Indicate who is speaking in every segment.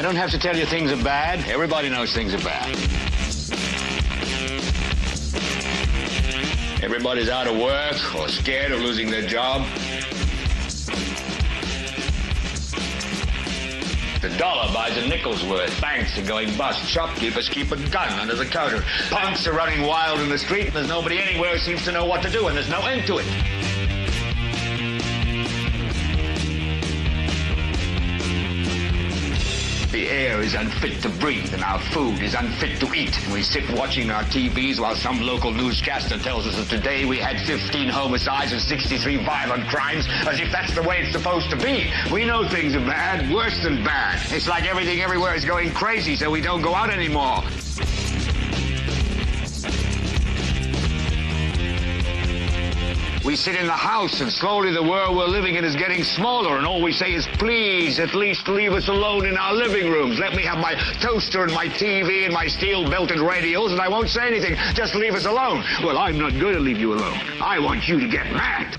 Speaker 1: I don't have to tell you things are bad. Everybody knows things are bad. Everybody's out of work or scared of losing their job. The dollar buys a nickel's worth. Banks are going bust. Shopkeepers keep a gun under the counter. Punks are running wild in the street, and there's nobody anywhere who seems to know what to do, and there's no end to it. The air is unfit to breathe, and our food is unfit to eat. And we sit watching our TVs while some local newscaster tells us that today we had 15 homicides and 63 violent crimes, as if that's the way it's supposed to be. We know things are bad, worse than bad. It's like everything everywhere is going crazy, so we don't go out anymore. We sit in the house, and slowly the world we're living in is getting smaller, and all we say is, please, at least leave us alone in our living rooms. Let me have my toaster and my TV and my steel-belted radios, and I won't say anything. Just leave us alone. Well, I'm not going to leave you alone. I want you to get mad.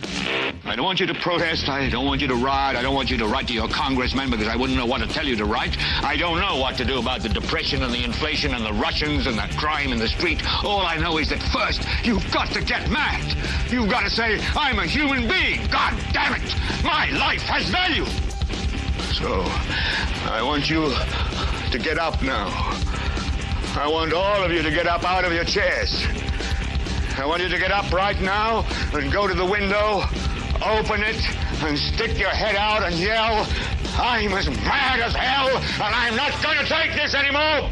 Speaker 1: I don't want you to protest. I don't want you to riot. I don't want you to write to your congressman, because I wouldn't know what to tell you to write. I don't know what to do about the depression and the inflation and the Russians and the crime in the street. All I know is that first, you've got to get mad. You've got to say, I'm a human being. God damn it. My life has value. So, I want you to get up now. I want all of you to get up out of your chairs. I want you to get up right now and go to the window, open it, and stick your head out and yell, I'm as mad as hell, and I'm not going to take this anymore.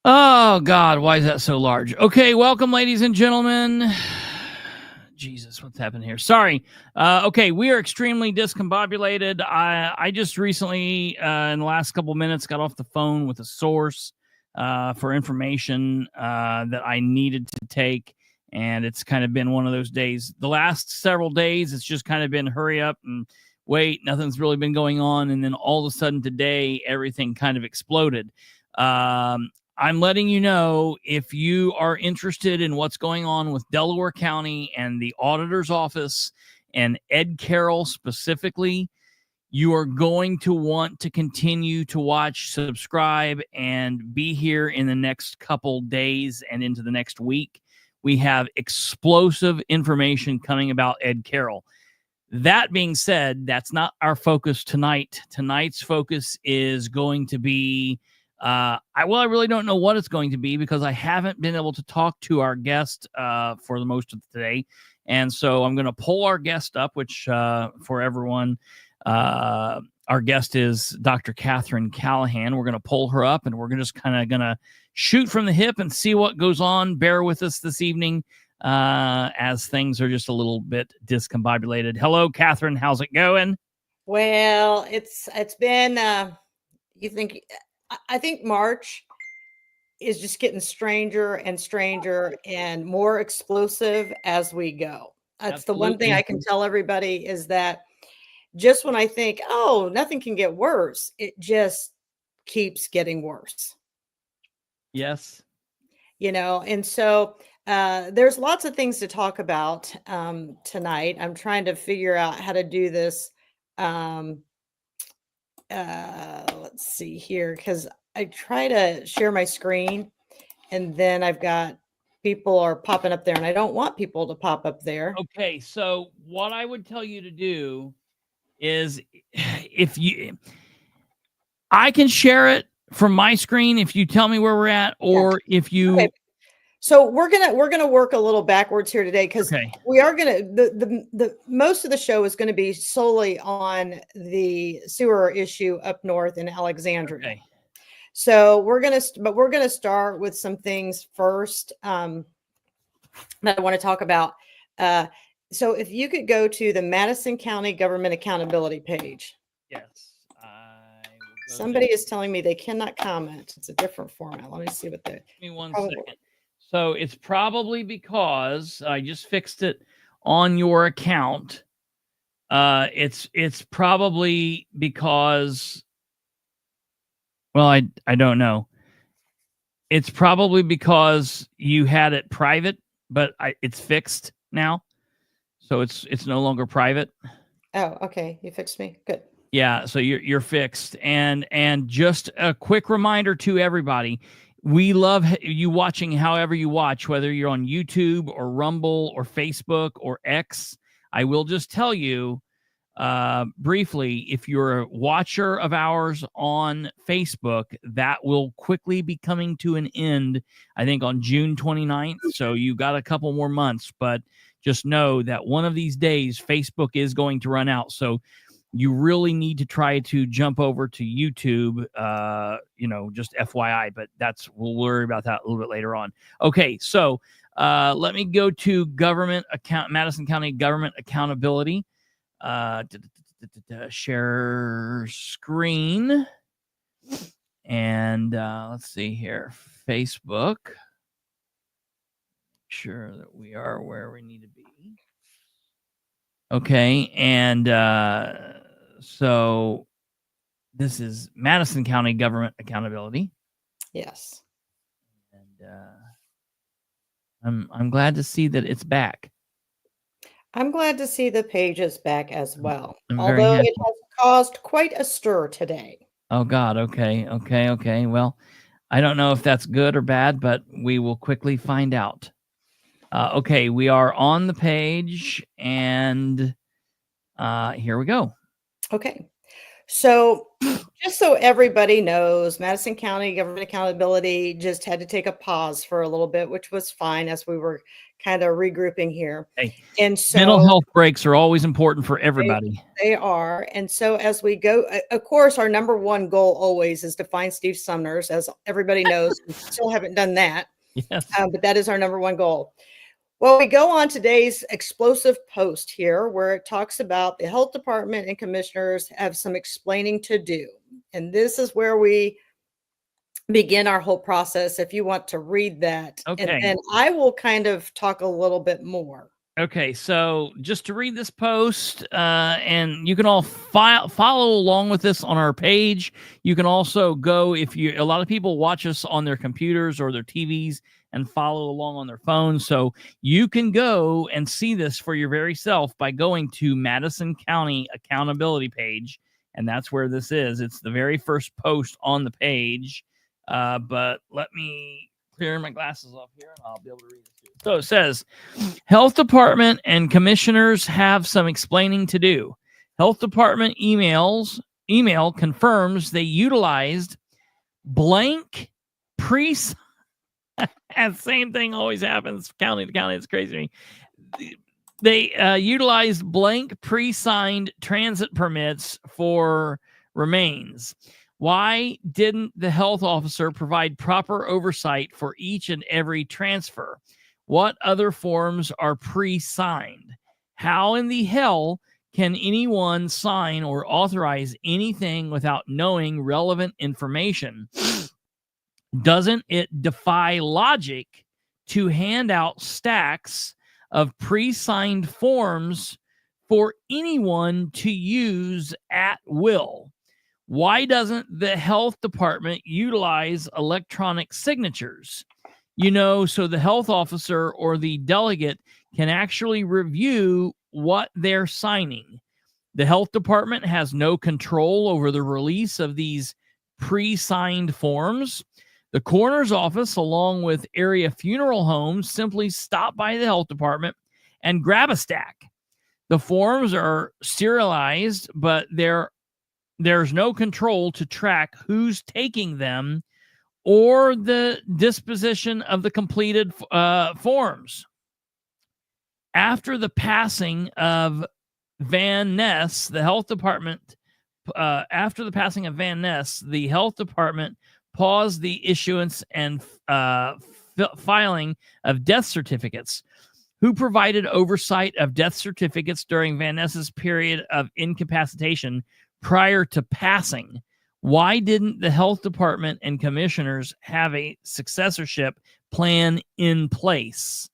Speaker 2: Oh, God, why is that so large? Okay, welcome, ladies and gentlemen. Jesus, what's happening here? Sorry. Okay, we are extremely discombobulated. I just recently, in the last couple minutes, got off the phone with a source for information that I needed to take, and it's kind of been one of those days. The last several days, it's just kind of been hurry up and wait. Nothing's really been going on, and then all of a sudden today, everything kind of exploded. I'm letting you know, if you are interested in what's going on with Delaware County and the auditor's office and Ed Carroll specifically, you are going to want to continue to watch, subscribe, and be here in the next couple days and into the next week. We have explosive information coming about Ed Carroll. That being said, that's not our focus tonight. Tonight's focus is going to be I really don't know what it's going to be, because I haven't been able to talk to our guest for the most of today. And so I'm going to pull our guest up, which for everyone, our guest is Dr. Katherine Callahan. We're going to pull her up, and we're just kind of going to shoot from the hip and see what goes on. Bear with us this evening as things are just a little bit discombobulated. Hello, Katherine. How's it going?
Speaker 3: Well, it's been, I think March is just getting stranger and stranger and more explosive as we go. That's Absolutely. The one thing I can tell everybody is that just when I think, oh, nothing can get worse, it just keeps getting worse.
Speaker 2: Yes.
Speaker 3: And so there's lots of things to talk about tonight. I'm trying to figure out how to do this. Let's see here, because I try to share my screen, and then I've got people are popping up there, and I don't want people to pop up there.
Speaker 2: Okay, so what I would tell you to do is, I can share it from my screen if you tell me where we're at, or if you.
Speaker 3: Okay. So we're gonna work a little backwards here today, because we are gonna the most of the show is going to be solely on the sewer issue up north in Alexandria.
Speaker 2: Okay.
Speaker 3: So we're gonna start with some things first that I want to talk about. So if you could go to the Madison County Government Accountability page.
Speaker 2: Yes.
Speaker 3: Somebody is telling me they cannot comment. It's a different format. Let me see what they.
Speaker 2: Give me one second. So it's probably because I just fixed it on your account. It's probably because, well, I don't know. It's probably because you had it private, but it's fixed now. So it's no longer private.
Speaker 3: Oh, okay. You fixed me. Good.
Speaker 2: Yeah, so you're fixed. And just a quick reminder to everybody, we love you watching however you watch, whether you're on YouTube or Rumble or Facebook or X. I will just tell you briefly, if you're a watcher of ours on Facebook, that will quickly be coming to an end, I think, on June 29th. So you got a couple more months, but just know that one of these days, Facebook is going to run out. So you really need to try to jump over to YouTube, just FYI, but we'll worry about that a little bit later on. Okay, so let me go to Madison County Government Accountability. Share screen. And let's see here. Facebook. Make sure that we are where we need to be. Okay, and so this is Madison County Government Accountability.
Speaker 3: Yes.
Speaker 2: And I'm glad to see that it's back.
Speaker 3: I'm glad to see the page is back as well,
Speaker 2: although
Speaker 3: it has caused quite a stir today.
Speaker 2: Oh, God. Okay. Well, I don't know if that's good or bad, but we will quickly find out. Okay, we are on the page, and here we go.
Speaker 3: Okay. So just so everybody knows, Madison County Government Accountability just had to take a pause for a little bit, which was fine as we were kind of regrouping here.
Speaker 2: Hey,
Speaker 3: and so
Speaker 2: mental health breaks are always important for everybody.
Speaker 3: They are. And so as we go, of course, our number one goal always is to find Steve Sumners, as everybody knows. We still haven't done that.
Speaker 2: Yes.
Speaker 3: But that is our number one goal. Well, we go on today's explosive post here where it talks about the health department and commissioners have some explaining to do. And this is where we begin our whole process. If you want to read that,
Speaker 2: okay.
Speaker 3: And then I will kind of talk a little bit more.
Speaker 2: Okay, so just to read this post, and you can all follow along with this on our page. You can also go, a lot of people watch us on their computers or their TVs and follow along on their phones. So you can go and see this for your very self by going to Madison County Accountability page. And that's where this is. It's the very first post on the page. But let me clear my glasses off here and I'll be able to read it too. So it says, Health Department and commissioners have some explaining to do. Health Department email confirms they utilized blank and same thing always happens county to county. It's crazy to me. They utilized blank pre-signed transit permits for remains. Why didn't the health officer provide proper oversight for each and every transfer? What other forms are pre-signed? How in the hell can anyone sign or authorize anything without knowing relevant information? Doesn't it defy logic to hand out stacks of pre-signed forms for anyone to use at will? Why doesn't the health department utilize electronic signatures? So the health officer or the delegate can actually review what they're signing. The health department has no control over the release of these pre-signed forms. The coroner's office, along with area funeral homes, simply stop by the health department and grab a stack. The forms are serialized, but there's no control to track who's taking them or the disposition of the completed forms. After the passing of VanNess, the health department paused the issuance and filing of death certificates. Who provided oversight of death certificates during VanNess's period of incapacitation prior to passing? Why didn't the health department and commissioners have a successorship plan in place?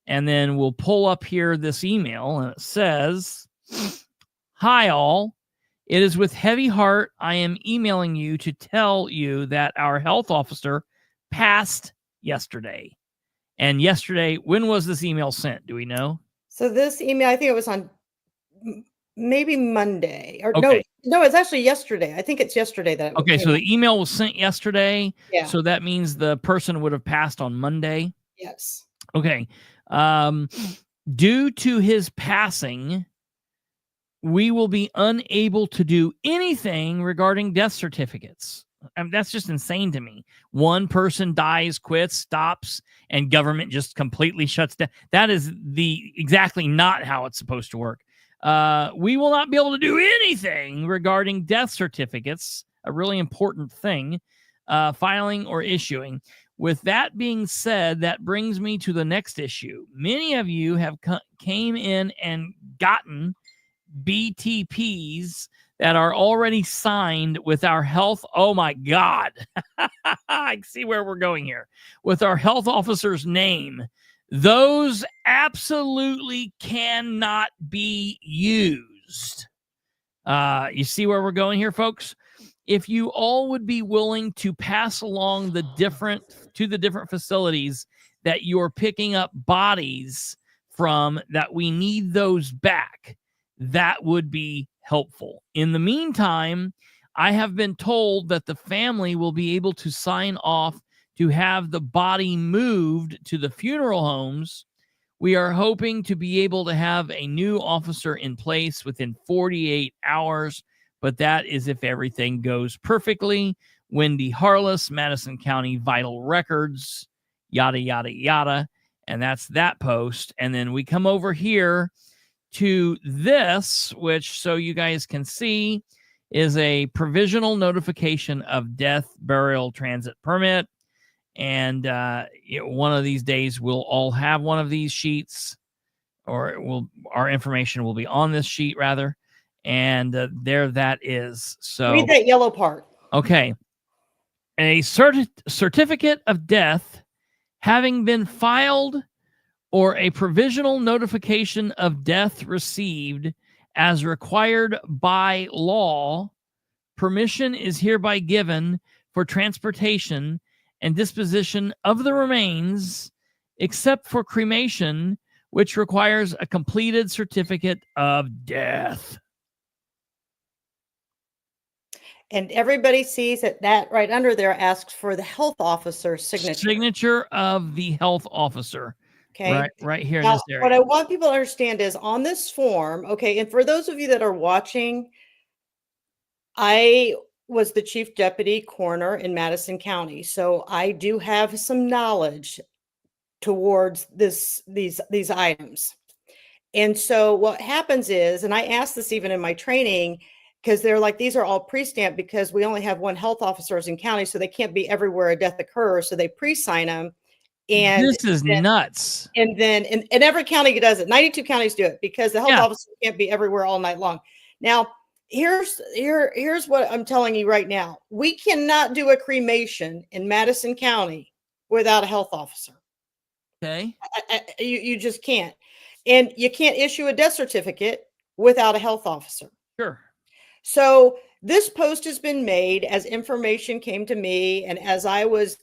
Speaker 2: And then we'll pull up here this email, and it says, Hi all. It is with heavy heart I am emailing you to tell you that our health officer passed yesterday. And yesterday, when was this email sent? Do we know?
Speaker 3: So this email, I think it was on maybe Monday. Or
Speaker 2: okay.
Speaker 3: No, No, it's actually yesterday. I think it's yesterday that.
Speaker 2: Okay, so the email was sent yesterday.
Speaker 3: Yeah.
Speaker 2: So that means the person would have passed on Monday.
Speaker 3: Yes.
Speaker 2: Okay. Due to his passing, we will be unable to do anything regarding death certificates. I mean, that's just insane to me. One person dies, quits, stops, and government just completely shuts down. That is exactly not how it's supposed to work. We will not be able to do anything regarding death certificates, a really important thing, filing or issuing. With that being said, that brings me to the next issue. Many of you have came in and gotten BTPs that are already signed with our health. Oh my God. I see where we're going here. With our health officer's name. Those absolutely cannot be used. You see where we're going here, folks? If you all would be willing to pass along to the different facilities that you're picking up bodies from, that we need those back, that would be helpful. In the meantime, I have been told that the family will be able to sign off to have the body moved to the funeral homes. We are hoping to be able to have a new officer in place within 48 hours, but that is if everything goes perfectly. Wendy Harless, Madison County Vital Records, yada, yada, yada. And that's that post. And then we come over here to this, which, so you guys can see, is a provisional notification of death, burial, transit permit. And one of these days we'll all have one of these sheets, or our information will be on this sheet rather. And there that is. So
Speaker 3: read that yellow part.
Speaker 2: Okay. A certificate of death having been filed, or a provisional notification of death received as required by law. Permission is hereby given for transportation and disposition of the remains, except for cremation, which requires a completed certificate of death.
Speaker 3: And everybody sees that right under there asks for the health officer's signature.
Speaker 2: Signature of the health officer.
Speaker 3: Okay.
Speaker 2: Right here
Speaker 3: now,
Speaker 2: in this area.
Speaker 3: What I want people to understand is on this form, okay, and for those of you that are watching, I was the chief deputy coroner in Madison County. So I do have some knowledge towards these items. And so what happens is, and I asked this even in my training, because they're like, these are all pre-stamped because we only have one health officer in county, so they can't be everywhere a death occurs. So they pre-sign them. And
Speaker 2: this is nuts.
Speaker 3: And then in every county does it. 92 counties do it because the health officer can't be everywhere all night long. Now, here's what I'm telling you right now. We cannot do a cremation in Madison County without a health officer.
Speaker 2: Okay.
Speaker 3: You just can't. And you can't issue a death certificate without a health officer.
Speaker 2: Sure.
Speaker 3: So this post has been made as information came to me, and as I was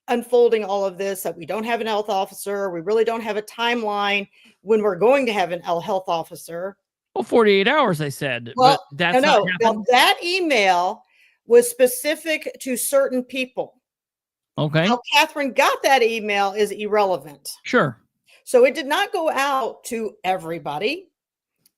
Speaker 3: unfolding all of this, that we don't have an health officer, we really don't have a timeline when we're going to have an health officer.
Speaker 2: Well, 48 hours, they said.
Speaker 3: Well,
Speaker 2: but that's
Speaker 3: no. Now, that email was specific to certain people.
Speaker 2: Okay.
Speaker 3: How Katherine got that email is irrelevant.
Speaker 2: Sure.
Speaker 3: So it did not go out to everybody.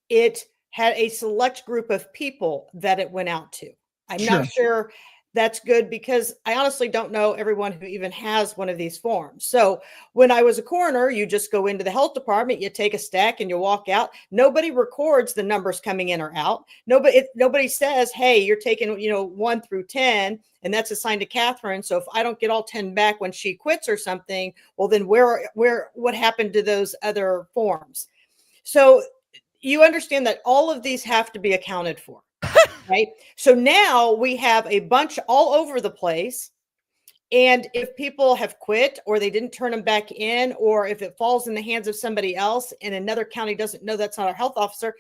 Speaker 3: It had a select group of people that it went out to. I'm not sure that's good because I honestly don't know everyone who even has one of these forms. So when I was a coroner, you just go into the health department, you take a stack and you walk out. Nobody records the numbers coming in or out. Nobody says, hey, you're taking, 1 through 10, and that's assigned to Katherine. So if I don't get all 10 back when she quits or something, well, then what happened to those other forms? So you understand that all of these have to be accounted for. Right. So now we have a bunch all over the place. And if people have quit or they didn't turn them back in, or if it falls in the hands of somebody else and another county doesn't know that's not our health officer,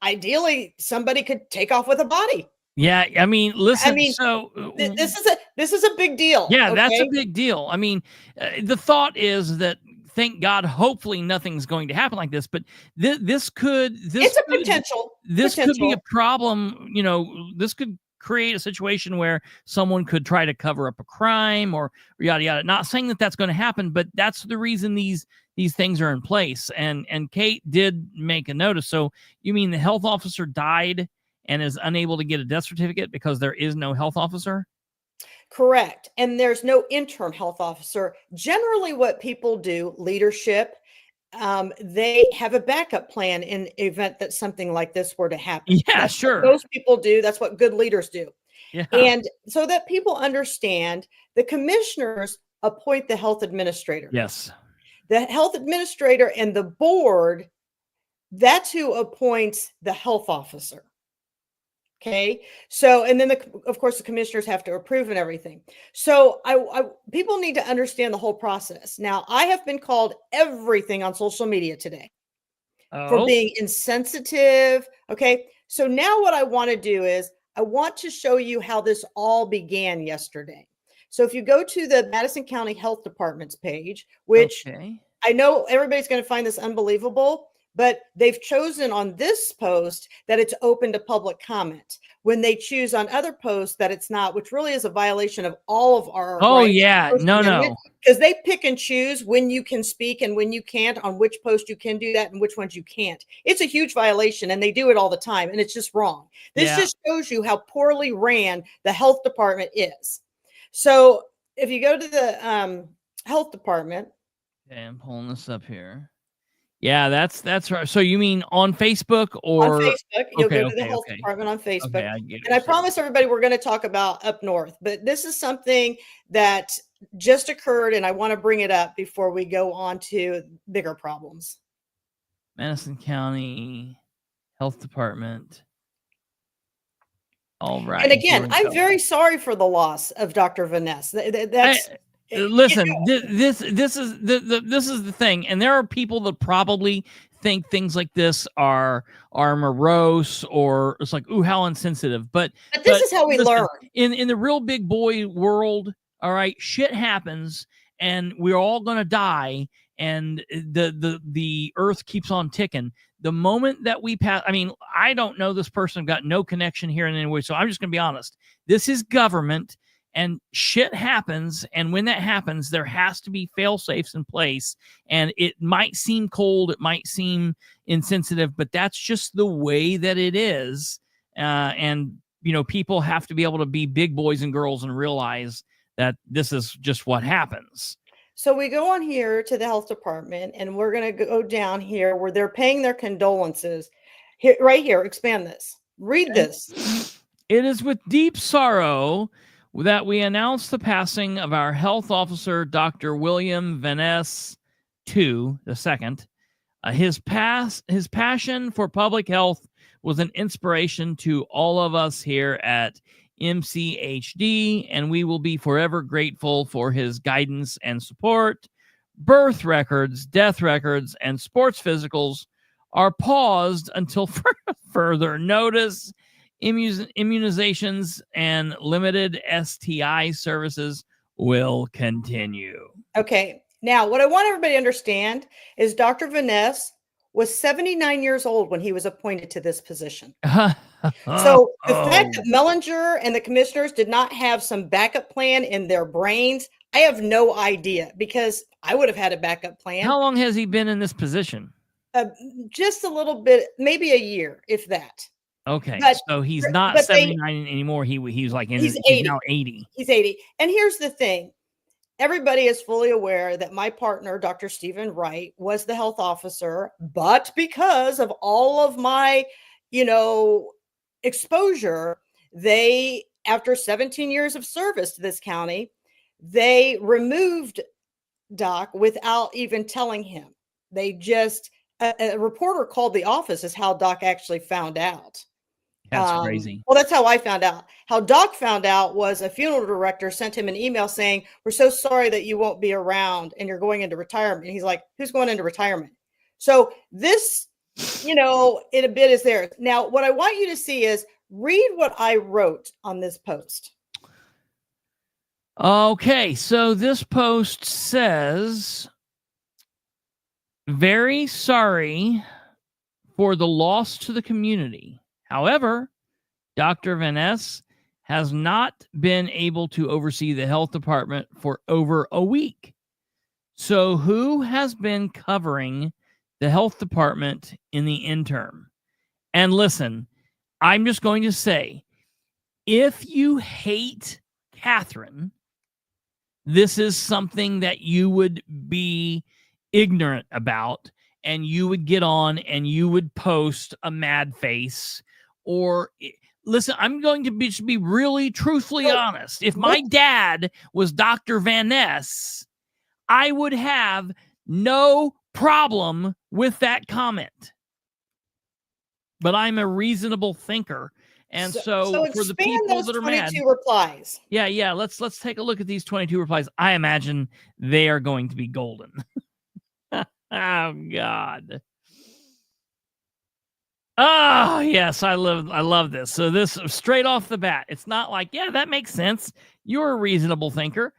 Speaker 3: ideally somebody could take off with a body.
Speaker 2: Yeah. I mean, listen, so
Speaker 3: this is a big deal.
Speaker 2: Yeah, okay? That's a big deal. I mean, the thought is that thank God, hopefully nothing's going to happen like this, but this could
Speaker 3: potential.
Speaker 2: This could be a problem. This could create a situation where someone could try to cover up a crime or yada yada. Not saying that that's going to happen, but that's the reason these things are in place. And Kate did make a notice. So you mean the health officer died and is unable to get a death certificate because there is no health officer?
Speaker 3: Correct. And there's no interim health officer. Generally, what people do, leadership, they have a backup plan in the event that something like this were to happen.
Speaker 2: Yeah,
Speaker 3: That's
Speaker 2: sure.
Speaker 3: what those people do. That's what good leaders do.
Speaker 2: Yeah.
Speaker 3: And so that people understand, the commissioners appoint the health administrator.
Speaker 2: Yes.
Speaker 3: The health administrator and the board, that's who appoints the health officer. Okay. So, and then of course the commissioners have to approve and everything. So people need to understand the whole process. Now, I have been called everything on social media today for being insensitive. Okay. So now what I want to do is I want to show you how this all began yesterday. So if you go to the Madison County Health Department's page, which I know everybody's going to find this unbelievable, but they've chosen on this post that it's open to public comment, when they choose on other posts that it's not, which really is a violation of all of our rights.
Speaker 2: Yeah. No.
Speaker 3: Because they pick and choose when you can speak and when you can't, on which post you can do that and which ones you can't. It's a huge violation, and they do it all the time, and it's just wrong. This just shows you how poorly ran the health department is. So if you go to the health department.
Speaker 2: Okay, I'm pulling this up here. Yeah, that's right. So you mean on Facebook or
Speaker 3: on Facebook? You'll go to the health department on Facebook.
Speaker 2: Okay, I get it.
Speaker 3: And I promise everybody we're going to talk about up north, but this is something that just occurred, and I want to bring it up before we go on to bigger problems.
Speaker 2: Madison County Health Department. All right.
Speaker 3: And again, I'm very sorry for the loss of Dr. VanNess.
Speaker 2: Listen, this is the thing, and there are people that probably think things like this are morose, or it's like, ooh, how insensitive. But
Speaker 3: this is how we learn.
Speaker 2: In the real big boy world, all right, shit happens, and we're all gonna die, and the earth keeps on ticking. The moment that we pass, I mean, I don't know this person, got no connection here in any way, so I'm just gonna be honest. This is government. And shit happens, and when that happens, there has to be fail-safes in place. And it might seem cold, it might seem insensitive, but that's just the way that it is. And people have to be able to be big boys and girls and realize that this is just what happens.
Speaker 3: So we go on here to the health department, and we're going to go down here where they're paying their condolences. Here, right here, expand this. Read this.
Speaker 2: It is with deep sorrow that we announce the passing of our health officer, Dr. William VanNess II. His passion for public health was an inspiration to all of us here at MCHD, and we will be forever grateful for his guidance and support. Birth records, death records, and sports physicals are paused until further notice. Immunizations and limited STI services will continue.
Speaker 3: Okay. Now, what I want everybody to understand is Dr. VanNess was 79 years old when he was appointed to this position. So the fact that Mellinger and the commissioners did not have some backup plan in their brains, I have no idea, because I would have had a backup plan.
Speaker 2: How long has he been in this position?
Speaker 3: Just a little bit, maybe a year, if that.
Speaker 2: Okay, so he's not 79 anymore. He's like he's now 80.
Speaker 3: He's 80. And here's the thing. Everybody is fully aware that my partner, Dr. Stephen Wright, was the health officer, but because of all of my, exposure, after 17 years of service to this county, they removed Doc without even telling him. They just, a reporter called the office is how Doc actually found out.
Speaker 2: That's crazy.
Speaker 3: Well, that's how I found out. How Doc found out was a funeral director sent him an email saying, "We're so sorry that you won't be around and you're going into retirement." And he's like, "Who's going into retirement?" So this, in a bit is there. Now, what I want you to see is read what I wrote on this post.
Speaker 2: Okay, so this post says, very sorry for the loss to the community. However, Dr. VanNess has not been able to oversee the health department for over a week. So who has been covering the health department in the interim? And listen, I'm just going to say, if you hate Katherine, this is something that you would be ignorant about, and you would get on and you would post a mad face. Or listen, I'm going to be really truthfully honest. If my dad was Dr. VanNess, I would have no problem with that comment. But I'm a reasonable thinker. And so for the people that are mad,
Speaker 3: 22 replies.
Speaker 2: Yeah. Let's take a look at these 22 replies. I imagine they are going to be golden. Oh God. Oh yes, I love this. So this straight off the bat, it's not like, yeah, that makes sense. You're a reasonable thinker.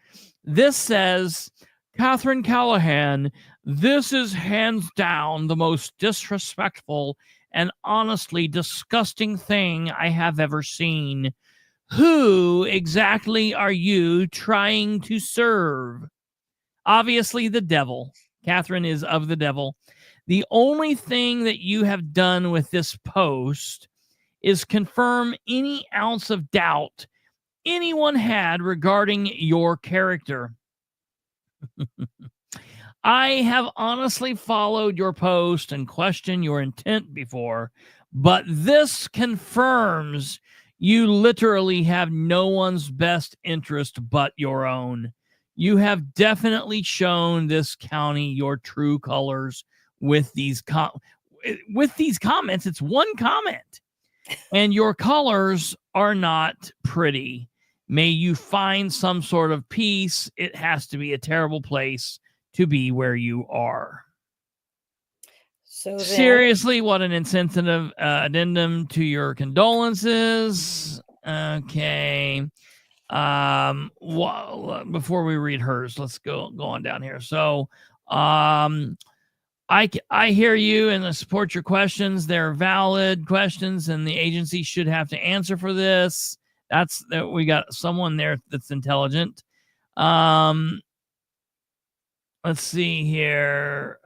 Speaker 2: This says, Katherine Callahan, this is hands down the most disrespectful and honestly disgusting thing I have ever seen. Who exactly are you trying to serve? Obviously the devil. Katherine is of the devil. The only thing that you have done with this post is confirm any ounce of doubt anyone had regarding your character. I have honestly followed your post and questioned your intent before, but this confirms you literally have no one's best interest but your own. You have definitely shown this county your true colors with these comments. It's one comment, and your colors are not pretty. May you find some sort of peace. It has to be a terrible place to be where you are. So then, seriously, what an insensitive addendum to your condolences. Okay. Before we read hers, let's go on down here. So, I hear you and I support your questions. They're valid questions, and the agency should have to answer for this. We got someone there that's intelligent. Let's see here.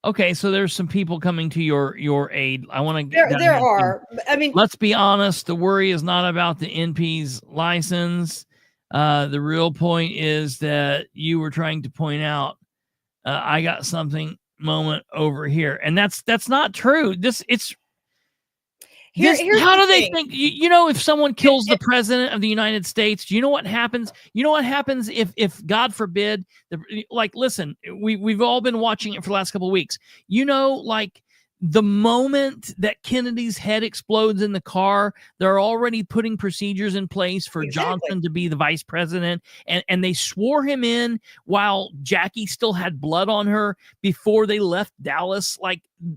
Speaker 2: Okay, so there's some people coming to your aid. I want to.
Speaker 3: There are. I mean,
Speaker 2: let's be honest. The worry is not about the NP's license. The real point is that you were trying to point out, I got something moment over here, and that's not true. How do they think? If someone kills the president of the United States, do you know what happens? You know what happens if God forbid, listen, we've all been watching it for the last couple of weeks. The moment that Kennedy's head explodes in the car, they're already putting procedures in place for Johnson to be the vice president. And they swore him in while Jackie still had blood on her before they left Dallas.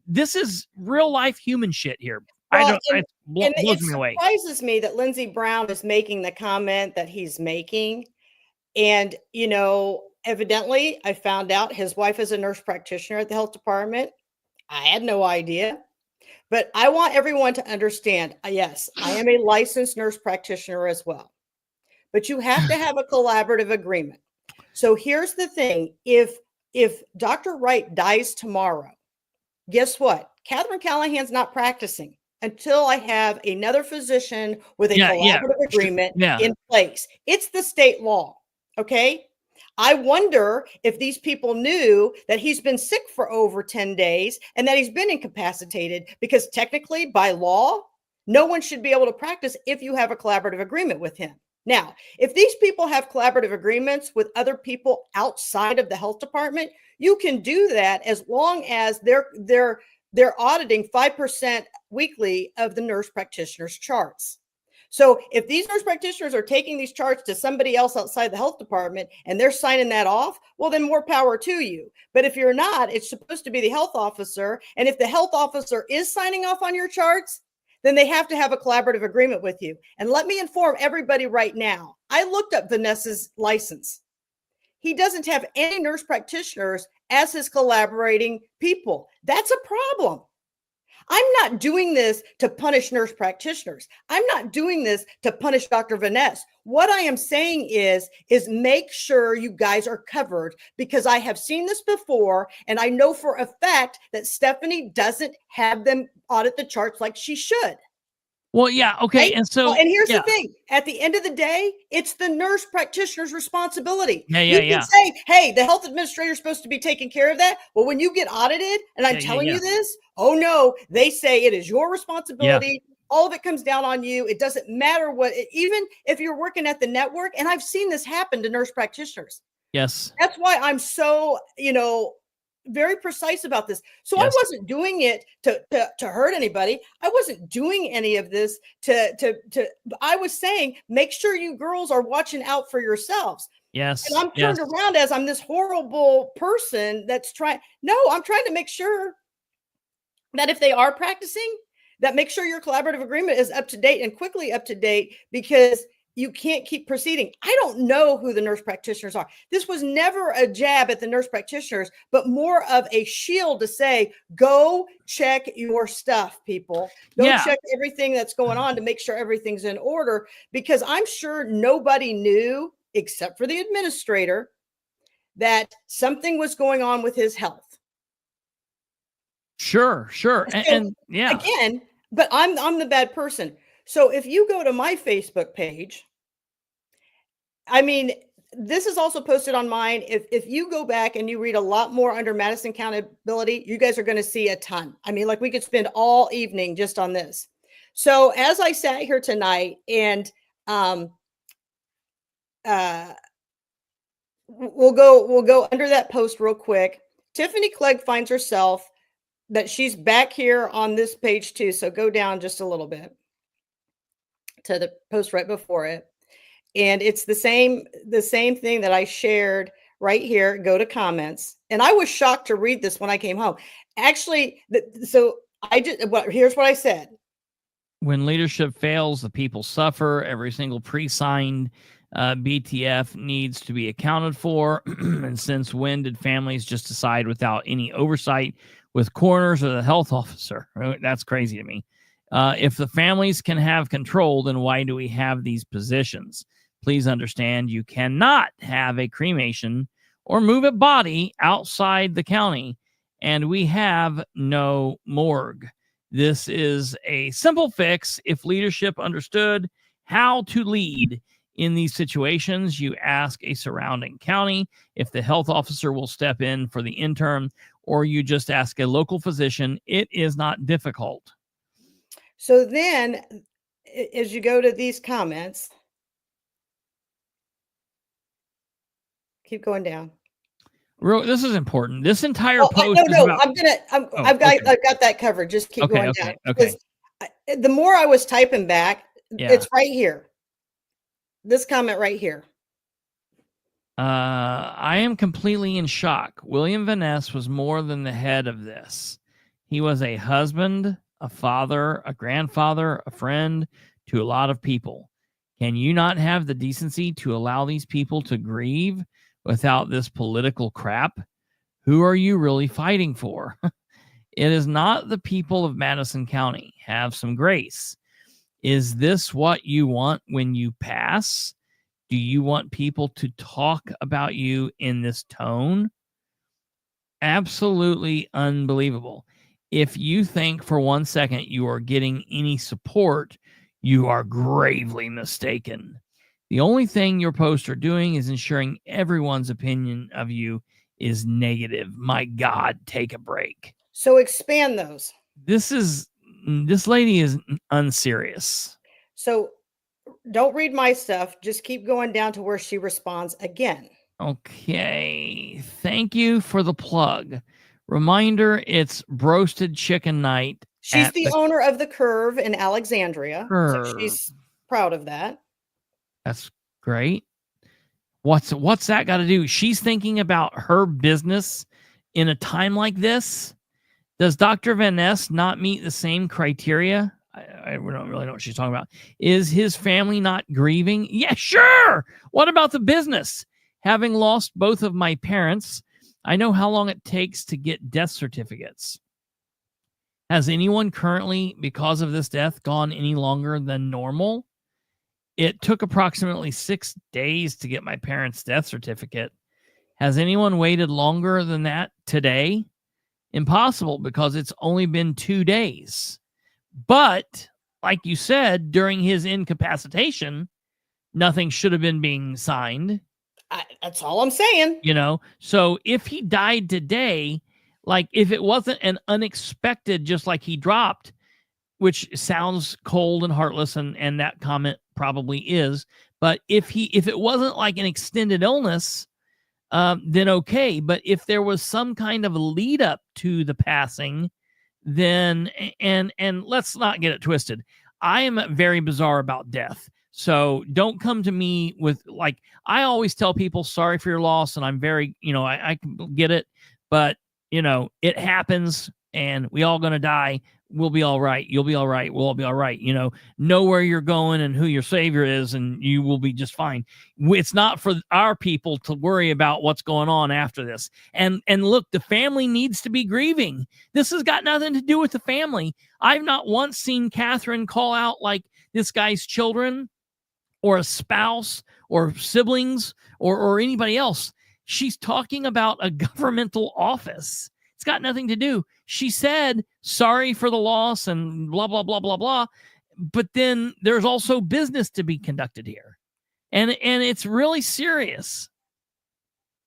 Speaker 2: This is real life human shit here.
Speaker 3: Well,
Speaker 2: it blows me away.
Speaker 3: It surprises me that Lindsey Brown is making the comment that he's making. And, evidently I found out his wife is a nurse practitioner at the health department. I had no idea, but I want everyone to understand. Yes, I am a licensed nurse practitioner as well, but you have to have a collaborative agreement. So here's the thing. If Dr. Wright dies tomorrow, guess what? Katherine Callahan's not practicing until I have another physician with a collaborative agreement in place. It's the state law. Okay. I wonder if these people knew that he's been sick for over 10 days and that he's been incapacitated, because technically by law, no one should be able to practice if you have a collaborative agreement with him. Now, if these people have collaborative agreements with other people outside of the health department, you can do that as long as they're auditing 5% weekly of the nurse practitioner's charts. So if these nurse practitioners are taking these charts to somebody else outside the health department and they're signing that off, well, then more power to you. But if you're not, it's supposed to be the health officer. And if the health officer is signing off on your charts, then they have to have a collaborative agreement with you. And let me inform everybody right now. I looked up VanNess's license. he doesn't have any nurse practitioners as his collaborating people. That's a problem. I'm not doing this to punish nurse practitioners. I'm not doing this to punish Dr. VanNess. What I am saying is make sure you guys are covered, because I have seen this before, and I know for a fact that Stephanie doesn't have them audit the charts like she should.
Speaker 2: Well, yeah, okay,
Speaker 3: right?
Speaker 2: and so,
Speaker 3: and here's the thing: at the end of the day, it's the nurse practitioner's responsibility. You can say, "Hey, the health administrator is supposed to be taking care of that." Well, when you get audited, and I'm telling you this, oh no, they say it is your responsibility. All of it comes down on you. It doesn't matter even if you're working at the network. And I've seen this happen to nurse practitioners.
Speaker 2: Yes,
Speaker 3: that's why I'm so very precise about this. So I wasn't doing it to hurt anybody. I wasn't doing any of this I was saying, make sure you girls are watching out for yourselves.
Speaker 2: Yes.
Speaker 3: And I'm turned around as I'm this horrible person that's trying. No, I'm trying to make sure that if they are practicing, that make sure your collaborative agreement is up to date and quickly up to date, because you can't keep proceeding. I don't know who the nurse practitioners are. This was never a jab at the nurse practitioners, but more of a shield to say, go check your stuff, people. Go check everything that's going on to make sure everything's in order, because I'm sure nobody knew, except for the administrator, that something was going on with his health.
Speaker 2: Sure. And
Speaker 3: again, but I'm the bad person. So if you go to my Facebook page, I mean, this is also posted on mine. If you go back and you read a lot more under Madison Accountability, you guys are going to see a ton. I mean, like, we could spend all evening just on this. So as I sat here tonight, and we'll go under that post real quick. Tiffany Clegg finds herself that she's back here on this page too. So go down just a little bit to the post right before it, and it's the same thing that I shared right here. Go to comments, and I was shocked to read this when I came home. Actually, here's what I said:
Speaker 2: when leadership fails, the people suffer. Every single pre-signed BTF needs to be accounted for. And since when did families just decide without any oversight with coroners or the health officer? That's crazy to me. If the families can have control, then why do we have these positions? Please understand, you cannot have a cremation or move a body outside the county, and we have no morgue. This is a simple fix. If leadership understood how to lead in these situations, you ask a surrounding county if the health officer will step in for the interim, or you just ask a local physician. It is not difficult.
Speaker 3: So then, as you go to these comments, keep going down.
Speaker 2: This is important. This entire post.
Speaker 3: I've got that covered. Just keep going down.
Speaker 2: Okay.
Speaker 3: The more I was typing back, it's right here. This comment right here.
Speaker 2: I am completely in shock. William VanNess was more than the head of this. He was a husband, a father, a grandfather, a friend to a lot of people. Can you not have the decency to allow these people to grieve without this political crap? Who are you really fighting for? It is not the people of Madison County. Have some grace. Is this what you want when you pass? Do you want people to talk about you in this tone? Absolutely unbelievable. If you think for 1 second you are getting any support, you are gravely mistaken. The only thing your posts are doing is ensuring everyone's opinion of you is negative. My God, take a break.
Speaker 3: So expand those.
Speaker 2: This lady is unserious.
Speaker 3: So don't read my stuff. Just keep going down to where she responds again.
Speaker 2: Okay. Thank you for the plug. Reminder, it's Broasted Chicken Night.
Speaker 3: She's the owner of the Curve in Alexandria.
Speaker 2: Curve.
Speaker 3: So she's proud of that.
Speaker 2: That's great. What's that got to do? She's thinking about her business in a time like this. Does Dr. VanNess not meet the same criteria? I don't really know what she's talking about. Is his family not grieving? Yeah, sure. What about the business? Having lost both of my parents, I know how long it takes to get death certificates. Has anyone currently, because of this death, gone any longer than normal? It took approximately 6 days to get my parents' death certificate. Has anyone waited longer than that today? Impossible, because it's only been 2 days. But, like you said, during his incapacitation, nothing should have been being signed.
Speaker 3: That's all I'm saying.
Speaker 2: So if he died today, like if it wasn't an unexpected, just like he dropped, which sounds cold and heartless, and that comment probably is, but if it wasn't like an extended illness, then okay. But if there was some kind of lead up to the passing, then and let's not get it twisted. I am very bizarre about death. So don't come to me with, like, I always tell people, sorry for your loss, and I'm very, I can get it, but it happens, and we all gonna die. We'll be all right. You'll be all right. We'll all be all right. Know where you're going and who your savior is, and you will be just fine. It's not for our people to worry about what's going on after this. And look, the family needs to be grieving. This has got nothing to do with the family. I've not once seen Katherine call out like this guy's children or a spouse or siblings or anybody else. She's talking about a governmental office. It's got nothing to do. She said, sorry for the loss and blah, blah, blah, blah, blah. But then there's also business to be conducted here. And it's really serious.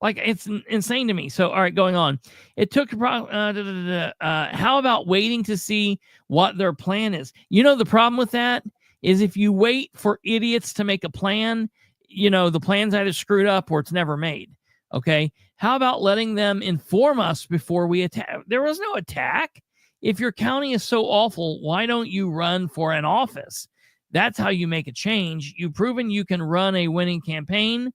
Speaker 2: Like, it's insane to me. So, all right, going on. It took, how about waiting to see what their plan is? The problem with that is if you wait for idiots to make a plan, the plan's either screwed up or it's never made. Okay. How about letting them inform us before we attack? There was no attack. If your county is so awful, why don't you run for an office? That's how you make a change. You've proven you can run a winning campaign.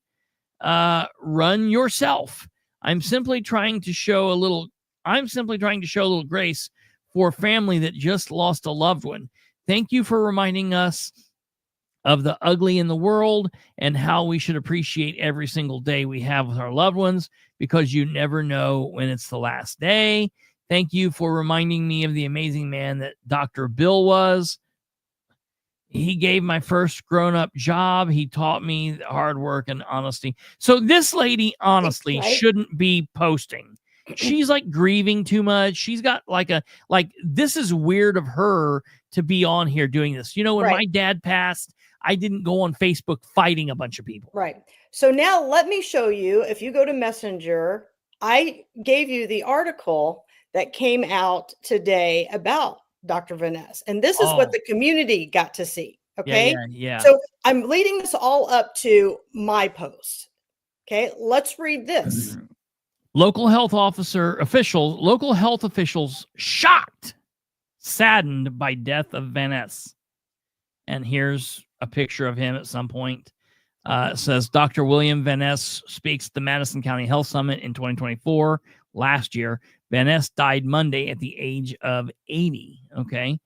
Speaker 2: Run yourself. I'm simply trying to show a little grace for a family that just lost a loved one. Thank you for reminding us of the ugly in the world and how we should appreciate every single day we have with our loved ones, because you never know when it's the last day. Thank you for reminding me of the amazing man that Dr. Bill was. He gave my first grown-up job. He taught me hard work and honesty. So this lady honestly shouldn't be posting. She's like grieving too much. She's got this is weird of her to be on here doing this. When my dad passed, I didn't go on Facebook fighting a bunch of people. Right.
Speaker 3: So now let me show you, if you go to Messenger, I gave you the article that came out today about Dr. VanNess. And this is what the community got to see. Okay.
Speaker 2: Yeah.
Speaker 3: So I'm leading this all up to my post. Okay. Let's read this.
Speaker 2: Local health officials shocked, saddened by death of VanNess. And here's a picture of him at some point. It says Dr. William VanNess speaks at the Madison County Health Summit in 2024. Last year, VanNess died Monday at the age of 80. Okay.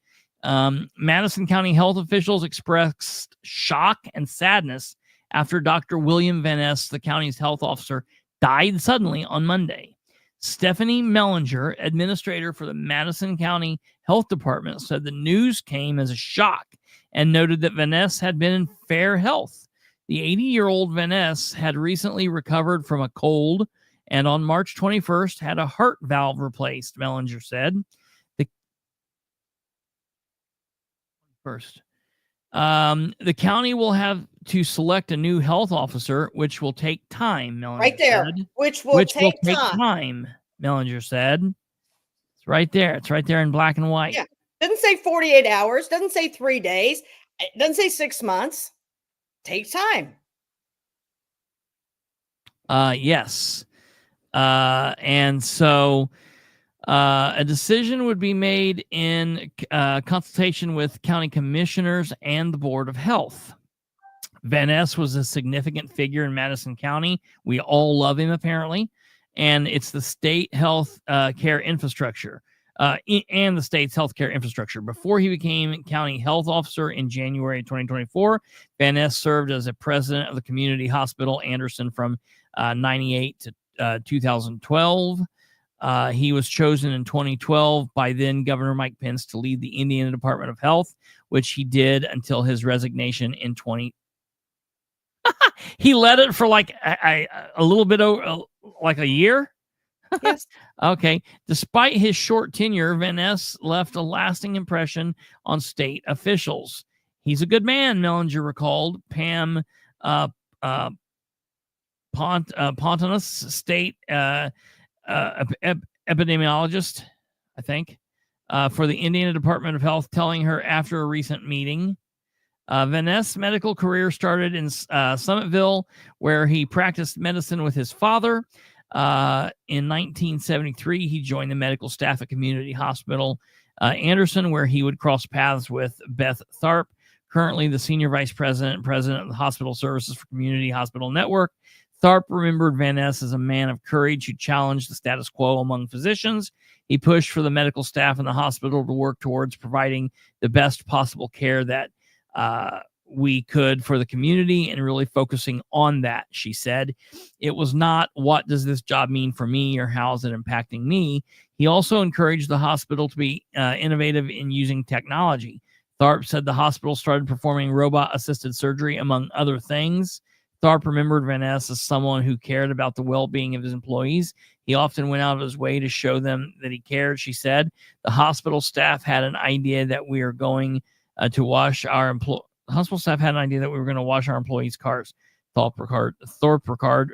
Speaker 2: Madison County health officials expressed shock and sadness after Dr. William VanNess, the county's health officer, died suddenly on Monday. Stephanie Mellinger, administrator for the Madison County Health Department, said the news came as a shock and noted that VanNess had been in fair health. The 80-year-old VanNess had recently recovered from a cold and on March 21st had a heart valve replaced, Mellinger said. The county will have to select a new health officer, which will take time, Mellinger said.
Speaker 3: Which will take
Speaker 2: time, Mellinger said. It's right there. It's right there in black and white.
Speaker 3: Yeah. Doesn't say 48 hours. Doesn't say 3 days. It doesn't say 6 months. Take time.
Speaker 2: Yes. And so a decision would be made in consultation with county commissioners and the Board of Health. VanNess was a significant figure in Madison County. We all love him, apparently. And it's the state health care infrastructure. and the state's healthcare infrastructure. Before he became county health officer in January 2024, VanNess served as a president of the community hospital Anderson from 98 to 2012. He was chosen in 2012 by then Governor Mike Pence to lead the Indiana Department of Health, which he did until his resignation in 20. He led it for like a little bit over, like a year.
Speaker 3: Yes.
Speaker 2: Okay. Despite his short tenure, VanNess left a lasting impression on state officials. He's a good man, Mellinger recalled. Pam Pontanus, state epidemiologist, I think, for the Indiana Department of Health, telling her after a recent meeting. VanNess' medical career started in Summitville, where he practiced medicine with his father. In 1973, he joined the medical staff at Community Hospital Anderson, where he would cross paths with Beth Tharp, currently the senior vice president and president of the Hospital Services for Community Hospital Network. Tharp remembered VanNess as a man of courage who challenged the status quo among physicians. He pushed for the medical staff in the hospital to work towards providing the best possible care that we could for the community, and really focusing on that, she said. It was not, what does this job mean for me or how is it impacting me? He also encouraged the hospital to be innovative in using technology. Tharp said the hospital started performing robot-assisted surgery, among other things. Tharp remembered VanNess as someone who cared about the well-being of his employees. He often went out of his way to show them that he cared, she said. The hospital staff had an idea that we are going to wash our hospital staff had an idea that we were going to wash our employees' cars. Thorpe Ricard.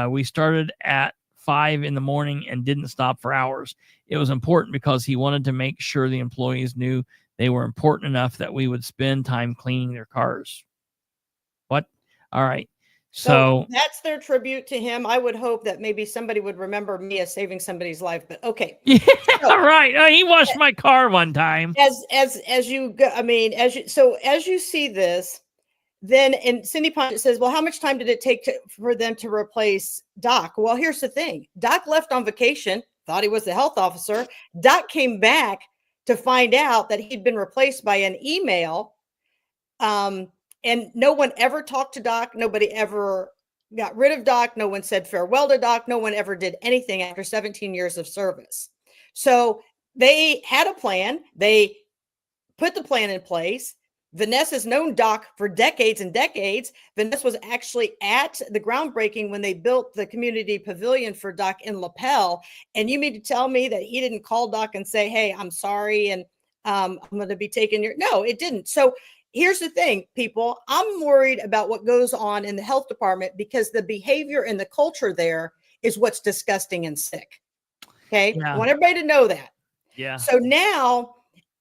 Speaker 2: We started at 5 in the morning and didn't stop for hours. It was important because he wanted to make sure the employees knew they were important enough that we would spend time cleaning their cars. What? All right. So
Speaker 3: that's their tribute to him. I would hope that maybe somebody would remember me as saving somebody's life, but okay.
Speaker 2: Yeah, right. He washed my car one time.
Speaker 3: As you see this, then, and Cindy Pond says, well, how much time did it take for them to replace Doc? Well, here's the thing. Doc left on vacation, thought he was the health officer. Doc came back to find out that he'd been replaced by an email. And no one ever talked to Doc. Nobody ever got rid of Doc. No one said farewell to Doc. No one ever did anything after 17 years of service. So they had a plan. They put the plan in place. VanNess has known Doc for decades and decades. VanNess was actually at the groundbreaking when they built the community pavilion for Doc in LaPel. And you mean to tell me that he didn't call Doc and say, hey, I'm sorry, and I'm going to be taking your... No, it didn't. So here's the thing, people. I'm worried about what goes on in the health department because the behavior and the culture there is what's disgusting and sick. Okay. Yeah. I want everybody to know that.
Speaker 2: Yeah.
Speaker 3: So now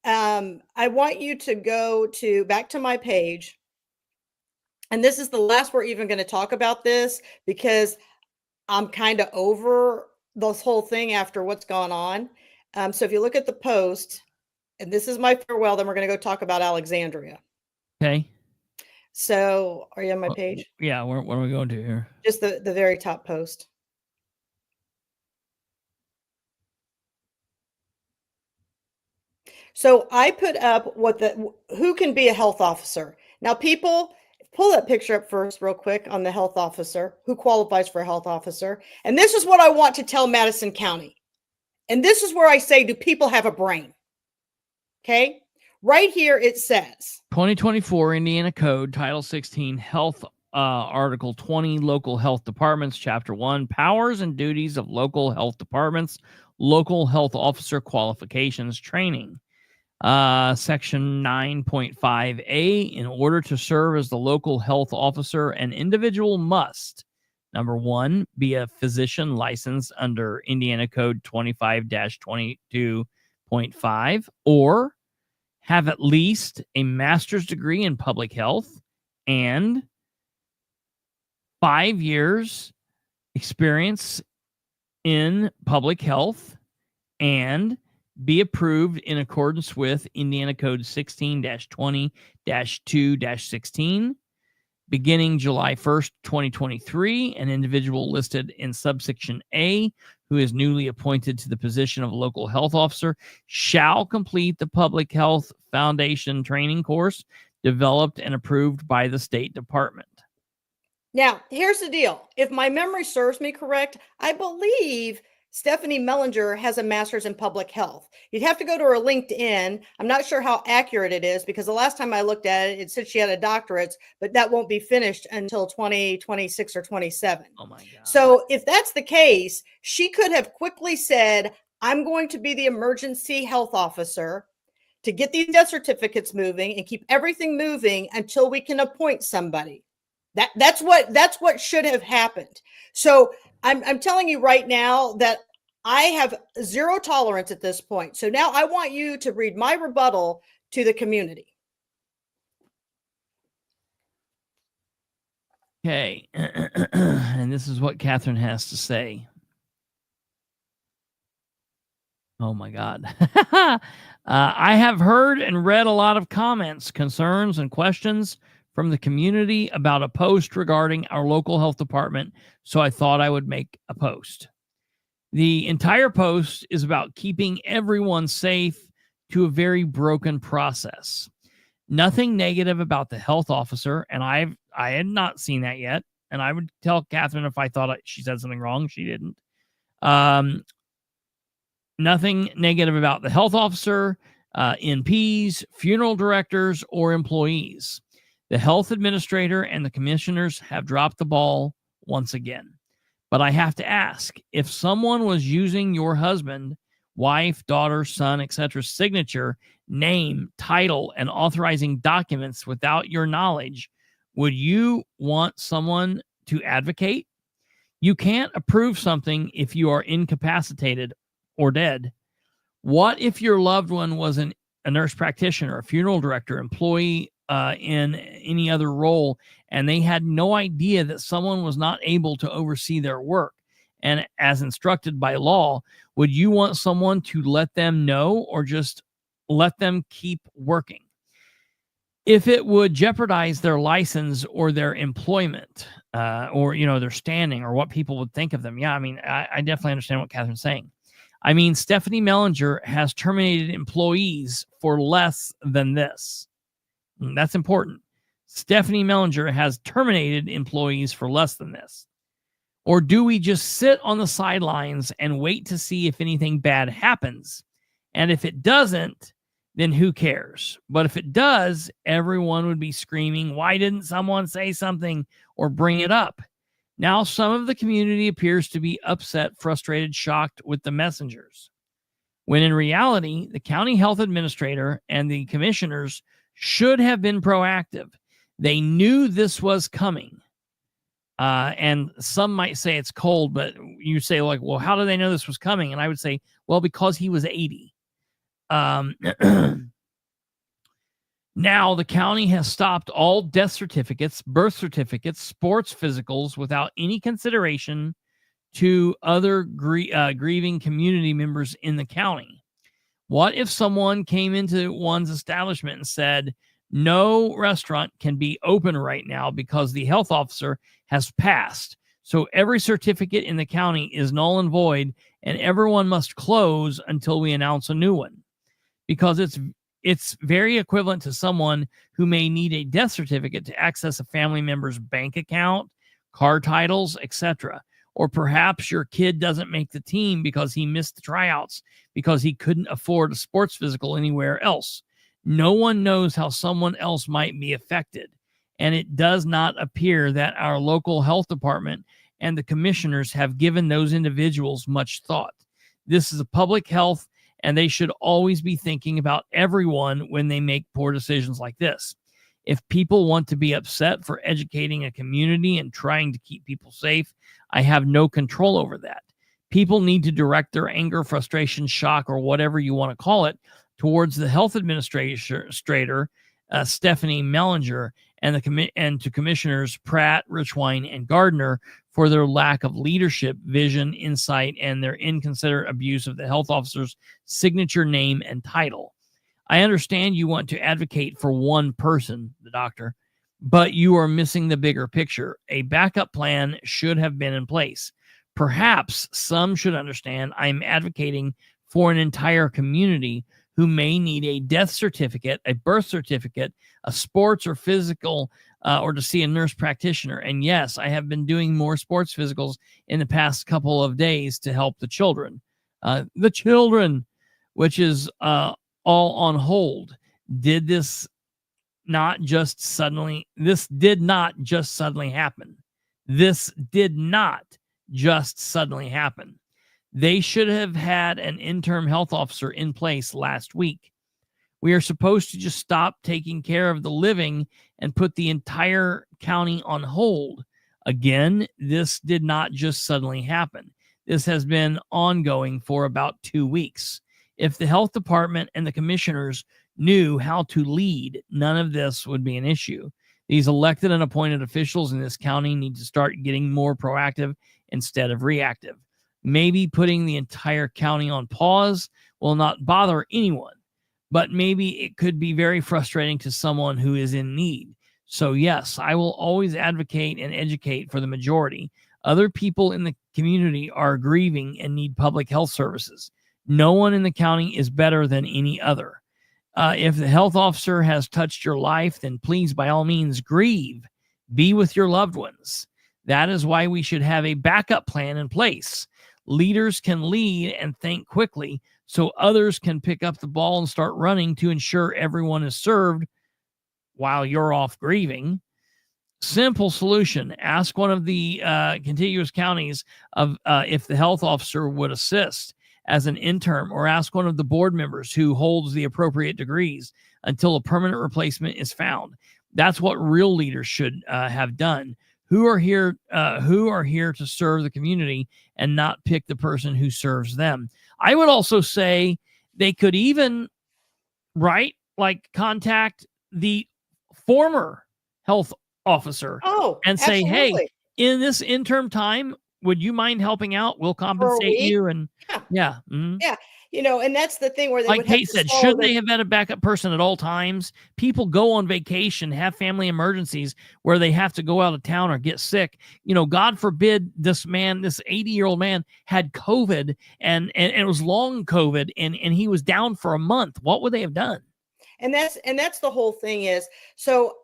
Speaker 3: I want you to go back to my page. And this is the last we're even going to talk about this because I'm kind of over this whole thing after what's gone on. So if you look at the post, and this is my farewell, then we're going to go talk about Alexandria.
Speaker 2: Okay.
Speaker 3: So are you on my page?
Speaker 2: Yeah. What are we going to here?
Speaker 3: Just the very top post. So I put up who can be a health officer. Now, people, pull that picture up first real quick on the health officer, who qualifies for a health officer. And this is what I want to tell Madison County. And this is where I say, do people have a brain? Okay. Right here, it says
Speaker 2: 2024 Indiana Code, Title 16, Health, Article 20, Local Health Departments, Chapter 1, Powers and Duties of Local Health Departments, Local Health Officer Qualifications Training. Section 9.5a, in order to serve as the local health officer, an individual must, number 1, be a physician licensed under Indiana Code 25-22.5, or have at least a master's degree in public health and 5 years experience in public health, and be approved in accordance with Indiana Code 16-20-2-16, Beginning July 1st, 2023, an individual listed in subsection A, who is newly appointed to the position of local health officer, shall complete the Public Health Foundation training course developed and approved by the State Department.
Speaker 3: Now, here's the deal. If my memory serves me correct, I believe Stephanie Mellinger has a master's in public health. You'd have to go to her LinkedIn. I'm not sure how accurate it is because the last time I looked at it, it said she had a doctorate, but that won't be finished until 2026 or 27.
Speaker 2: Oh my God.
Speaker 3: So if that's the case, she could have quickly said, I'm going to be the emergency health officer to get these death certificates moving and keep everything moving until we can appoint somebody. That's what should have happened. So I'm telling you right now that I have zero tolerance at this point. So now I want you to read my rebuttal to the community.
Speaker 2: Okay. And this is what Katherine has to say. Oh my God. I have heard and read a lot of comments, concerns, and questions from the community about a post regarding our local health department, so I thought I would make a post. The entire post is about keeping everyone safe to a very broken process. Nothing negative about the health officer, and I had not seen that yet, and I would tell Katherine if I thought she said something wrong. She didn't. Nothing negative about the health officer, NPs, funeral directors, or employees. The health administrator and the commissioners have dropped the ball once again. But I have to ask, if someone was using your husband, wife, daughter, son, etc. signature, name, title, and authorizing documents without your knowledge, would you want someone to advocate? You can't approve something if you are incapacitated or dead. What if your loved one was a nurse practitioner, a funeral director, employee in any other role, and they had no idea that someone was not able to oversee their work? And as instructed by law, would you want someone to let them know or just let them keep working? If it would jeopardize their license or their employment, or their standing, or what people would think of them. Yeah, I mean, I definitely understand what Katherine's saying. I mean, Stephanie Mellinger has terminated employees for less than this. That's important. Stephanie Mellinger has terminated employees for less than this. Or do we just sit on the sidelines and wait to see if anything bad happens? And if it doesn't, then who cares? But if it does, everyone would be screaming, why didn't someone say something or bring it up? Now, some of the community appears to be upset, frustrated, shocked with the messengers, when in reality, the county health administrator and the commissioners should have been proactive. They knew this was coming. And some might say it's cold, but you say, like, well, how do they know this was coming? And I would say, well, because he was 80. Now the county has stopped all death certificates, birth certificates, sports physicals without any consideration to other grieving community members in the county. What if someone came into one's establishment and said, no restaurant can be open right now because the health officer has passed. So every certificate in the county is null and void, and everyone must close until we announce a new one. Because it's very equivalent to someone who may need a death certificate to access a family member's bank account, car titles, etc. Or perhaps your kid doesn't make the team because he missed the tryouts because he couldn't afford a sports physical anywhere else. No one knows how someone else might be affected. And it does not appear that our local health department and the commissioners have given those individuals much thought. This is a public health, and they should always be thinking about everyone when they make poor decisions like this. If people want to be upset for educating a community and trying to keep people safe, I have no control over that. People need to direct their anger, frustration, shock, or whatever you want to call it towards the health administrator, Stephanie Mellinger, and to Commissioners Pratt, Richwine, and Gardner for their lack of leadership, vision, insight, and their inconsiderate abuse of the health officer's signature, name, and title. I understand you want to advocate for one person, the doctor, but you are missing the bigger picture. A backup plan should have been in place. Perhaps some should understand I'm advocating for an entire community who may need a death certificate, a birth certificate, a sports or physical, or to see a nurse practitioner. And yes, I have been doing more sports physicals in the past couple of days to help the children. Which is all on hold. This did not just suddenly happen. This did not just suddenly happen. They should have had an interim health officer in place last week. We are supposed to just stop taking care of the living and put the entire county on hold. Again, this did not just suddenly happen. This has been ongoing for about 2 weeks. If the health department and the commissioners knew how to lead, none of this would be an issue. These elected and appointed officials in this county need to start getting more proactive instead of reactive. Maybe putting the entire county on pause will not bother anyone, but maybe it could be very frustrating to someone who is in need. So yes, I will always advocate and educate for the majority. Other people in the community are grieving and need public health services. No one in the county is better than any other. If the health officer has touched your life, then please, by all means, grieve. Be with your loved ones. That is why we should have a backup plan in place. Leaders can lead and think quickly so others can pick up the ball and start running to ensure everyone is served while you're off grieving. Simple solution. Ask one of the contiguous counties if the health officer would assist as an interim, or ask one of the board members who holds the appropriate degrees until a permanent replacement is found. That's what real leaders should have done. Who are here to serve the community and not pick the person who serves them. I would also say they could even contact the former health officer and say,
Speaker 3: absolutely.
Speaker 2: hey, in this interim time, would you mind helping out? We'll compensate you. And yeah.
Speaker 3: And that's the thing where they
Speaker 2: like Kate said, should they have had a backup person at all times? People go on vacation, have family emergencies where they have to go out of town or get sick. God forbid this 80-year-old man had COVID and it was long COVID and he was down for a month. What would they have done?
Speaker 3: And that's the whole thing is, so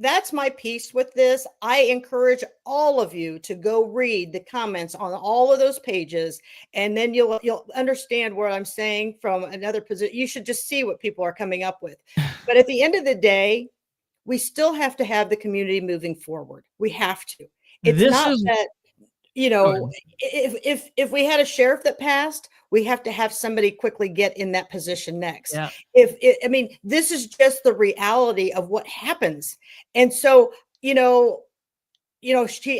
Speaker 3: that's my piece with this. I encourage all of you to go read the comments on all of those pages, and then you'll understand what I'm saying from another position. You should just see what people are coming up with. But at the end of the day, we still have to have the community moving forward. We have to. If we had a sheriff that passed, we have to have somebody quickly get in that position next.
Speaker 2: Yeah.
Speaker 3: This is just the reality of what happens. And so, she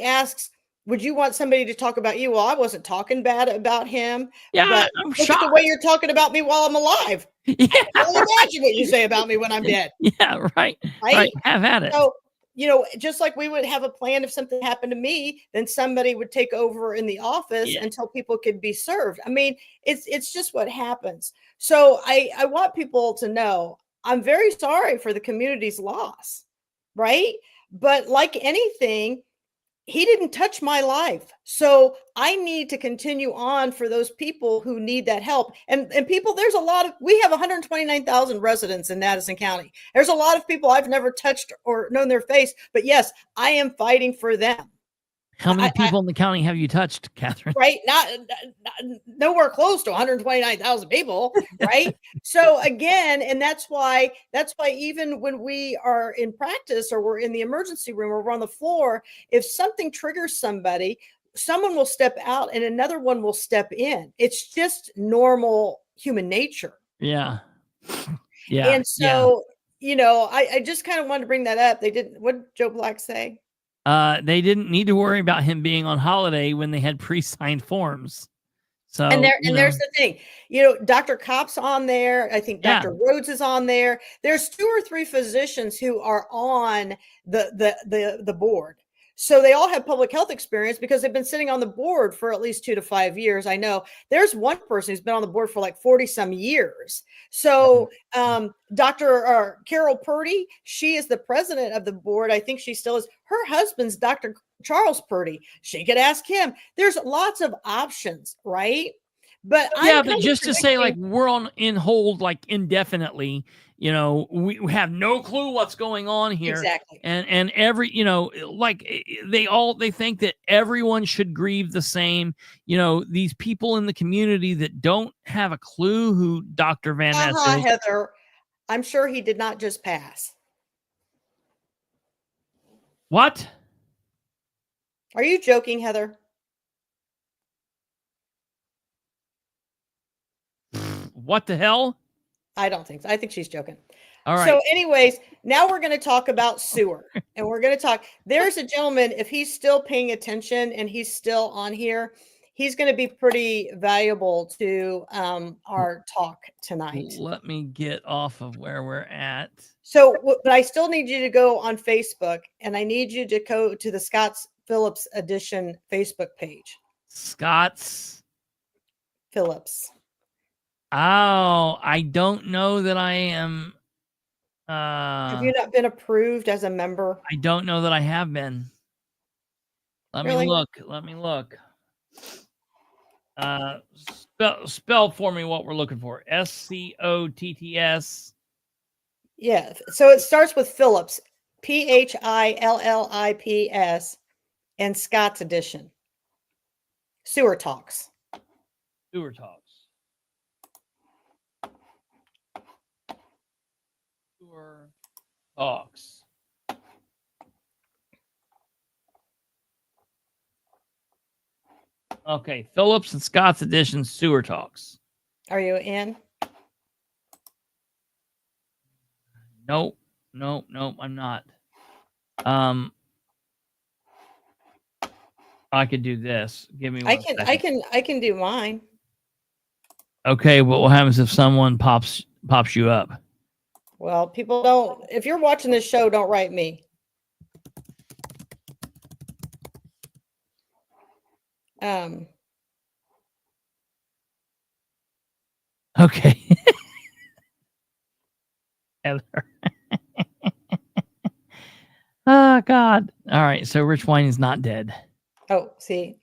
Speaker 3: asks, would you want somebody to talk about you? Well, I wasn't talking bad about him.
Speaker 2: Yeah,
Speaker 3: but
Speaker 2: I'm
Speaker 3: look
Speaker 2: shocked.
Speaker 3: at the way you're talking about me while I'm alive.
Speaker 2: Yeah.
Speaker 3: Well, imagine what you say about me when I'm dead.
Speaker 2: Yeah, right. Have at it.
Speaker 3: So, just like we would have a plan if something happened to me, then somebody would take over in the office until people could be served. It's just what happens. So I want people to know I'm very sorry for the community's loss, right? But like anything, he didn't touch my life. So I need to continue on for those people who need that help. And people, we have 129,000 residents in Madison County. There's a lot of people I've never touched or known their face, but yes, I am fighting for them.
Speaker 2: How many people in the county have you touched, Katherine?
Speaker 3: Right. Not nowhere close to 129,000 people. Right. So again, and that's why even when we are in practice or we're in the emergency room or we're on the floor, if something triggers somebody, someone will step out and another one will step in. It's just normal human nature.
Speaker 2: Yeah. Yeah.
Speaker 3: And so, I just kind of wanted to bring that up. What did Joe Black say?
Speaker 2: They didn't need to worry about him being on holiday when they had pre-signed forms. So,
Speaker 3: there's the thing, Dr. Kopp's on there. I think Dr. Rhodes is on there. There's 2 or 3 physicians who are on the board. So they all have public health experience because they've been sitting on the board for at least 2 to 5 years. I know there's one person who's been on the board for like 40 some years. So Dr. Carol Purdy, she is the president of the board. I think she still is. Her husband's Dr. Charles Purdy. She could ask him. There's lots of options, right? But
Speaker 2: yeah, but just to say, like, we're in hold like indefinitely, you know, we have no clue what's going on here.
Speaker 3: Exactly.
Speaker 2: And every, you know, like they think that everyone should grieve the same. You know, these people in the community that don't have a clue who Dr. VanNess is.
Speaker 3: Heather, I'm sure he did not just pass.
Speaker 2: What?
Speaker 3: Are you joking, Heather?
Speaker 2: What the hell?
Speaker 3: I don't think so. I think she's joking.
Speaker 2: All right.
Speaker 3: So anyways, now we're going to talk about sewer, and we're going to talk. There's a gentleman, if he's still paying attention and he's still on here, he's going to be pretty valuable to our talk tonight.
Speaker 2: Let me get off of where we're at.
Speaker 3: So, but I still need you to go on Facebook, and I need you to go to the Scott's Phillips Edition Facebook page.
Speaker 2: Scott's
Speaker 3: Phillips.
Speaker 2: Oh, I don't know that I am.
Speaker 3: Have you not been approved as a member?
Speaker 2: I don't know that I have been. Let me look. Spell for me what we're looking for. SCOTTS.
Speaker 3: Yeah. So it starts with Phillips, PHILLIPS, and Scott's Edition. Sewer Talks.
Speaker 2: Sewer Talks. Sewer Talks. Okay, Phillips and Scott's Edition Sewer Talks.
Speaker 3: Are you in?
Speaker 2: Nope, I'm not. I could do this. Give me one second.
Speaker 3: I can do mine.
Speaker 2: Okay, but what happens if someone pops you up?
Speaker 3: Well, people don't. If you're watching this show, don't write me.
Speaker 2: Okay. Heather. Oh God. All right. So Rich Wine is not dead.
Speaker 3: Oh, see.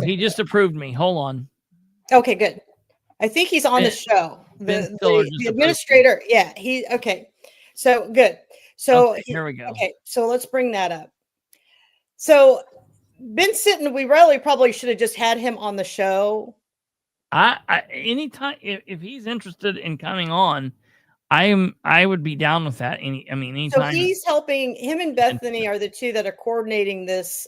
Speaker 2: He just approved me. Hold on.
Speaker 3: Okay, good. I think he's on the show. The administrator. Yeah. Okay. So good. So
Speaker 2: okay, here we go.
Speaker 3: Okay. So let's bring that up. So Ben Sitton, we really probably should have just had him on the show.
Speaker 2: Anytime if he's interested in coming on, I would be down with that. Anytime.
Speaker 3: So he's helping. Him and Bethany are the two that are coordinating this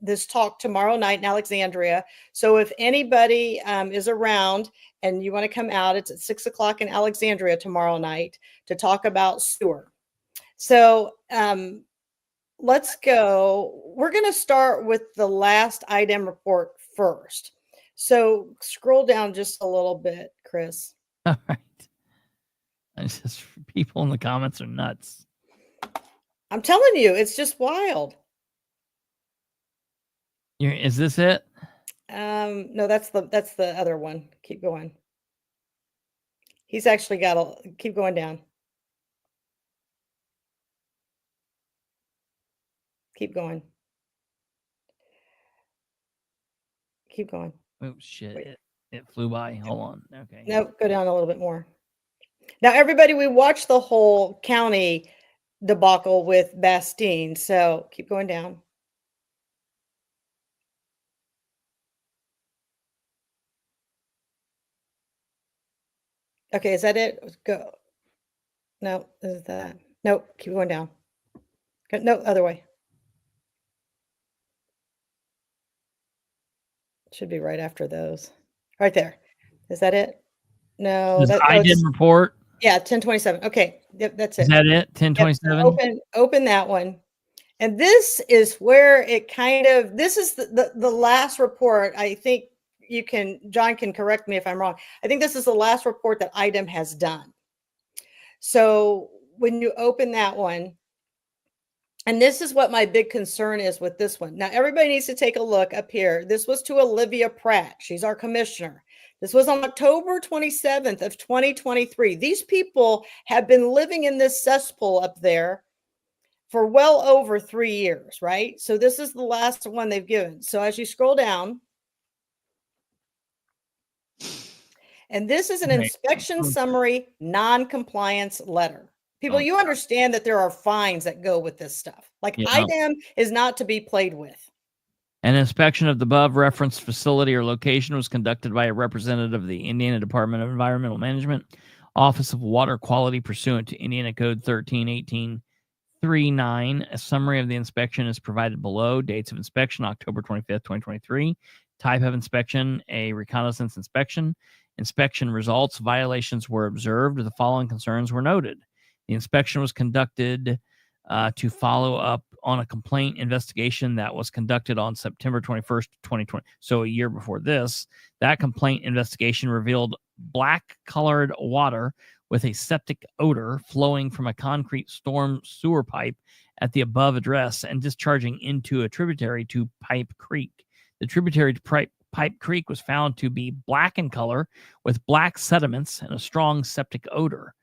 Speaker 3: this talk tomorrow night in Alexandria. So if anybody is around and you want to come out, it's at 6:00 in Alexandria tomorrow night to talk about sewer. So let's go. We're going to start with the last item report first. So scroll down just a little bit, Chris.
Speaker 2: All right. It's just people in the comments are nuts.
Speaker 3: I'm telling you, it's just wild.
Speaker 2: Is this it?
Speaker 3: No, that's the other one. Keep going. He's actually got keep going down. Keep going. Keep going.
Speaker 2: Oh shit! It flew by. Hold on. Okay.
Speaker 3: No, go down a little bit more. Now, everybody, we watched the whole county debacle with Bastine, so keep going down. Okay, is that it? Go. No, is that? Nope, keep going down. No, other way. Should be right after those. Right there. Is that it? No.
Speaker 2: I didn't report.
Speaker 3: Yeah, 1027. Okay, yep, that's it.
Speaker 2: Is that it? 1027.
Speaker 3: Yep, open that one. And this is where it this is the last report. I think John can correct me if I'm wrong. I think this is the last report that IDEM has done. So when you open that one, And this is what my big concern is with this one. Now, everybody needs to take a look up here. This was to Olivia Pratt. She's our commissioner. This was on October 27th of 2023. These people have been living in this cesspool up there for well over 3 years, right? So this is the last one they've given. So as you scroll down, and this is an inspection summary non-compliance letter. People, you understand that there are fines that go with this stuff. Like IDEM is not to be played with.
Speaker 2: An inspection of the above referenced facility or location was conducted by a representative of the Indiana Department of Environmental Management, Office of Water Quality pursuant to Indiana Code 131839. A summary of the inspection is provided below. Dates of inspection, October 25th, 2023. Type of inspection, a reconnaissance inspection. Inspection results, violations were observed. The following concerns were noted. The inspection was conducted to follow up on a complaint investigation that was conducted on September 21st, 2020. So a year before this, that complaint investigation revealed black-colored water with a septic odor flowing from a concrete storm sewer pipe at the above address and discharging into a tributary to Pipe Creek. The tributary to Pipe Creek was found to be black in color with black sediments and a strong septic odor.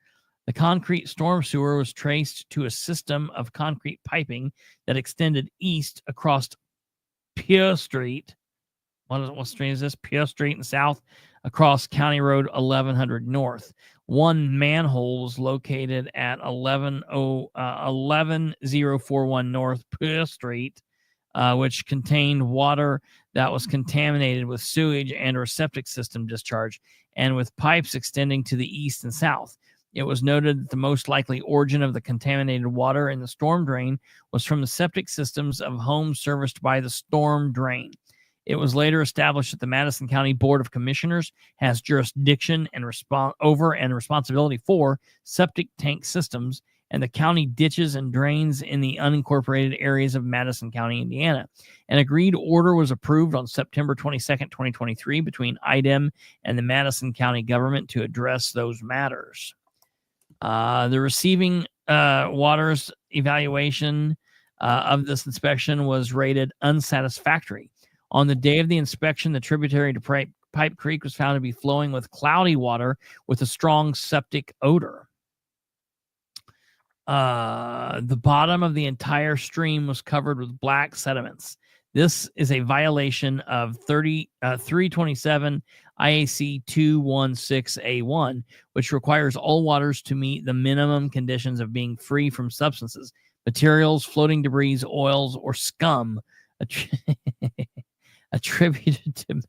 Speaker 2: The concrete storm sewer was traced to a system of concrete piping that extended east across Pure Street. What street is this? Pure Street and south across County Road 1100 North. One manhole was located at 11041 North Pure Street, which contained water that was contaminated with sewage and or septic system discharge, and with pipes extending to the east and south. It was noted that the most likely origin of the contaminated water in the storm drain was from the septic systems of homes serviced by the storm drain. It was later established that the Madison County Board of Commissioners has jurisdiction and responsibility for septic tank systems and the county ditches and drains in the unincorporated areas of Madison County, Indiana. An agreed order was approved on September 22nd, 2023 between IDEM and the Madison County government to address those matters. The receiving water's evaluation of this inspection was rated unsatisfactory. On the day of the inspection, the tributary to Pipe Creek was found to be flowing with cloudy water with a strong septic odor. The bottom of the entire stream was covered with black sediments. This is a violation of 327 IAC 216A1, which requires all waters to meet the minimum conditions of being free from substances, materials, floating debris, oils, or scum attributed to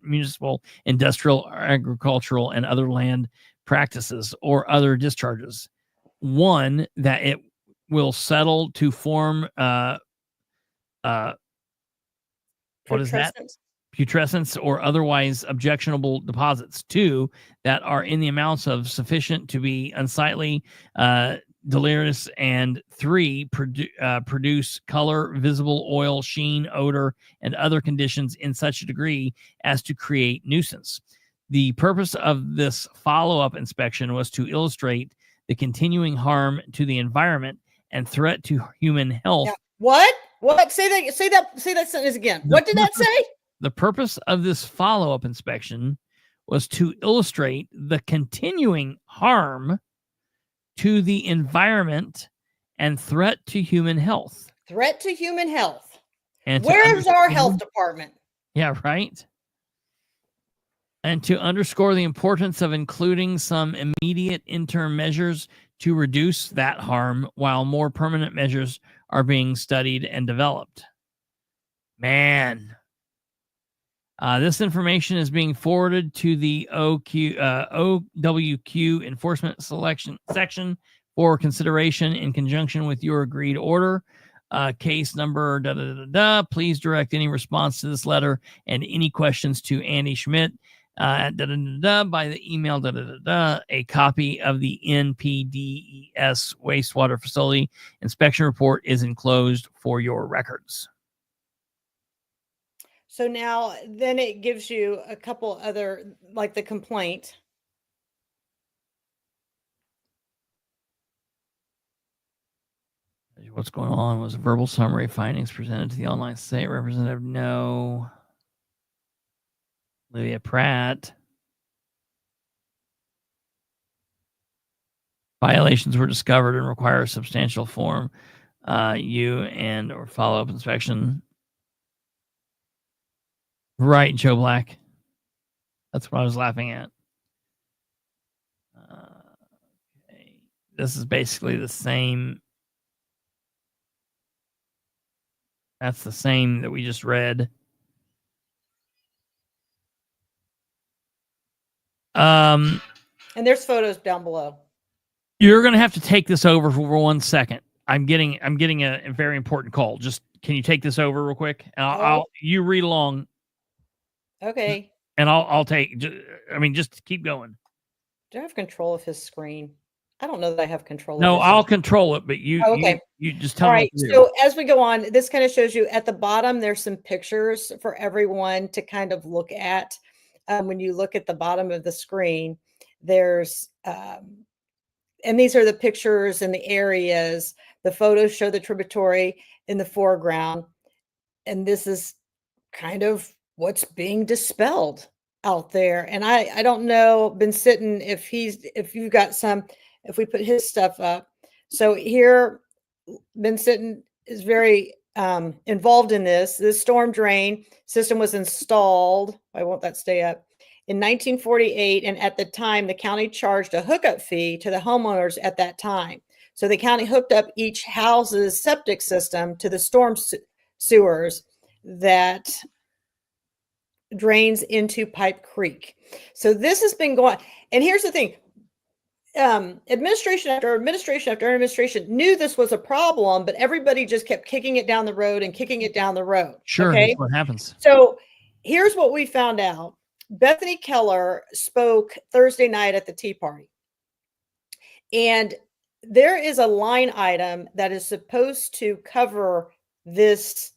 Speaker 2: municipal, industrial, agricultural, and other land practices or other discharges. One, that it will settle to form what is that? Putrescence or otherwise objectionable deposits. Two, that are in the amounts of sufficient to be unsightly, delirious, and three, produce color, visible oil, sheen, odor, and other conditions in such a degree as to create nuisance. The purpose of this follow-up inspection was to illustrate the continuing harm to the environment and threat to human health.
Speaker 3: Yeah. What? Say that sentence again. What did that say?
Speaker 2: The purpose of this follow-up inspection was to illustrate the continuing harm to the environment and threat to human health.
Speaker 3: Threat to human health.
Speaker 2: And
Speaker 3: where's our health department?
Speaker 2: Yeah, right. And to underscore the importance of including some immediate interim measures to reduce that harm while more permanent measures are being studied and developed. Man. This information is being forwarded to the OWQ enforcement selection section for consideration in conjunction with your agreed order. Case number Please direct any response to this letter and any questions to Andy Schmidt by the email A copy of the NPDES wastewater facility inspection report is enclosed for your records.
Speaker 3: So now then it gives you a couple other, like the complaint.
Speaker 2: what's going on. Was a verbal summary findings presented to the online state representative? No. Olivia Pratt. Violations were discovered and require a substantial form and or follow-up inspection. Right, Joe Black. That's what I was laughing at. Okay. This is basically the same. That's the same that we just read.
Speaker 3: And there's photos down below.
Speaker 2: You're going to have to take this over for 1 second. I'm getting a very important call. Just can you take this over real quick? And you read along.
Speaker 3: Okay.
Speaker 2: And I'll take. Just keep going.
Speaker 3: Do I have control of his screen? I don't know that I have control.
Speaker 2: No, I'll control it, but you.
Speaker 3: Oh, okay.
Speaker 2: You just tell
Speaker 3: me.
Speaker 2: All
Speaker 3: right. So as we go on, this kind of shows you at the bottom. There's some pictures for everyone to kind of look at. When you look at the bottom of the screen, there's. And these are the pictures and the areas. The photos show the tributary in the foreground. And this is kind of what's being dispelled out there. And I don't know, been sitting if we put his stuff up. So here, been sitting is very involved in this. This storm drain system was installed. Why won't that stay up? In 1948, and at the time, the county charged a hookup fee to the homeowners at that time. So the county hooked up each house's septic system to the storm sewers that drains into Pipe Creek. So this has been going, and here's the thing. Administration after administration after administration knew this was a problem, but everybody just kept kicking it down the road and kicking it down the road.
Speaker 2: Sure,
Speaker 3: okay?
Speaker 2: That's what happens.
Speaker 3: So here's what we found out. Bethany Keller spoke Thursday night at the Tea Party. And there is a line item that is supposed to cover these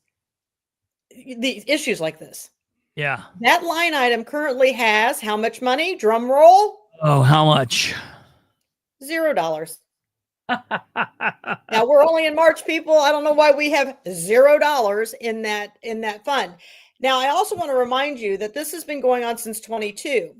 Speaker 3: issues like this.
Speaker 2: Yeah.
Speaker 3: That line item currently has how much money? Drum roll.
Speaker 2: Oh, how much?
Speaker 3: $0. Now we're only in March, people. I don't know why we have $0 in that fund. Now, I also want to remind you that this has been going on since 22.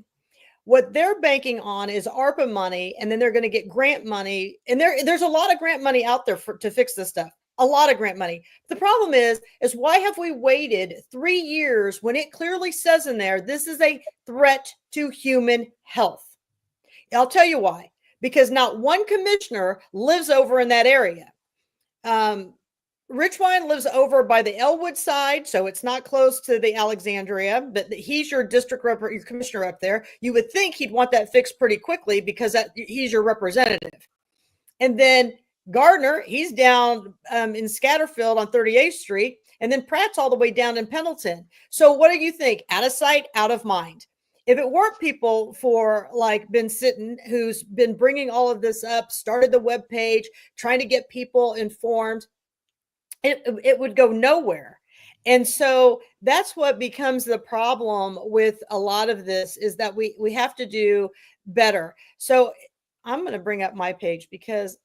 Speaker 3: What they're banking on is ARPA money, and then they're going to get grant money. And there's a lot of grant money out there to fix this stuff. A lot of grant money. The problem is why have we waited 3 years when it clearly says in there, this is a threat to human health? I'll tell you why. Because not one commissioner lives over in that area. Richwine lives over by the Elwood side, so it's not close to the Alexandria, but he's your your commissioner up there. You would think he'd want that fixed pretty quickly because he's your representative. And then Gardner, he's down in Scatterfield on 38th Street, and then Pratt's all the way down in Pendleton. So what do you think? Out of sight, out of mind. If it weren't people for like Ben Sitton, who's been bringing all of this up, started the webpage, trying to get people informed, it would go nowhere. And so that's what becomes the problem with a lot of this, is that we have to do better. So I'm going to bring up my page because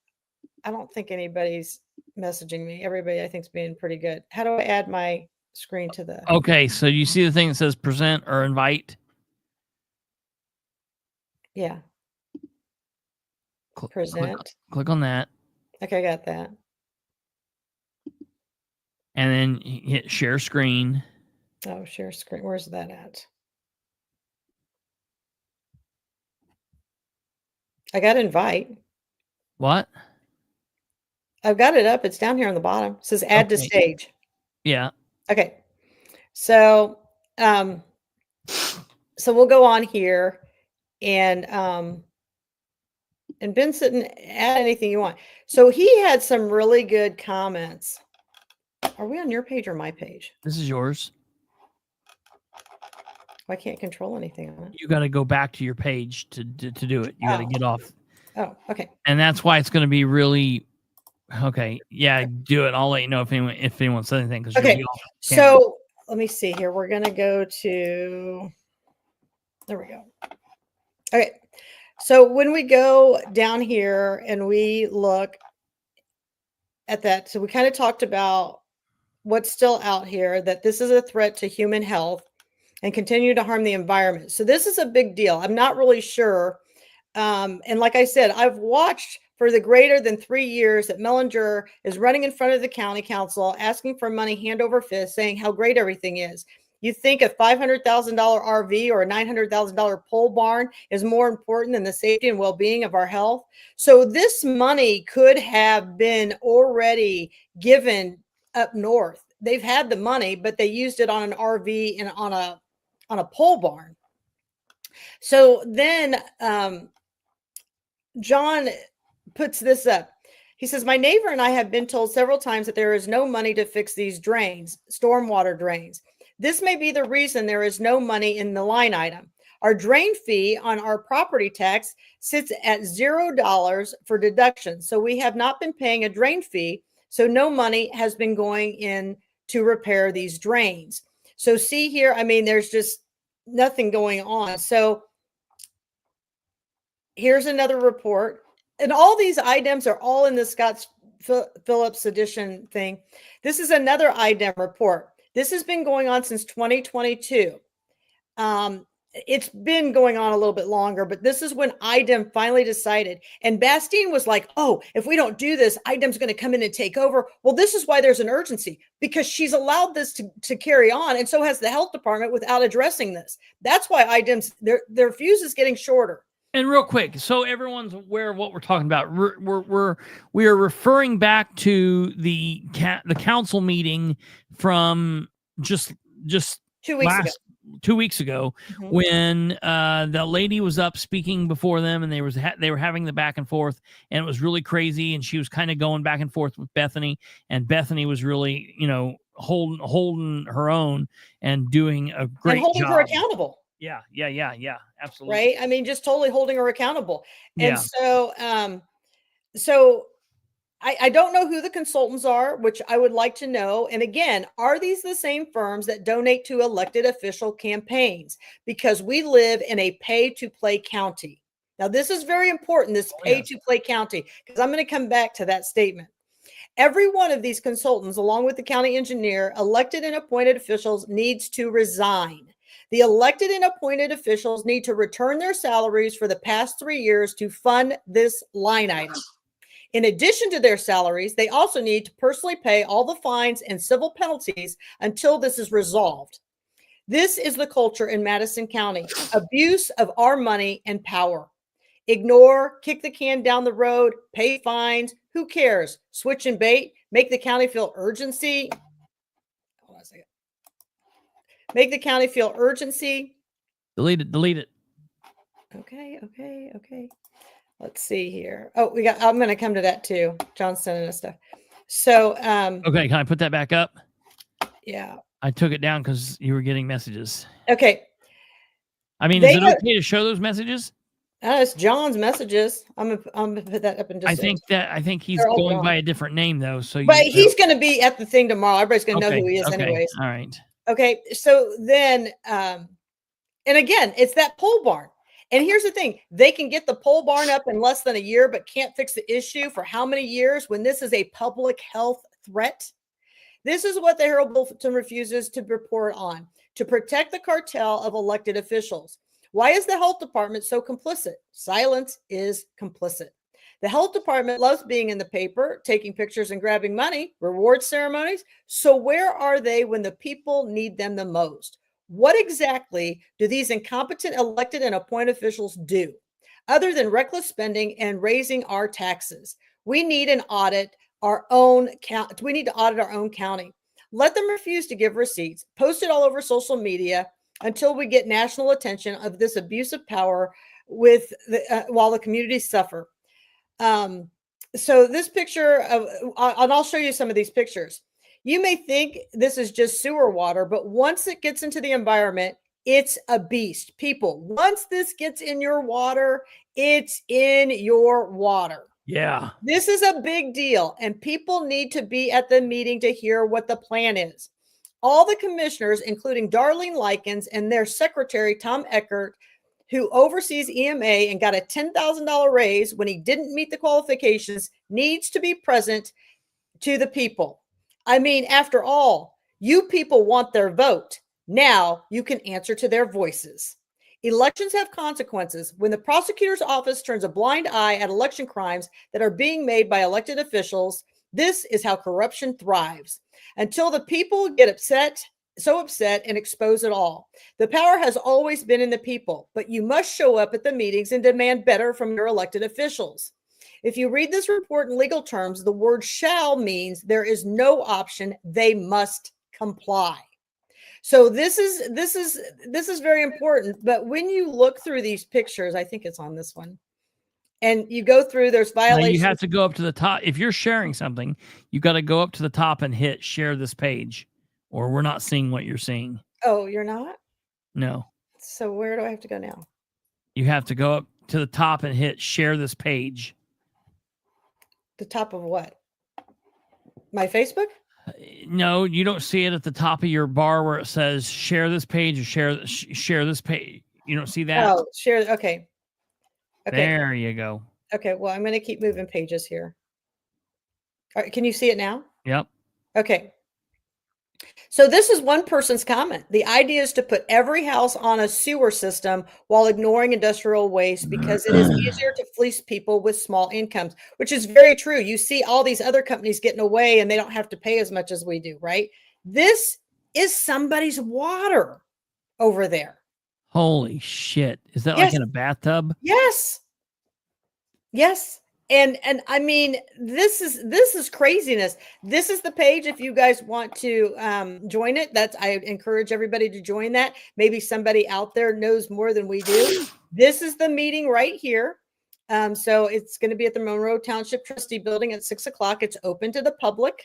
Speaker 3: I don't think anybody's messaging me. Everybody I think is being pretty good. How do I add my screen to the...
Speaker 2: Okay, so you see the thing that says present or invite?
Speaker 3: Yeah. Present.
Speaker 2: Click on that.
Speaker 3: Okay, I got that.
Speaker 2: And then hit share screen.
Speaker 3: Oh, share screen. Where's that at? I got invite.
Speaker 2: What?
Speaker 3: I've got it up. It's down here on the bottom. It says add to stage.
Speaker 2: Yeah.
Speaker 3: Okay. So, so we'll go on here and Ben Sitton, add anything you want. So he had some really good comments. Are we on your page or my page?
Speaker 2: This is yours.
Speaker 3: I can't control anything on it.
Speaker 2: You got to go back to your page to do it. You got to get off.
Speaker 3: Oh, okay.
Speaker 2: And that's why it's going to be really okay. Yeah, do it. I'll let you know if anyone says anything.
Speaker 3: Okay. So let me see here. We're going to go to. There we go. Okay. So when we go down here and we look, at that. So we kind of talked about what's still out here, that this is a threat to human health and continue to harm the environment. So this is a big deal. I'm not really sure. And like I said, I've watched for the greater than 3 years that Mellinger is running in front of the county council, asking for money hand over fist, saying how great everything is. You think a $500,000 RV or a $900,000 pole barn is more important than the safety and well-being of our health? So this money could have been already given up north. They've had the money, but they used it on an RV and on a pole barn. So then John puts this up. He says, my neighbor and I have been told several times that there is no money to fix these drains, stormwater drains. This may be the reason there is no money in the line item. Our drain fee on our property tax sits at $0 for deduction. So we have not been paying a drain fee. So no money has been going in to repair these drains. So see here, I mean, there's just nothing going on. So here's another report. And all these items are all in the Scott Phillips edition thing. This is another IDEM report. This has been going on since 2022. It's been going on a little bit longer, but this is when IDEM finally decided. And Bastien was like, oh, if we don't do this, IDEM's going to come in and take over. Well, this is why there's an urgency, because she's allowed this to carry on. And so has the health department without addressing this. That's why IDEM's, their fuse is getting shorter.
Speaker 2: And real quick, so everyone's aware of what we're talking about. We are referring back to the council meeting from just
Speaker 3: 2 weeks ago.
Speaker 2: 2 weeks ago, when the lady was up speaking before them, and they were having the back and forth, and it was really crazy. And she was kind of going back and forth with Bethany, and Bethany was really, holding her own and doing a great job.
Speaker 3: And holding her accountable.
Speaker 2: Yeah, absolutely.
Speaker 3: Right. I mean, just totally holding her accountable. And
Speaker 2: Yeah.
Speaker 3: so I don't know who the consultants are, which I would like to know. And again, are these the same firms that donate to elected official campaigns? Because we live in a pay-to-play county. Now, this is very important, this pay-to-play county, because I'm going to come back to that statement. Every one of these consultants, along with the county engineer, elected and appointed officials, needs to resign. The elected and appointed officials need to return their salaries for the past 3 years to fund this line item. In addition to their salaries, they also need to personally pay all the fines and civil penalties until this is resolved. This is the culture in Madison County: abuse of our money and power. Ignore, kick the can down the road, pay fines. Who cares? Switch and bait, make the county feel urgency. Hold on a second. Make the county feel urgency.
Speaker 2: Delete it.
Speaker 3: Okay. Let's see here. Oh, I'm going to come to that too. John's sending us stuff. So,
Speaker 2: okay. Can I put that back up?
Speaker 3: Yeah.
Speaker 2: I took it down because you were getting messages.
Speaker 3: Okay.
Speaker 2: I mean, is it okay to show those messages?
Speaker 3: It's John's messages. I'm gonna put that up in just.
Speaker 2: I think he's going by a different name though. So,
Speaker 3: but he's going to be at the thing tomorrow. Everybody's going to know who he is, anyways.
Speaker 2: All right.
Speaker 3: Okay. So then, and again, it's that pole barn. And here's the thing: they can get the pole barn up in less than a year, but can't fix the issue for how many years when this is a public health threat? This is what the Herald Bulletin refuses to report on: to protect the cartel of elected officials. Why is the health department so complicit? Silence is complicit. The health department loves being in the paper, taking pictures and grabbing money, reward ceremonies. So where are they when the people need them the most? What exactly do these incompetent elected and appointed officials do other than reckless spending and raising our taxes? We need an audit our own count. We need to audit our own county. Let them refuse to give receipts, post it all over social media until we get national attention of this abuse of power with while the communities suffer. So this picture of, and I'll show you some of these pictures. You may think this is just sewer water, but once it gets into the environment, it's a beast. People, once this gets in your water, it's in your water.
Speaker 2: Yeah.
Speaker 3: This is a big deal, and people need to be at the meeting to hear what the plan is. All the commissioners, including Darlene Likens and their secretary, Tom Eckert, who oversees EMA and got a $10,000 raise when he didn't meet the qualifications, needs to be present to the people. I mean, after all, you people want their vote. Now you can answer to their voices. Elections have consequences. When the prosecutor's office turns a blind eye at election crimes that are being made by elected officials, this is how corruption thrives. Until the people get so upset and expose it all. The power has always been in the people, but you must show up at the meetings and demand better from your elected officials. If you read this report in legal terms, the word shall means there is no option. They must comply. So this is very important. But when you look through these pictures, I think it's on this one, and you go through, there's violations.
Speaker 2: Now you have to go up to the top. If you're sharing something, you got to go up to the top and hit share this page, or we're not seeing what you're seeing.
Speaker 3: Oh, you're not?
Speaker 2: No.
Speaker 3: So where do I have to go now?
Speaker 2: You have to go up to the top and hit share this page.
Speaker 3: The top of what? My Facebook?
Speaker 2: No, you don't see it at the top of your bar where it says share this page or share this page. You don't see that?
Speaker 3: Oh, share. Okay.
Speaker 2: There you go.
Speaker 3: Okay. Well, I'm going to keep moving pages here. All right, can you see it now?
Speaker 2: Yep.
Speaker 3: Okay. So this is one person's comment. The idea is to put every house on a sewer system while ignoring industrial waste because it is easier to fleece people with small incomes, which is very true. You see all these other companies getting away and they don't have to pay as much as we do, right? This is somebody's water over there.
Speaker 2: Holy shit. Is that like in a bathtub?
Speaker 3: Yes. Yes. And I mean, this is craziness. This is the page. If you guys want to join it, I encourage everybody to join that. Maybe somebody out there knows more than we do. This is the meeting right here. So it's going to be at the Monroe Township Trustee Building at 6 o'clock. It's open to the public.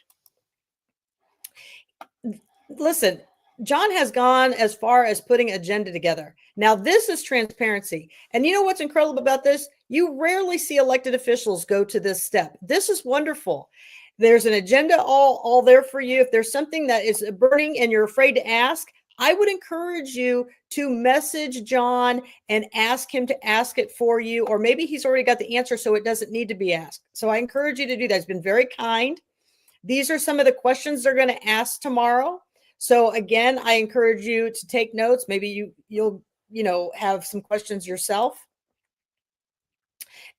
Speaker 3: Listen, John has gone as far as putting agenda together. Now, this is transparency. And you know what's incredible about this? You rarely see elected officials go to this step. This is wonderful. There's an agenda all there for you. If there's something that is burning and you're afraid to ask, I would encourage you to message John and ask him to ask it for you, or maybe he's already got the answer so it doesn't need to be asked. So I encourage you to do that. It's been very kind. These are some of the questions they're going to ask tomorrow. So again, I encourage you to take notes. Maybe you'll have some questions yourself.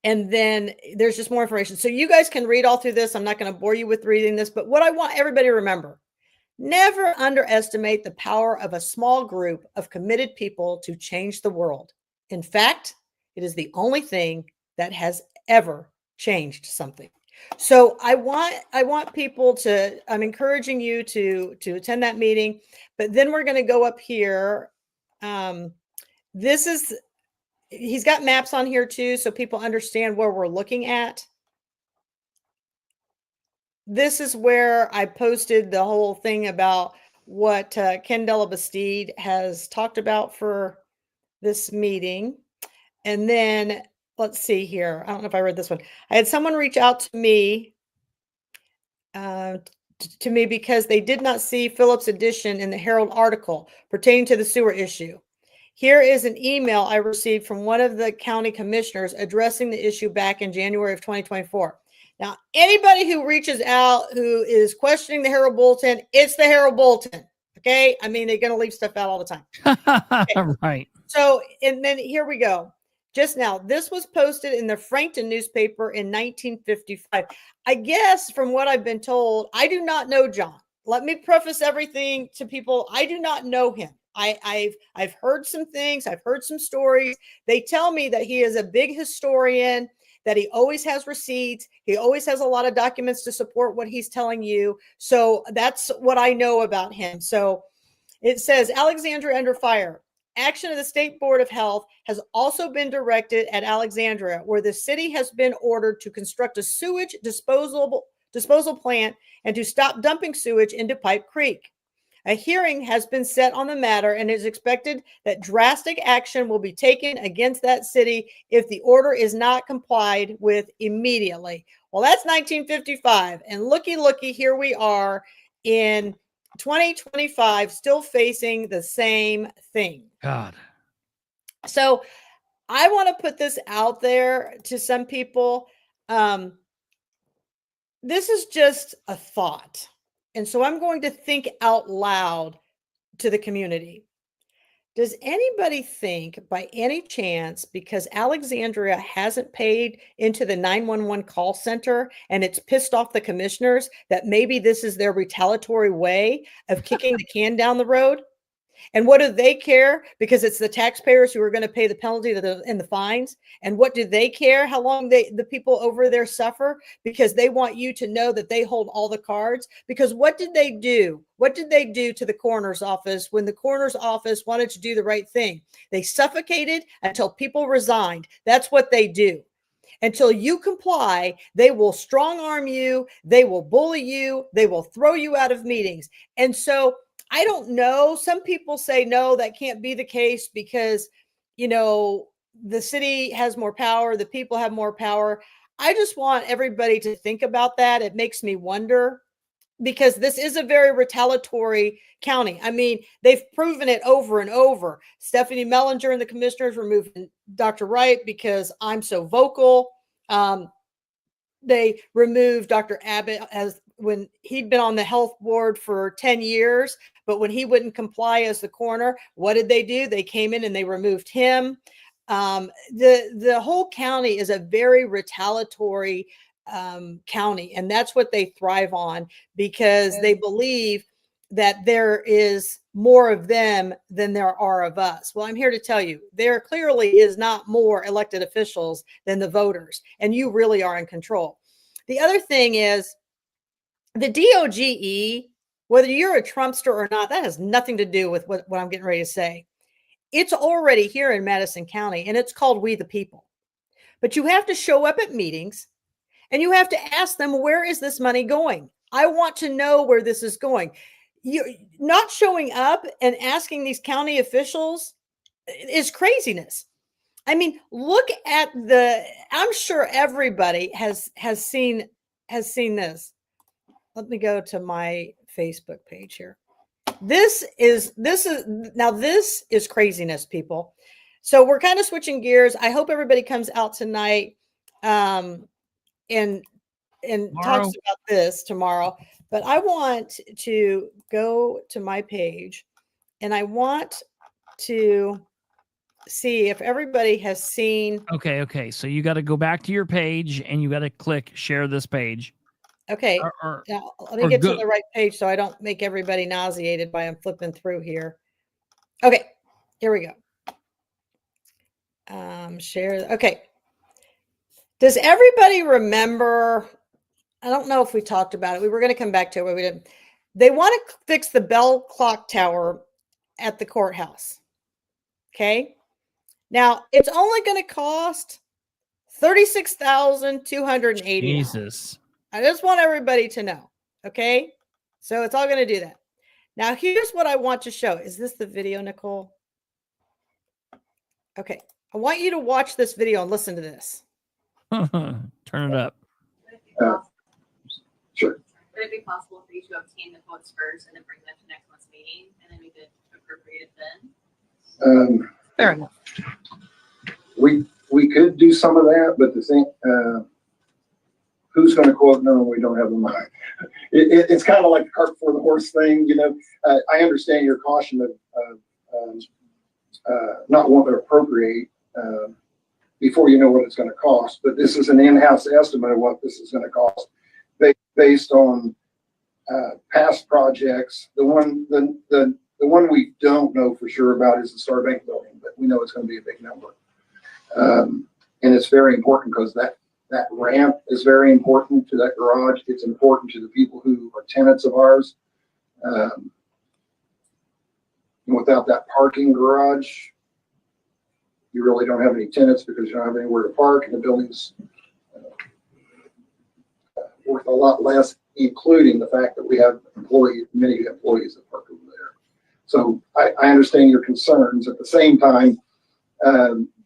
Speaker 3: And then there's just more information. So you guys can read all through this. I'm not going to bore you with reading this, but what I want everybody to remember, never underestimate the power of a small group of committed people to change the world. In fact, it is the only thing that has ever changed something. So I want people to, I'm encouraging you to attend that meeting, but then we're going to go up here. He's got maps on here too, so people understand where we're looking at. This is where I posted the whole thing about what Ken Delabastide has talked about for this meeting. And then let's see here. I don't know if I read this one. I had someone reach out to me because they did not see Philip's edition in the Herald article pertaining to the sewer issue. Here is an email I received from one of the county commissioners addressing the issue back in January of 2024. Now, anybody who reaches out who is questioning the Herald Bulletin, it's the Herald Bulletin. Okay. I mean, they're going to leave stuff out all the time. Okay.
Speaker 2: Right.
Speaker 3: So, and then here we go. Just now, this was posted in the Frankton newspaper in 1955. I guess from what I've been told, I do not know John. Let me preface everything to people. I do not know him. I've heard some things. I've heard some stories. They tell me that he is a big historian, that he always has receipts. He always has a lot of documents to support what he's telling you. So that's what I know about him. So it says, Alexandria under fire. Action of the State Board of Health has also been directed at Alexandria, where the city has been ordered to construct a sewage disposal plant and to stop dumping sewage into Pipe Creek. A hearing has been set on the matter, and it is expected that drastic action will be taken against that city if the order is not complied with immediately. Well, that's 1955. And looky, here we are in 2025, still facing the same thing.
Speaker 2: God.
Speaker 3: So I want to put this out there to some people. this is just a thought. And so I'm going to think out loud to the community. Does anybody think by any chance, because Alexandria hasn't paid into the 911 call center and it's pissed off the commissioners, that maybe this is their retaliatory way of kicking the can down the road? And what do they care? Because it's the taxpayers who are going to pay the penalty and the fines. And what do they care? How long the people over there suffer? Because they want you to know that they hold all the cards. Because what did they do? What did they do to the coroner's office when the coroner's office wanted to do the right thing? They suffocated until people resigned. That's what they do. Until you comply, they will strong arm you. They will bully you. They will throw you out of meetings. And so I don't know. Some people say, no, that can't be the case because, the city has more power. The people have more power. I just want everybody to think about that. It makes me wonder, because this is a very retaliatory county. I mean, they've proven it over and over. Stephanie Mellinger and the commissioners removed Dr. Wright because I'm so vocal. They removed Dr. Abbott when he'd been on the health board for 10 years, but when he wouldn't comply as the coroner, what did they do? They came in and they removed him. The whole county is a very retaliatory county, and that's what they thrive on, because they believe that there is more of them than there are of us. Well, I'm here to tell you, there clearly is not more elected officials than the voters, and you really are in control. The other thing is the DOGE, whether you're a Trumpster or not, that has nothing to do with what I'm getting ready to say. It's already here in Madison County, and it's called We the People. But you have to show up at meetings, and you have to ask them, where is this money going? I want to know where this is going. You're not showing up and asking these county officials is craziness. I mean, look at I'm sure everybody has seen this. Let me go to my Facebook page here. This is craziness, people. So we're kind of switching gears. I hope everybody comes out tonight and talks about this tomorrow. But I want to go to my page, and I want to see if everybody has seen.
Speaker 2: Okay. So you got to go back to your page, and you got to click share this page.
Speaker 3: Okay. Now, let me get to the right page so I don't make everybody nauseated by I'm flipping through here. Okay. Here we go. Share. Okay. Does everybody remember? I don't know if we talked about it. We were going to come back to it, but we didn't. They want to fix the bell clock tower at the courthouse. Okay. Now it's only going to cost $36,280.
Speaker 2: Jesus.
Speaker 3: I just want everybody to know. Okay. So it's all going to do that. Now here's what I want to show. Is this the video, Nicole? Okay. I want you to watch this video and listen to this.
Speaker 2: Turn it up.
Speaker 4: Sure.
Speaker 5: Would it be possible for you to obtain the quotes first and then bring them to next month's meeting and then we could appropriate it then?
Speaker 3: Fair enough.
Speaker 4: We could do some of that, but the thing, who's going to quote? No, we don't have the money. It's kind of like the cart before the horse thing, I understand your caution of not wanting to appropriate before you know what it's going to cost, but this is an in-house estimate of what this is going to cost based on past projects. The one we don't know for sure about is the Star Bank building, but we know it's going to be a big number. And it's very important because that ramp is very important to that garage. It's important to the people who are tenants of ours. And without that parking garage, you really don't have any tenants because you don't have anywhere to park, and the building's worth a lot less, including the fact that we have many employees that park over there. So I understand your concerns. At the same time,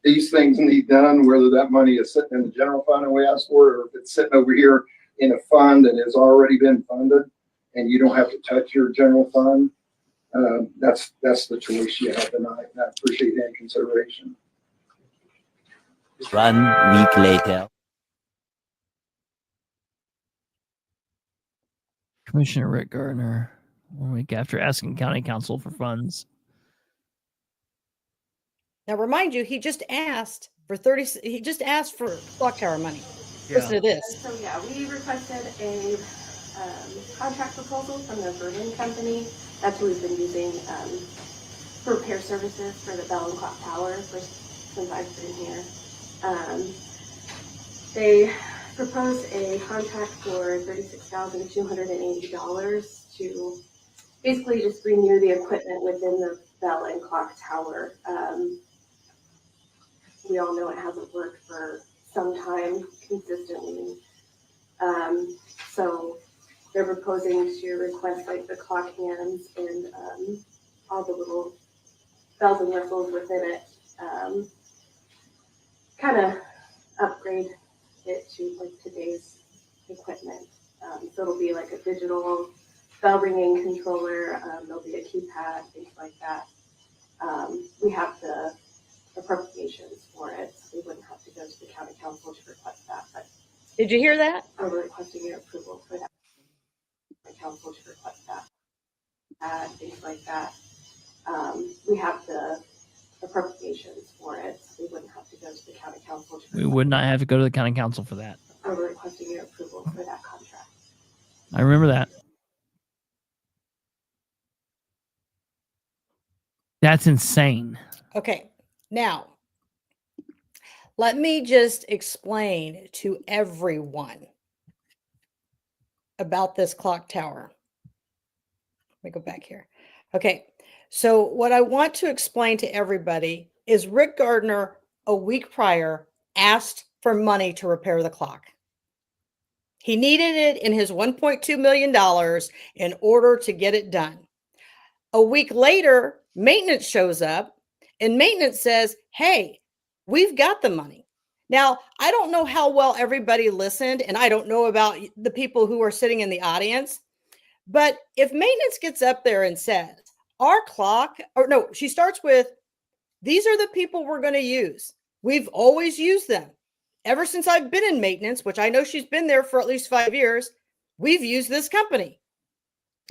Speaker 4: these things need done, whether that money is sitting in the general fund and we ask for it, or if it's sitting over here in a fund that has already been funded and you don't have to touch your general fund. That's the choice you have tonight, and I appreciate that consideration.
Speaker 6: 1 week later.
Speaker 2: Commissioner Rick Gardner, 1 week after asking county council for funds.
Speaker 3: Now, remind you, he just asked for clock tower money.
Speaker 2: Yeah.
Speaker 3: Listen to this.
Speaker 6: So yeah, we requested a contract proposal from the Berlin company. That's who we've been using for repair services for the bell and clock tower since I've been here. They proposed a contract for $36,280 to basically just renew the equipment within the bell and clock tower. We all know it hasn't worked for some time consistently. So they're proposing to request like the clock hands and all the little bells and whistles within it, kind of upgrade it to like today's equipment. So it'll be like a digital bell ringing controller. There'll be a keypad, things like that. We have the appropriations for it, so we wouldn't have to go to the county council to request that. But
Speaker 3: Did you hear that?
Speaker 6: we're requesting your approval for that. The council to request that, things like that. We have the appropriations for it, so we wouldn't have to go to the county council.
Speaker 2: We would not have to go to the county council for that.
Speaker 6: We're requesting your approval for that contract.
Speaker 2: I remember that. That's insane.
Speaker 3: Okay. Now, let me just explain to everyone about this clock tower. Let me go back here. Okay. So what I want to explain to everybody is Rick Gardner, a week prior, asked for money to repair the clock. He needed it in his $1.2 million in order to get it done. A week later, maintenance shows up and maintenance says, hey, we've got the money. Now, I don't know how well everybody listened, and I don't know about the people who are sitting in the audience, but if maintenance gets up there and says, our clock, or no, she starts with, these are the people we're going to use. We've always used them. Ever since I've been in maintenance, which I know she's been there for at least 5 years, we've used this company.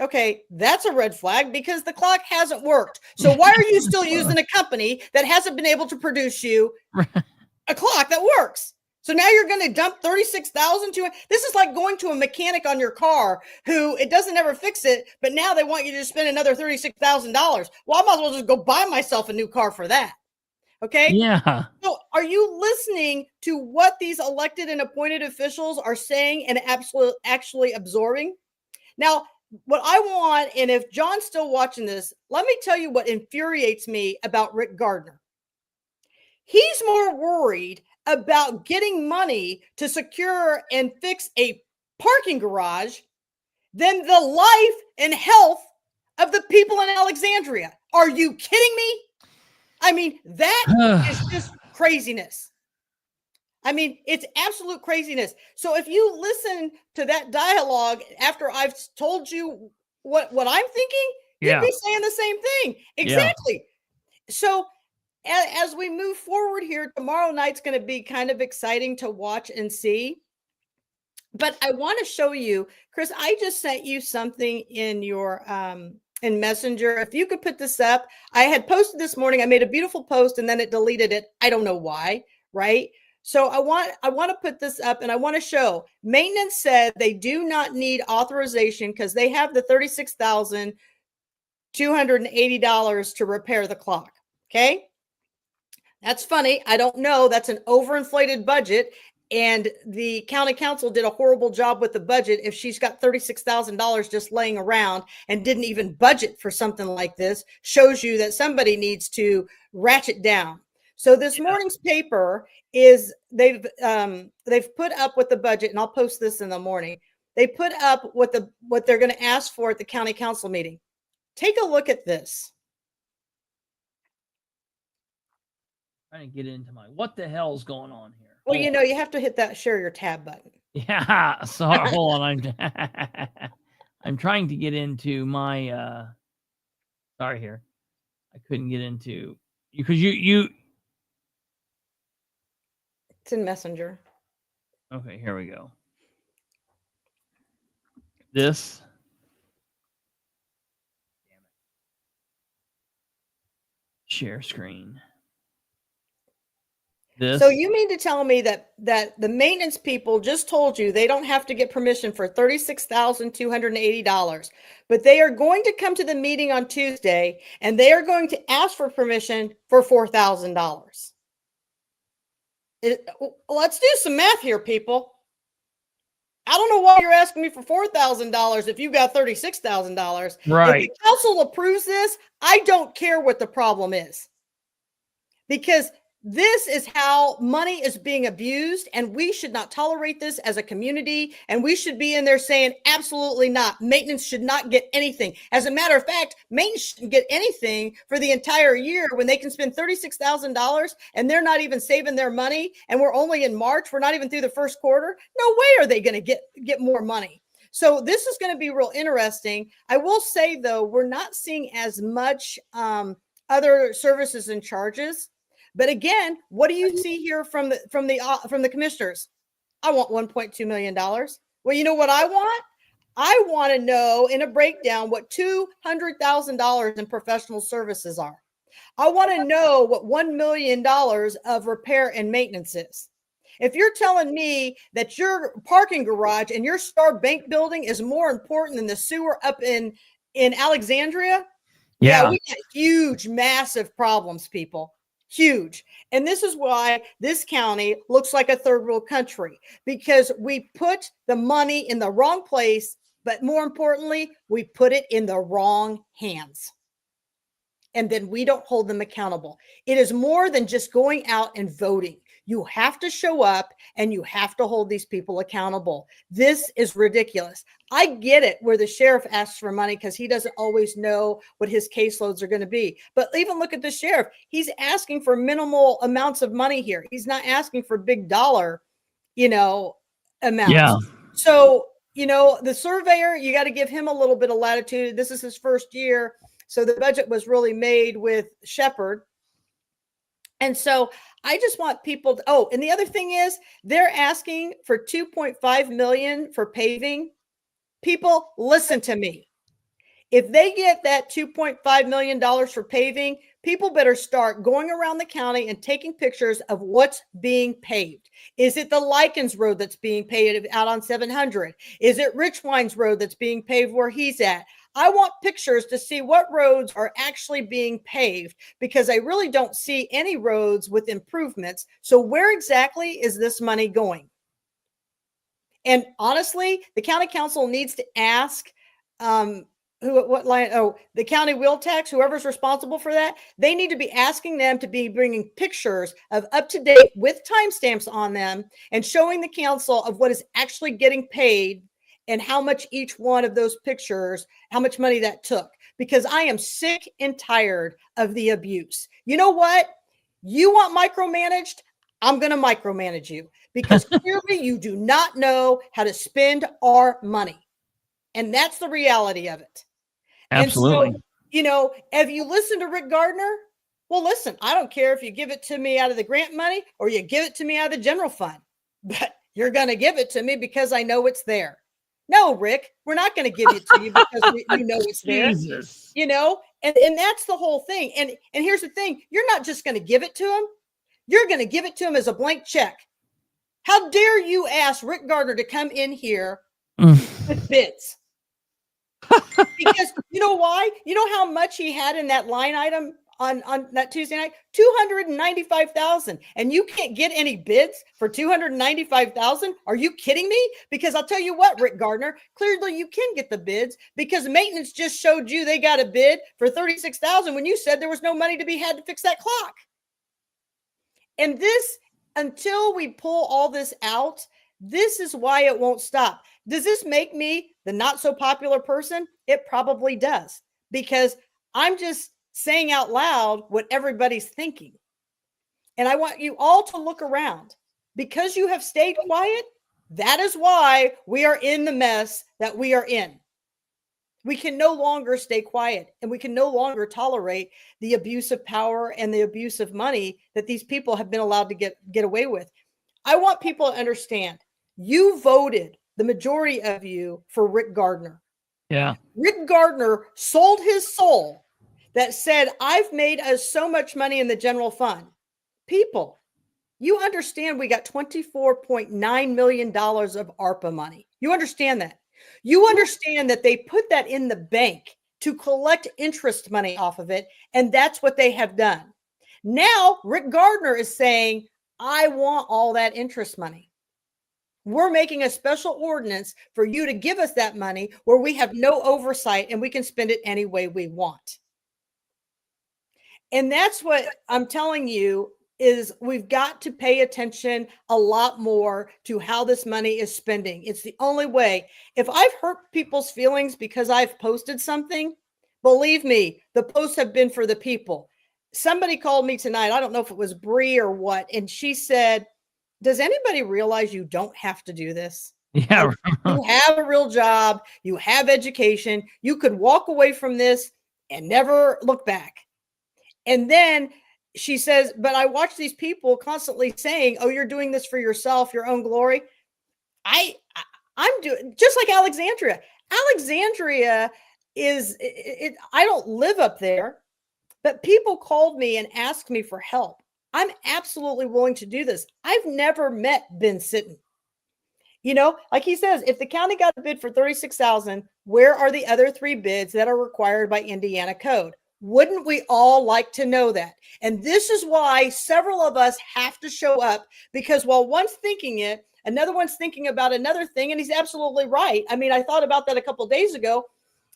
Speaker 3: Okay, that's a red flag because the clock hasn't worked. So why are you still using a company that hasn't been able to produce you a clock that works? So now you're going to dump $36,000 to it. This is like going to a mechanic on your car who it doesn't ever fix it, but now they want you to spend another $36,000. Well, I might as well just go buy myself a new car for that. Okay.
Speaker 2: Yeah.
Speaker 3: So are you listening to what these elected and appointed officials are saying and actually absorbing? Now, what I want, and if John's still watching this, let me tell you what infuriates me about Rick Gardner. He's more worried about getting money to secure and fix a parking garage than the life and health of the people in Alexandria. Are you kidding me? I mean, that is just craziness. I mean, it's absolute craziness. So if you listen to that dialogue after I've told you what I'm thinking, you'd be saying the same thing. Exactly. Yeah. So as we move forward here, tomorrow night's going to be kind of exciting to watch and see. But I want to show you, Chris, I just sent you something in your in Messenger. If you could put this up. I had posted this morning. I made a beautiful post and then it deleted it. I don't know why, right? So I want to put this up and I want to show maintenance said they do not need authorization because they have the $36,280 to repair the clock. Okay. That's funny. I don't know. That's an overinflated budget. And the county council did a horrible job with the budget if she's got $36,000 just laying around and didn't even budget for something like this. Shows you that somebody needs to ratchet down. So this morning's paper is they've put up with the budget, and I'll post this in the morning. They put up what they're going to ask for at the county council meeting. Take a look at this.
Speaker 2: Trying to get into my what the hell's going on here.
Speaker 3: Well, you know, you have to hit that share your tab button.
Speaker 2: Yeah. So hold on. I'm trying to get into my sorry here. I couldn't get into because you
Speaker 3: It's in Messenger.
Speaker 2: Okay, here we go. This Share screen. This.
Speaker 3: So you mean to tell me that the maintenance people just told you they don't have to get permission for $36,280, but they are going to come to the meeting on Tuesday and they are going to ask for permission for $4,000. Let's do some math here, people. I don't know why you're asking me for $4,000 if you got $36,000.
Speaker 2: Right.
Speaker 3: If the council approves this, I don't care what the problem is, because this is how money is being abused, and we should not tolerate this as a community, and we should be in there saying absolutely not. Maintenance should not get anything. As a matter of fact, maintenance shouldn't get anything for the entire year when they can spend $36,000 and they're not even saving their money, and we're only in March. We're not even through the first quarter. No way are they going to get more money. So this is going to be real interesting. I will say, though, we're not seeing as much other services and charges. But again, what do you see here from the commissioners? I want $1.2 million. Well, you know what I want? I want to know in a breakdown what $200,000 in professional services are. I want to know what $1 million of repair and maintenance is. If you're telling me that your parking garage and your Star Bank building is more important than the sewer up in Alexandria, yeah, we got huge, massive problems, people. Huge. And this is why this county looks like a third world country, because we put the money in the wrong place, but more importantly, we put it in the wrong hands. And then we don't hold them accountable. It is more than just going out and voting. You have to show up and you have to hold these people accountable. This is ridiculous. I get it where the sheriff asks for money because he doesn't always know what his caseloads are going to be. But even look at the sheriff. He's asking for minimal amounts of money here. He's not asking for big dollar, amounts.
Speaker 2: Yeah.
Speaker 3: So, the surveyor, you got to give him a little bit of latitude. This is his first year. So the budget was really made with Shepherd. And so I just want people to, and the other thing is they're asking for $2.5 million for paving. People, listen to me. If they get that $2.5 million for paving, people better start going around the county and taking pictures of what's being paved. Is it the Likens Road that's being paved out on 700? Is it Rich Wine's Road that's being paved where he's at? I want pictures to see what roads are actually being paved, because I really don't see any roads with improvements. So where exactly is this money going? And honestly, the county council needs to ask the county wheel tax, whoever's responsible for that, they need to be asking them to be bringing pictures of up to date with timestamps on them and showing the council of what is actually getting paid and how much each one of those pictures, how much money that took, because I am sick and tired of the abuse. You know what? You want micromanaged? I'm going to micromanage you, because clearly you do not know how to spend our money. And that's the reality of it.
Speaker 2: Absolutely.
Speaker 3: And so, if you listen to Rick Gardner, well, listen, I don't care if you give it to me out of the grant money or you give it to me out of the general fund, but you're going to give it to me because I know it's there. No, Rick, we're not going to give it to you because you know it's there.
Speaker 2: Jesus.
Speaker 3: And that's the whole thing. And here's the thing. You're not just going to give it to him. You're going to give it to him as a blank check. How dare you ask Rick Gardner to come in here with bids? Because you know why? You know how much he had in that line item on that Tuesday night? $295,000. And you can't get any bids for $295,000? Are you kidding me? Because I'll tell you what, Rick Gardner, clearly you can get the bids, because maintenance just showed you they got a bid for $36,000 when you said there was no money to be had to fix that clock. And this, until we pull all this out, this is why it won't stop. Does this make me the not so popular person? It probably does, because I'm just saying out loud what everybody's thinking. And I want you all to look around. Because you have stayed quiet, that is why we are in the mess that we are in. We can no longer stay quiet, and we can no longer tolerate the abuse of power and the abuse of money that these people have been allowed to get away with. I want people to understand, you voted, the majority of you, for Rick Gardner.
Speaker 2: Yeah.
Speaker 3: Rick Gardner sold his soul that said, I've made us so much money in the general fund. People, you understand we got $24.9 million of ARPA money. You understand that? You understand that they put that in the bank to collect interest money off of it, and that's what they have done. Now, Rick Gardner is saying, I want all that interest money. We're making a special ordinance for you to give us that money where we have no oversight and we can spend it any way we want. And that's what I'm telling you is we've got to pay attention a lot more to how this money is spending. It's the only way. If I've hurt people's feelings because I've posted something, believe me, the posts have been for the people. Somebody called me tonight. I don't know if it was Bree or what. And she said, does anybody realize you don't have to do this?
Speaker 2: Yeah.
Speaker 3: You have a real job. You have education. You could walk away from this and never look back. And then she says, but I watch these people constantly saying, oh, you're doing this for yourself, your own glory. I'm doing just like Alexandria. Alexandria is it. I don't live up there, but people called me and asked me for help. I'm absolutely willing to do this. I've never met Ben Sitton. You know, like he says, if the county got a bid for $36,000, where are the other 3 bids that are required by Indiana code? Wouldn't we all like to know that? And this is why several of us have to show up, because while one's thinking it, another one's thinking about another thing. And he's absolutely right. I mean, I thought about that a couple of days ago,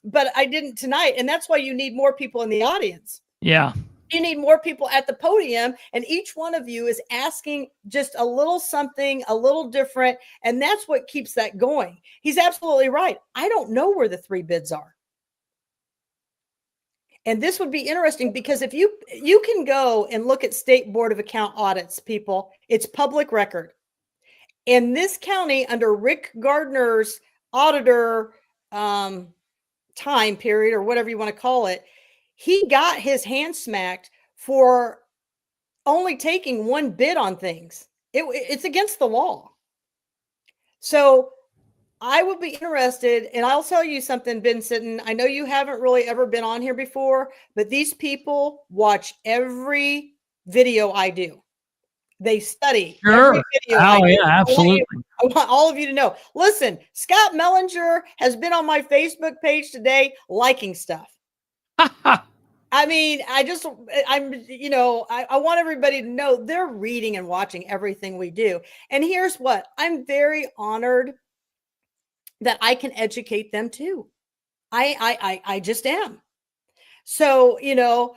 Speaker 3: but I didn't tonight. And that's why you need more people in the audience.
Speaker 2: Yeah.
Speaker 3: You need more people at the podium, and each one of you is asking just a little something, a little different. And that's what keeps that going. He's absolutely right. I don't know where the 3 bids are. And this would be interesting because if you can go and look at State Board of Account audits, people, it's public record. In this county, under Rick Gardner's auditor time period, or whatever you want to call it, he got his hand smacked for only taking 1 bid on things. It's against the law. So I would be interested, and I'll tell you something, Ben Sitton. I know you haven't really ever been on here before, but these people watch every video I do. They study.
Speaker 2: Sure.
Speaker 3: Video
Speaker 2: oh, yeah, absolutely.
Speaker 3: I want all of you to know. Listen, Scott Mellinger has been on my Facebook page today liking stuff. I mean, I want everybody to know they're reading and watching everything we do. And here's what, I'm very honored that I can educate them too. I just am. So, and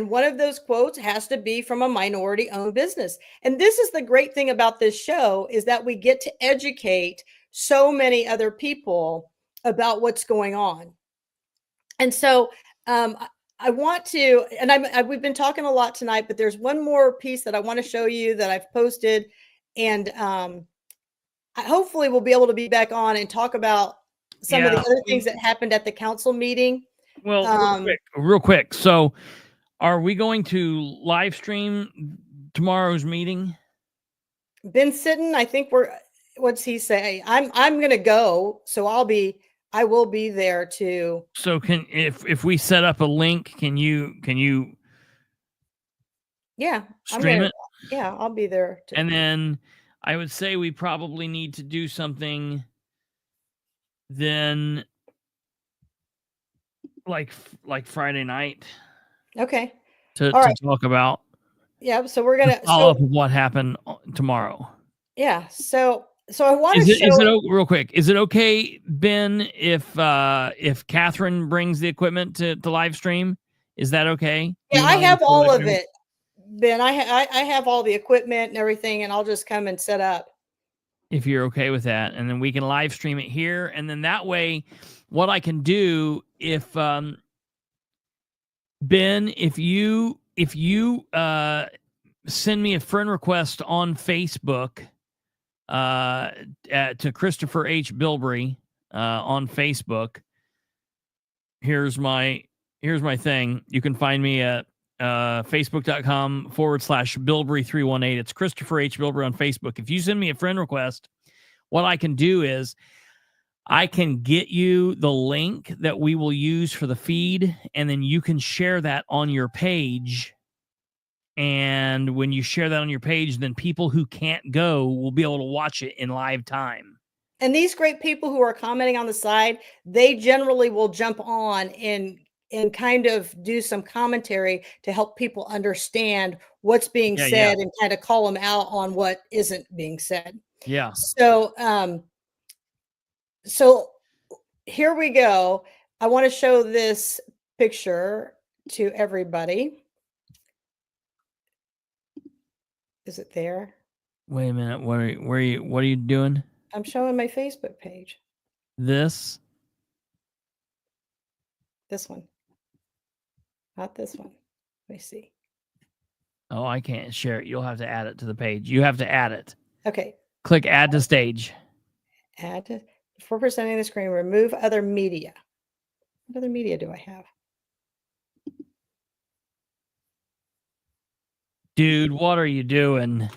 Speaker 3: one of those quotes has to be from a minority owned business. And this is the great thing about this show, is that we get to educate so many other people about what's going on. And so I want to, and we've been talking a lot tonight, but there's one more piece that I want to show you that I've posted, and hopefully we'll be able to be back on and talk about some of the other things that happened at the council meeting.
Speaker 2: Well, real quick. So are we going to live stream tomorrow's meeting?
Speaker 3: Ben Sitton, I think what's he say? I'm going to go. So I will be there too.
Speaker 2: So if we set up a link, can you stream it?
Speaker 3: Yeah, I'll be there too.
Speaker 2: And then I would say we probably need to do something then like Friday night.
Speaker 3: Okay.
Speaker 2: To talk about.
Speaker 3: Yeah. So we're going to
Speaker 2: follow up with what happened tomorrow.
Speaker 3: Yeah. So I want to show.
Speaker 2: Is it real quick? Is it okay, Ben, if Katherine brings the equipment to live stream? Is that okay?
Speaker 3: Yeah, I have all of it, Ben. I have all the equipment and everything, and I'll just come and set up.
Speaker 2: If you're okay with that, and then we can live stream it here, and then that way, what I can do if Ben, if you send me a friend request on Facebook. To Kristopher H. Bilbrey on Facebook. Here's my thing. You can find me at facebook.com/Bilbrey318. It's Kristopher H. Bilbrey on Facebook. If you send me a friend request, what I can do is I can get you the link that we will use for the feed, and then you can share that on your page. And when you share that on your page, then people who can't go will be able to watch it in live time.
Speaker 3: And these great people who are commenting on the side, they generally will jump on and kind of do some commentary to help people understand what's being said and kind of call them out on what isn't being said.
Speaker 2: Yeah.
Speaker 3: So here we go. I want to show this picture to everybody. Is it there?
Speaker 2: Wait a minute. What are you doing?
Speaker 3: I'm showing my Facebook page.
Speaker 2: This
Speaker 3: one. Not this one. Let me see.
Speaker 2: Oh, I can't share it. You'll have to add it to the page. You have to add it.
Speaker 3: Okay.
Speaker 2: Click add to stage.
Speaker 3: Add to, before presenting the screen, remove other media. What other media do I have?
Speaker 2: Dude, what are you doing?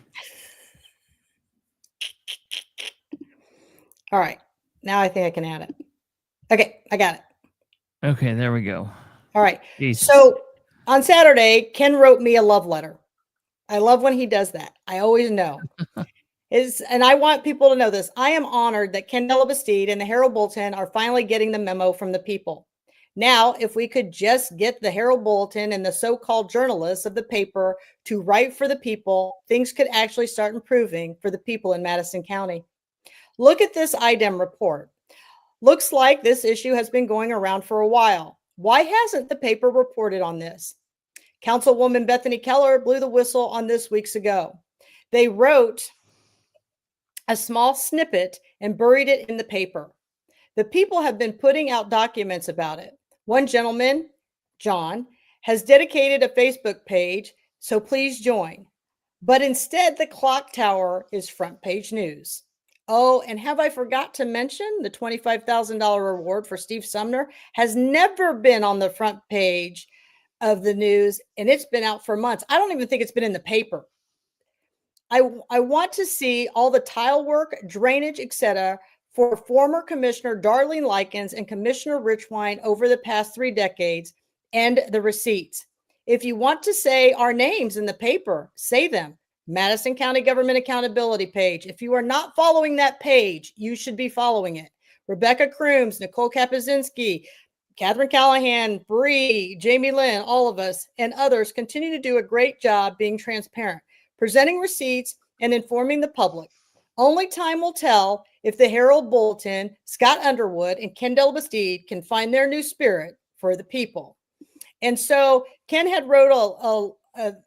Speaker 3: All right. Now I think I can add it. Okay, I got it.
Speaker 2: Okay, there we go.
Speaker 3: All right.
Speaker 2: Jesus.
Speaker 3: So on Saturday, Ken wrote me a love letter. I love when he does that. I always know. And I want people to know this. I am honored that Ken Delabastide and the Herald Bulletin are finally getting the memo from the people. Now, if we could just get the Herald Bulletin and the so-called journalists of the paper to write for the people, things could actually start improving for the people in Madison County. Look at this IDEM report. Looks like this issue has been going around for a while. Why hasn't the paper reported on this? Councilwoman Bethany Keller blew the whistle on this weeks ago. They wrote a small snippet and buried it in the paper. The people have been putting out documents about it. One gentleman, John, has dedicated a Facebook page, so please join. But instead, the clock tower is front page news. Oh, and have I forgot to mention the $25,000 reward for Steve Sumner has never been on the front page of the news, and it's been out for months. I don't even think it's been in the paper. I want to see all the tile work, drainage, etc., for former Commissioner Darlene Likens and Commissioner Richwine over the past 3 decades, and the receipts. If you want to say our names in the paper, say them. Madison County Government Accountability page. If you are not following that page, you should be following it. Rebecca Crooms, Nicole Kapuzinski, Katherine Callahan, Bree, Jamie Lynn, all of us, and others continue to do a great job being transparent, presenting receipts, and informing the public. Only time will tell if the Herald Bulletin, Scott Underwood, and Ken Delabastide can find their new spirit for the people. And so Ken had wrote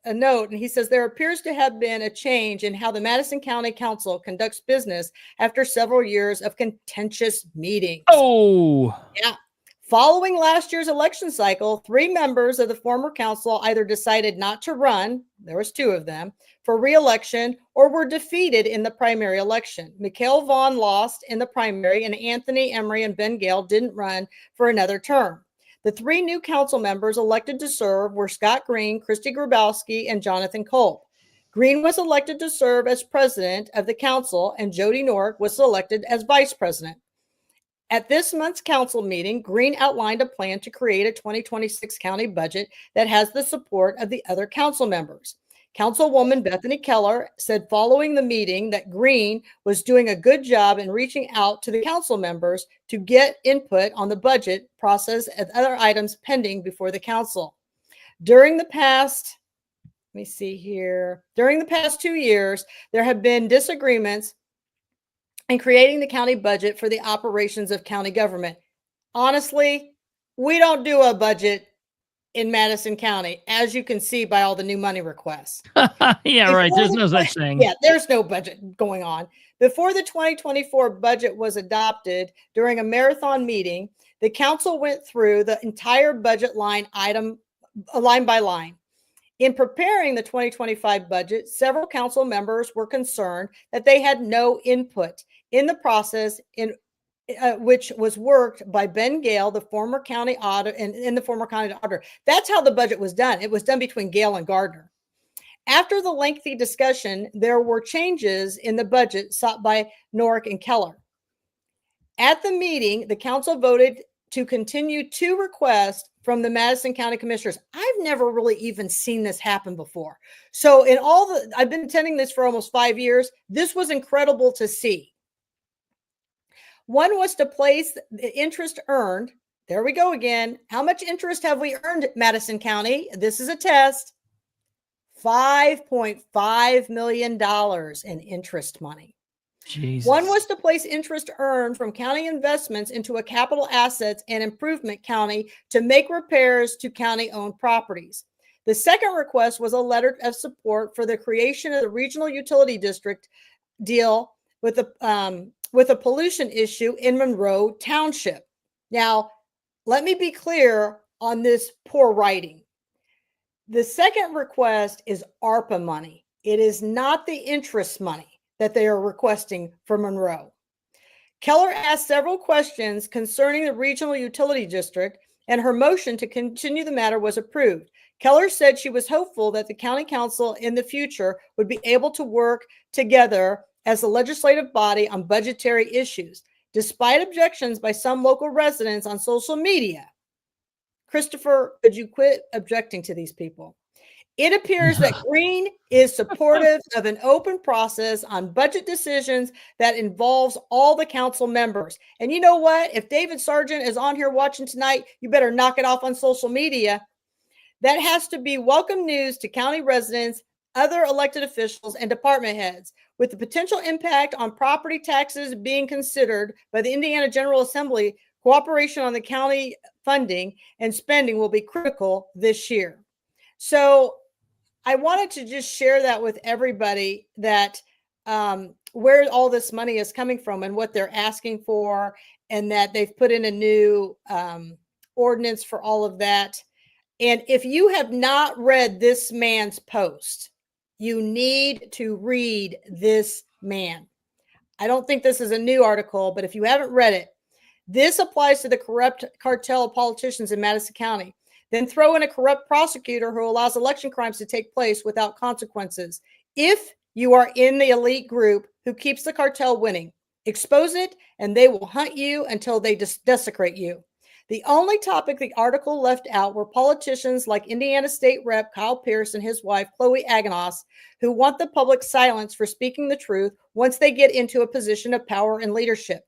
Speaker 3: a note, and he says, there appears to have been a change in how the Madison County Council conducts business after several years of contentious meetings.
Speaker 2: Oh,
Speaker 3: yeah. Following last year's election cycle, 3 members of the former council either decided not to run, there was 2 of them, for re-election, or were defeated in the primary election. Mikhail Vaughn lost in the primary, and Anthony Emery and Ben Gale didn't run for another term. The 3 new council members elected to serve were Scott Green, Christy Grabowski, and Jonathan Kolb. Green was elected to serve as president of the council, and Jody Nork was elected as vice president. At this month's council meeting, Green outlined a plan to create a 2026 county budget that has the support of the other council members. Councilwoman Bethany Keller said following the meeting that Green was doing a good job in reaching out to the council members to get input on the budget process and other items pending before the council. During the past 2 years, there have been disagreements in creating the county budget for the operations of county government. Honestly, we don't do a budget in Madison County, as you can see by all the new money requests.
Speaker 2: Yeah, right. There's no such thing.
Speaker 3: Yeah, there's no budget going on. Before the 2024 budget was adopted during a marathon meeting, the council went through the entire budget line item, line by line. In preparing the 2025 budget, several council members were concerned that they had no input in the process, which was worked by Ben Gale, the former county auditor, and the former county auditor. That's how the budget was done. It was done between Gale and Gardner. After the lengthy discussion, there were changes in the budget sought by Nork and Keller. At the meeting, the council voted to continue 2 requests from the Madison County Commissioners. I've never really even seen this happen before. So I've been attending this for almost 5 years. This was incredible to see. One was to place the interest earned. There we go again. How much interest have we earned, Madison County? This is a test. $5.5 million in interest money.
Speaker 2: Jesus.
Speaker 3: One was to place interest earned from county investments into a capital assets and improvement county to make repairs to county-owned properties. The second request was a letter of support for the creation of the regional utility district deal with a pollution issue in Monroe Township. Now, let me be clear on this poor writing. The second request is ARPA money. It is not the interest money that they are requesting for Monroe. Keller asked several questions concerning the regional utility district, and her motion to continue the matter was approved. Keller said she was hopeful that the county council in the future would be able to work together as a legislative body on budgetary issues, despite objections by some local residents on social media. Kristopher, could you quit objecting to these people? It appears that Green is supportive of an open process on budget decisions that involves all the council members. And you know what? If David Sargent is on here watching tonight, you better knock it off on social media. That has to be welcome news to county residents, other elected officials, and department heads. With the potential impact on property taxes being considered by the Indiana General Assembly, cooperation on the county funding and spending will be critical this year. So I wanted to just share that with everybody, that where all this money is coming from and what they're asking for, and that they've put in a new ordinance for all of that. And if you have not read this man's post, you need to read this man. I don't think this is a new article, but if you haven't read it, this applies to the corrupt cartel politicians in Madison County. Then throw in a corrupt prosecutor who allows election crimes to take place without consequences. If you are in the elite group who keeps the cartel winning, expose it, and they will hunt you until they desecrate you. The only topic the article left out were politicians like Indiana State Rep Kyle Pierce and his wife, Chloe Aganos, who want the public silence for speaking the truth once they get into a position of power and leadership.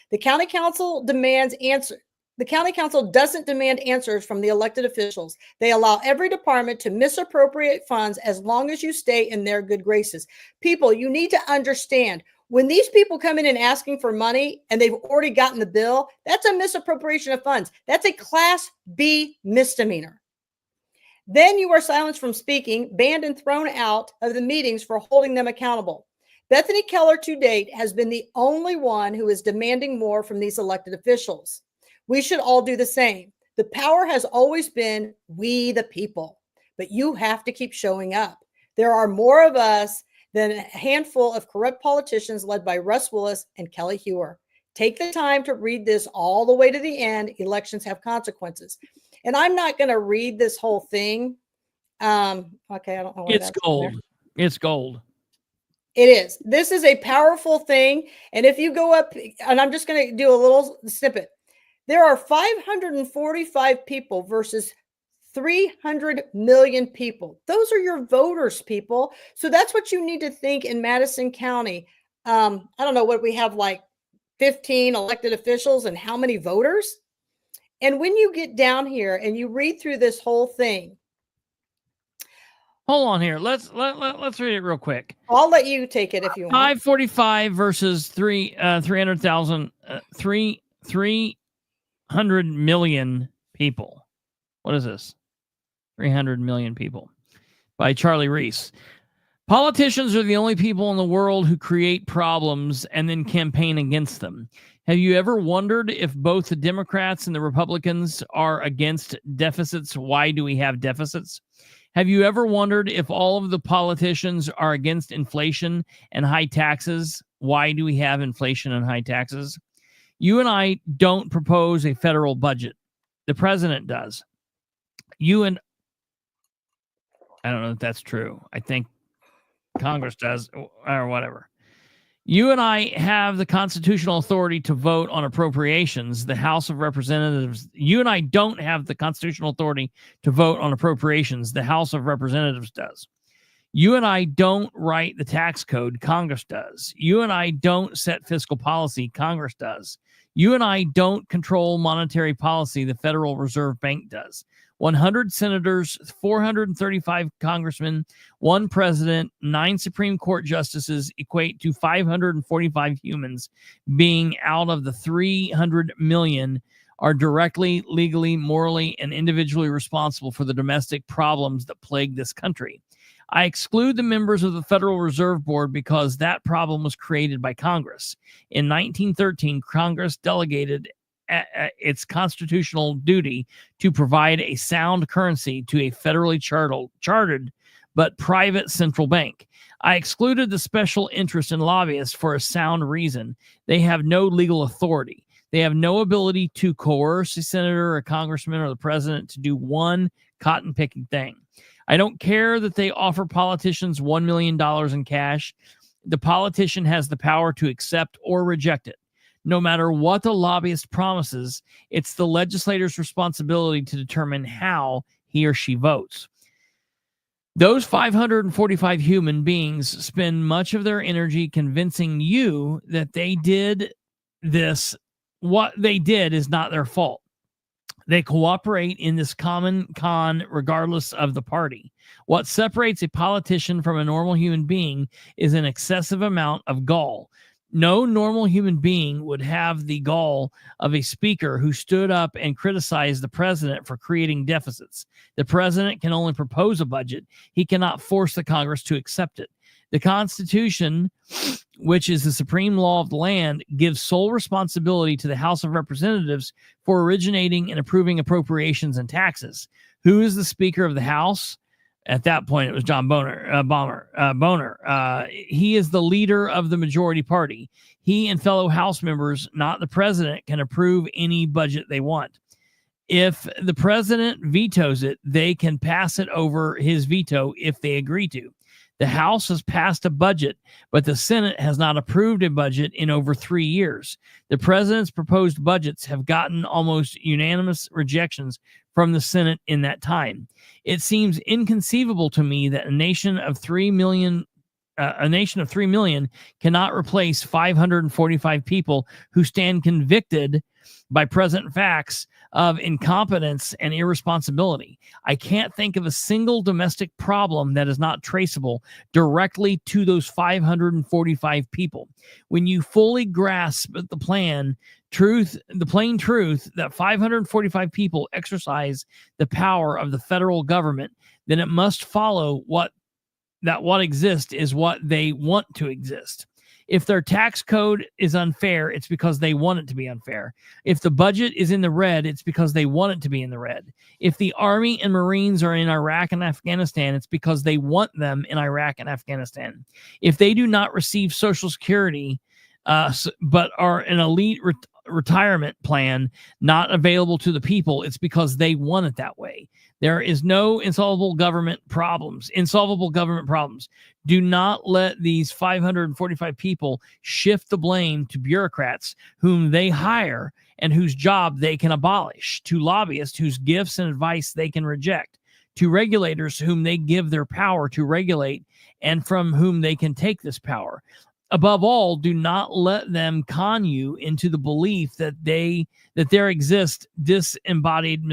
Speaker 3: The county council doesn't demand answers from the elected officials. They allow every department to misappropriate funds as long as you stay in their good graces. People, you need to understand, when these people come in and asking for money and they've already gotten the bill, that's a misappropriation of funds. That's a Class B misdemeanor. Then you are silenced from speaking, banned and thrown out of the meetings for holding them accountable. Bethany Keller to date has been the only one who is demanding more from these elected officials. We should all do the same. The power has always been we the people, but you have to keep showing up. There are more of us than a handful of corrupt politicians led by Russ Willis and Kelly Hewer. Take the time to read this all the way to the end. Elections have consequences. And I'm not going to read this whole thing. Okay, I don't know.
Speaker 2: It's gold. It's gold.
Speaker 3: It is. This is a powerful thing. And if you go up, and I'm just going to do a little snippet. There are 545 people versus 300 million people. Those are your voters, people. So that's what you need to think in Madison County. I don't know what we have, like 15 elected officials and how many voters. And when you get down here and you read through this whole thing.
Speaker 2: Hold on here. Let's read it real quick.
Speaker 3: I'll let you take it if you want.
Speaker 2: 545 versus 300,000, 300 million people. What is this? 300 million people by Charlie Reese. Politicians are the only people in the world who create problems and then campaign against them. Have you ever wondered if both the Democrats and the Republicans are against deficits? Why do we have deficits? Have you ever wondered if all of the politicians are against inflation and high taxes? Why do we have inflation and high taxes? You and I don't propose a federal budget. The president does. I don't know if that's true. I think Congress does, or whatever. You and I have the constitutional authority to vote on appropriations. The House of Representatives, you and I don't have the constitutional authority to vote on appropriations. The House of Representatives does. You and I don't write the tax code. Congress does. You and I don't set fiscal policy. Congress does. You and I don't control monetary policy. The Federal Reserve Bank does. 100 senators, 435 congressmen, 1 president, 9 Supreme Court justices equate to 545 humans being out of the 300 million are directly, legally, morally, and individually responsible for the domestic problems that plague this country. I exclude the members of the Federal Reserve Board because that problem was created by Congress. In 1913, Congress delegated its constitutional duty to provide a sound currency to a federally chartered but private central bank. I excluded the special interest in lobbyists for a sound reason. They have no legal authority. They have no ability to coerce a senator, a congressman, or the president to do one cotton-picking thing. I don't care that they offer politicians $1 million in cash. The politician has the power to accept or reject it. No matter what the lobbyist promises, it's the legislator's responsibility to determine how he or she votes. Those 545 human beings spend much of their energy convincing you that they did this. What they did is not their fault. They cooperate in this common con regardless of the party. What separates a politician from a normal human being is an excessive amount of gall. No normal human being would have the gall of a speaker who stood up and criticized the president for creating deficits. The president can only propose a budget. He cannot force the Congress to accept it. The Constitution, which is the supreme law of the land, gives sole responsibility to the House of Representatives for originating and approving appropriations and taxes. Who is the Speaker of the House? At that point, it was John Boner. He is the leader of the majority party. He and fellow House members, not the president, can approve any budget they want. If the president vetoes it, they can pass it over his veto if they agree to. The House has passed a budget, but the Senate has not approved a budget in over 3 years. The president's proposed budgets have gotten almost unanimous rejections from the Senate in that time. It seems inconceivable to me that a nation of 3 million cannot replace 545 people who stand convicted by present facts of incompetence and irresponsibility. I can't think of a single domestic problem that is not traceable directly to those 545 people. When you fully grasp the plain truth that 545 people exercise the power of the federal government, then it must follow what exists is what they want to exist. If their tax code is unfair, it's because they want it to be unfair. If the budget is in the red, it's because they want it to be in the red. If the Army and Marines are in Iraq and Afghanistan, it's because they want them in Iraq and Afghanistan. If they do not receive Social Security, but are an elite retirement plan not available to the people, it's because they want it that way. There is no insolvable government problems. Do not let these 545 people shift the blame to bureaucrats whom they hire and whose job they can abolish, to lobbyists whose gifts and advice they can reject, to regulators whom they give their power to regulate and from whom they can take this power. Above all, do not let them con you into the belief that there exist disembodied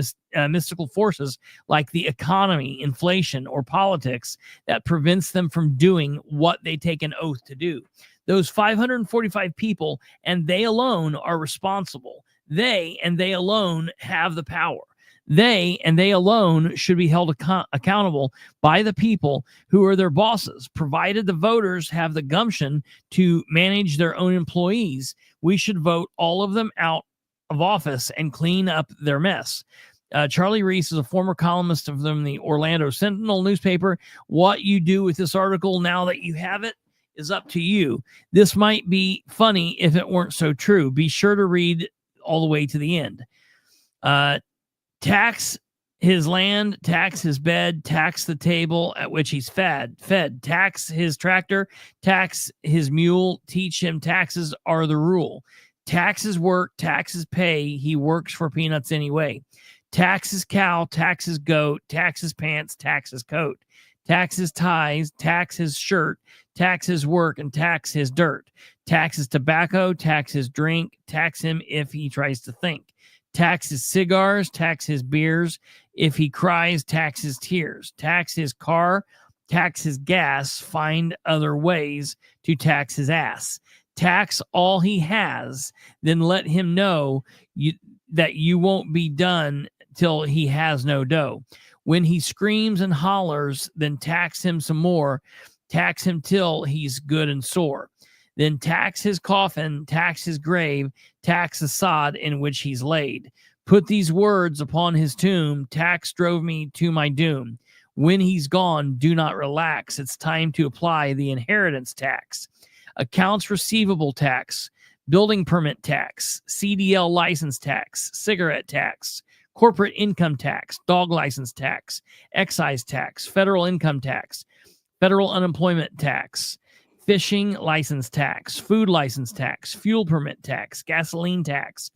Speaker 2: mystical forces like the economy, inflation, or politics that prevents them from doing what they take an oath to do. Those 545 people, and they alone, are responsible. They and they alone have the power. They and they alone should be held accountable by the people who are their bosses. Provided the voters have the gumption to manage their own employees, we should vote all of them out of office and clean up their mess. Charlie Reese is a former columnist of the Orlando Sentinel newspaper. What you do with this article now that you have it is up to you. This might be funny if it weren't so true. Be sure to read all the way to the end. Tax his land, tax his bed, tax the table at which he's fed, tax his tractor, tax his mule, teach him taxes are the rule. Tax his work, tax his pay, he works for peanuts anyway. Tax his cow, tax his goat, tax his pants, tax his coat. Tax his ties, tax his shirt, tax his work, and tax his dirt. Tax his tobacco, tax his drink, tax him if he tries to think. Tax his cigars, tax his beers. If he cries, tax his tears. Tax his car, tax his gas. Find other ways to tax his ass. Tax all he has, then let him know that you won't be done till he has no dough. When he screams and hollers, then tax him some more. Tax him till he's good and sore. Then tax his coffin, tax his grave, tax the sod in which he's laid. Put these words upon his tomb, tax drove me to my doom. When he's gone, do not relax. It's time to apply the inheritance tax. Accounts receivable tax, building permit tax, CDL license tax, cigarette tax, corporate income tax, dog license tax, excise tax, federal income tax, federal unemployment tax, fishing license tax, food license tax, fuel permit tax, gasoline tax.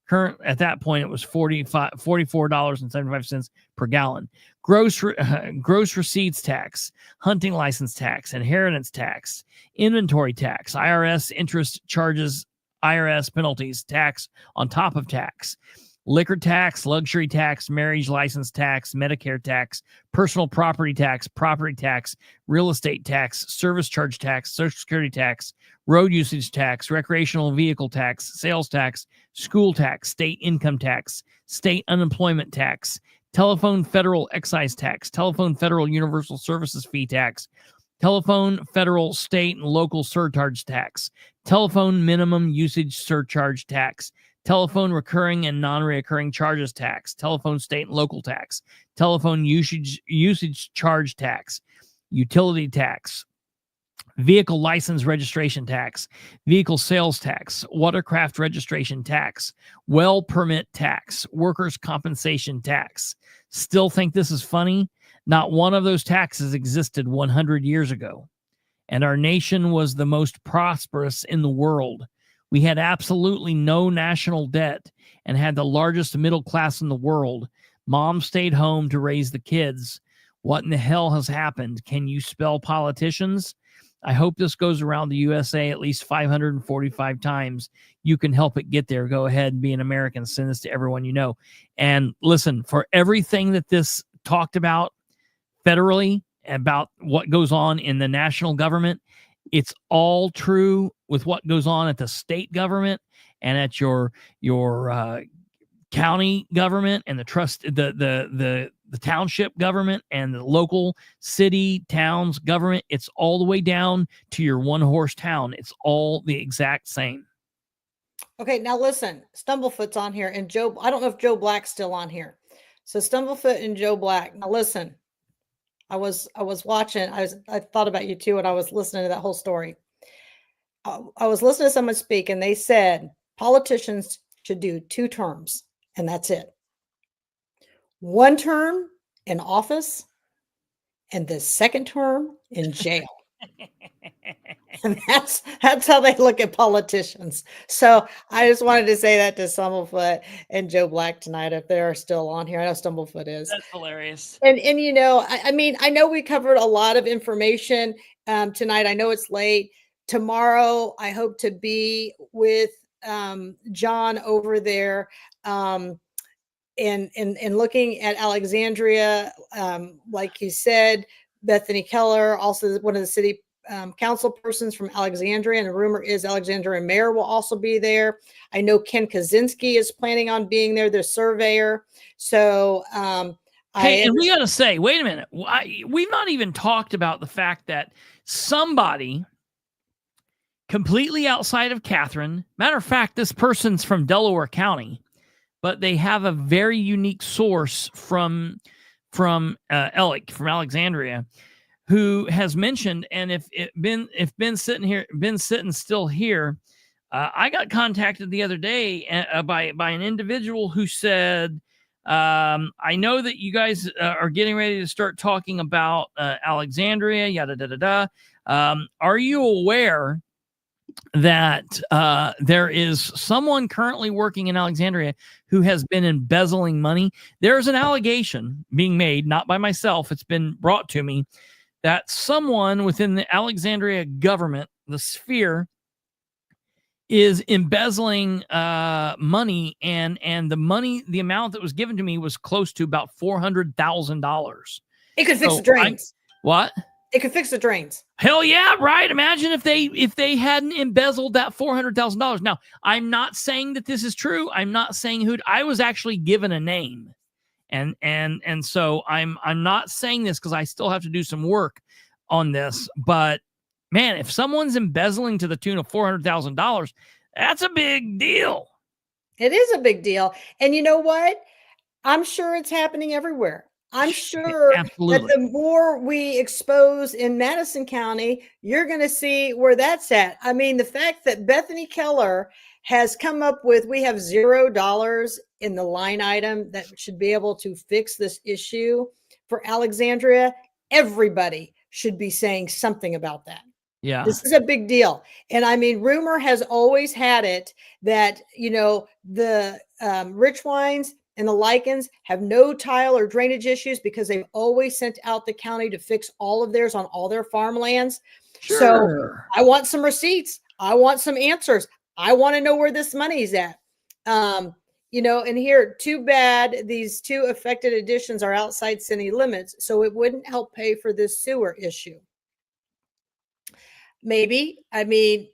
Speaker 2: Current at that point, it was $44.75 per gallon. Gross receipts tax, hunting license tax, inheritance tax, inventory tax, IRS interest charges, IRS penalties, tax on top of tax. Liquor tax, luxury tax, marriage license tax, Medicare tax, personal property tax, real estate tax, service charge tax, Social Security tax, road usage tax, recreational vehicle tax, sales tax, school tax, state income tax, state unemployment tax, telephone federal excise tax, telephone federal universal services fee tax, telephone federal, state, and local surcharge tax, telephone minimum usage surcharge tax, telephone recurring and non-recurring charges tax, telephone state and local tax, telephone usage charge tax, utility tax, vehicle license registration tax, vehicle sales tax, watercraft registration tax, well permit tax, workers' compensation tax. Still think this is funny? Not one of those taxes existed 100 years ago, and our nation was the most prosperous in the world. We had absolutely no national debt and had the largest middle class in the world. Mom stayed home to raise the kids. What in the hell has happened? Can you spell politicians? I hope this goes around the USA at least 545 times. You can help it get there. Go ahead and be an American. Send this to everyone you know. And listen, for everything that this talked about federally, about what goes on in the national government, it's all true with what goes on at the state government and at your county government and the township government and the local city, towns government. It's all the way down to your one-horse town. It's all the exact same.
Speaker 3: Okay, now listen, Stumblefoot's on here, and Joe, I don't know if Joe Black's still on here. So Stumblefoot and Joe Black. Now listen, I was watching, I thought about you too when I was listening to that whole story. I was listening to someone speak, and they said politicians should do 2 terms, and that's it. 1 term in office, and the 2nd term in jail. And that's how they look at politicians. So I just wanted to say that to Stumblefoot and Joe Black tonight, if they're still on here. I know Stumblefoot is.
Speaker 2: That's hilarious.
Speaker 3: And you know, I mean, I know we covered a lot of information tonight. I know it's late. Tomorrow, I hope to be with John over there and looking at Alexandria. Like he said, Bethany Keller, also one of the city council persons from Alexandria, and the rumor is Alexandria mayor will also be there. I know Ken Kaczynski is planning on being there, the surveyor. So
Speaker 2: hey, and we got to say, wait a minute, we've not even talked about the fact that somebody completely outside of Katherine, matter of fact, this person's from Delaware County, but they have a very unique source from Alexandria, who has mentioned, and if Ben's sitting still here, I got contacted the other day by an individual who said I know that you guys are getting ready to start talking about Alexandria, yada, da, da, da. Are you aware that there is someone currently working in Alexandria who has been embezzling money? There's an allegation being made, not by myself, it's been brought to me, that someone within the Alexandria government, the sphere, is embezzling money, and the amount that was given to me was close to about $400,000.
Speaker 3: It could fix the drains.
Speaker 2: What?
Speaker 3: It could fix the drains.
Speaker 2: Hell yeah, right. Imagine if they hadn't embezzled that $400,000. Now, I'm not saying that this is true. I'm not saying who. I was actually given a name, and so I'm not saying this because I still have to do some work on this. But man, if someone's embezzling to the tune of $400,000, that's a big deal.
Speaker 3: It is a big deal. And you know what? I'm sure it's happening everywhere. I'm sure
Speaker 2: Absolutely.
Speaker 3: that the more we expose in Madison County, you're going to see where that's at. I mean, the fact that Bethany Keller has come up with, we have $0 in the line item that should be able to fix this issue for Alexandria. Everybody should be saying something about that.
Speaker 2: Yeah.
Speaker 3: This is a big deal. And I mean, rumor has always had it that, you know, the Rich Wines and the Lichens have no tile or drainage issues because they've always sent out the county to fix all of theirs on all their farmlands.
Speaker 2: Sure.
Speaker 3: So I want some receipts. I want some answers. I want to know where this money's at. You know, and here, too bad these two affected additions are outside city limits, so it wouldn't help pay for this sewer issue. Maybe, I mean,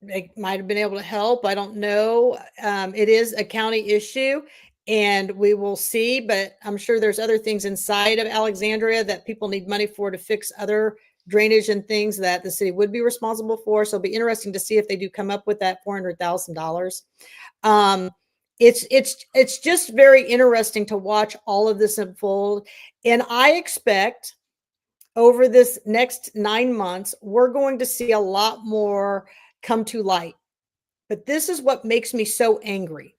Speaker 3: they might have been able to help. I don't know. It is a county issue, and we will see, but I'm sure there's other things inside of Alexandria that people need money for to fix other drainage and things that the city would be responsible for. So it'll be interesting to see if they do come up with that $400,000. It's just very interesting to watch all of this unfold. And I expect over this next 9 months, we're going to see a lot more come to light. But this is what makes me so angry.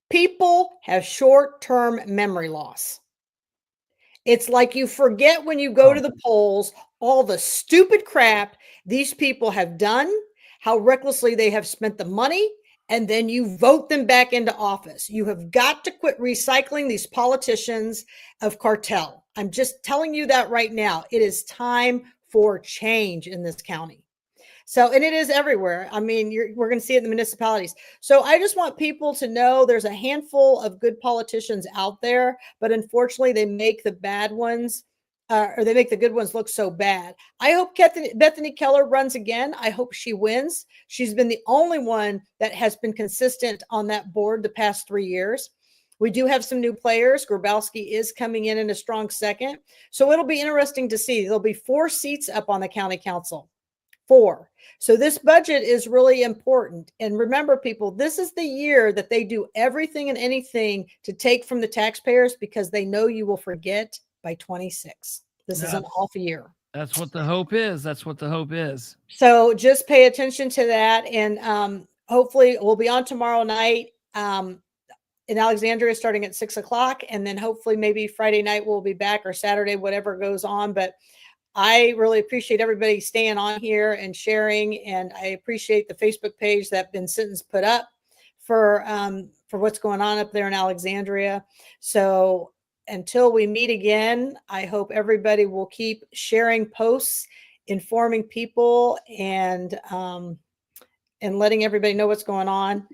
Speaker 3: People have short-term memory loss. It's like you forget when you go to the polls all the stupid crap these people have done, how recklessly they have spent the money, and then you vote them back into office. You have got to quit recycling these politicians of cartel. I'm just telling you that right now. It is time for change in this county. So, and it is everywhere. I mean, we're going to see it in the municipalities. So I just want people to know there's a handful of good politicians out there, but unfortunately they make the bad ones or they make the good ones look so bad. I hope Bethany Keller runs again. I hope she wins. She's been the only one that has been consistent on that board the past 3 years. We do have some new players. Grabowski is coming in a strong second. So it'll be interesting to see. There'll be 4 seats up on the county council. 4. So this budget is really important. And remember, people, this is the year that they do everything and anything to take from the taxpayers because they know you will forget by 26. This is an off year.
Speaker 2: That's what the hope is. That's what the hope is.
Speaker 3: So just pay attention to that. And hopefully we'll be on tomorrow night in Alexandria starting at 6 o'clock. And then hopefully maybe Friday night we'll be back, or Saturday, whatever goes on. But I really appreciate everybody staying on here and sharing. And I appreciate the Facebook page that Ben Sinton's put up for what's going on up there in Alexandria. So until we meet again, I hope everybody will keep sharing posts, informing people, and letting everybody know what's going on.